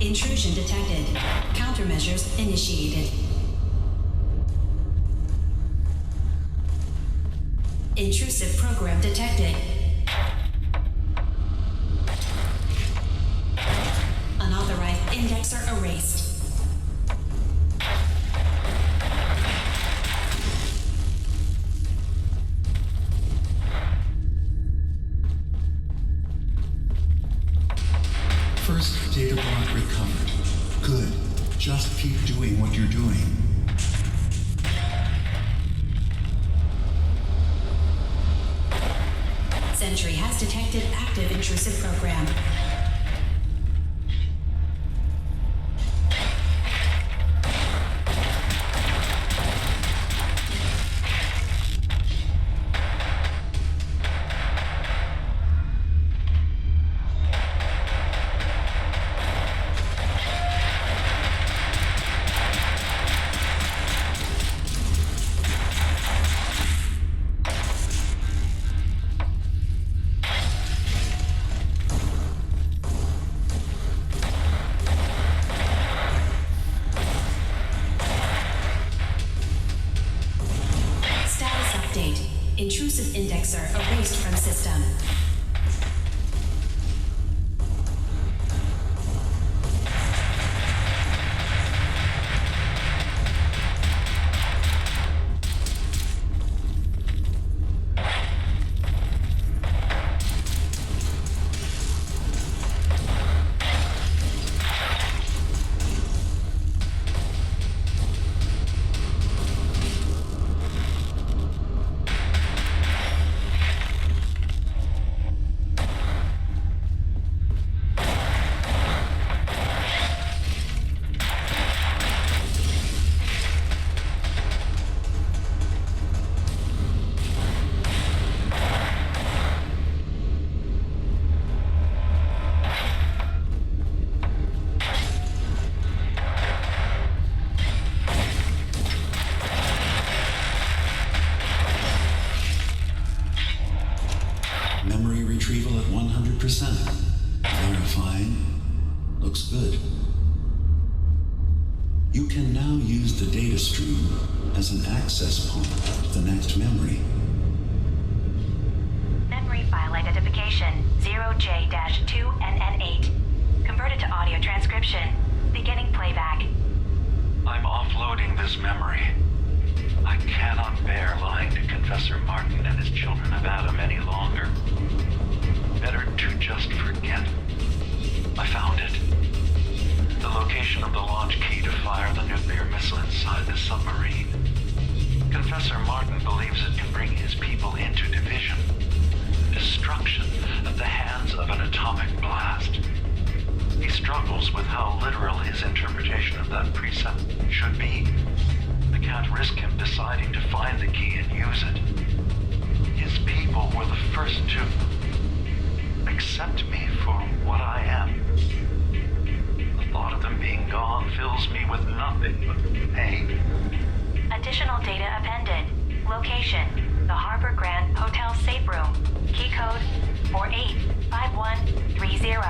Intrusion detected. Countermeasures initiated. Intrusive program detected. Unauthorized indexer erased. First data block recovered. Good. Just keep doing what you're doing. Sentry has detected active intrusive program. Intrusive indexer erased from system. Memory retrieval at 100%. Verifying. Looks good. You can now use the data stream as an access point to the next memory. Memory file identification 0J-2NN8. Converted to audio transcription. Beginning playback. I'm offloading this memory. I cannot bear lying to Confessor Martin and his children of Adam any longer. Better to just forget. I found it. The location of the launch key to fire the nuclear missile inside the submarine. Confessor Martin believes it can bring his people into division. Destruction at the hands of an atomic blast. He struggles with how literal his interpretation of that precept should be. I can't risk him deciding to find the key and use it. His people were the first to accept me for what I am. The thought of them being gone fills me with nothing but pain. Additional data appended. Location: the Harbor Grand Hotel safe room. Key code 485130.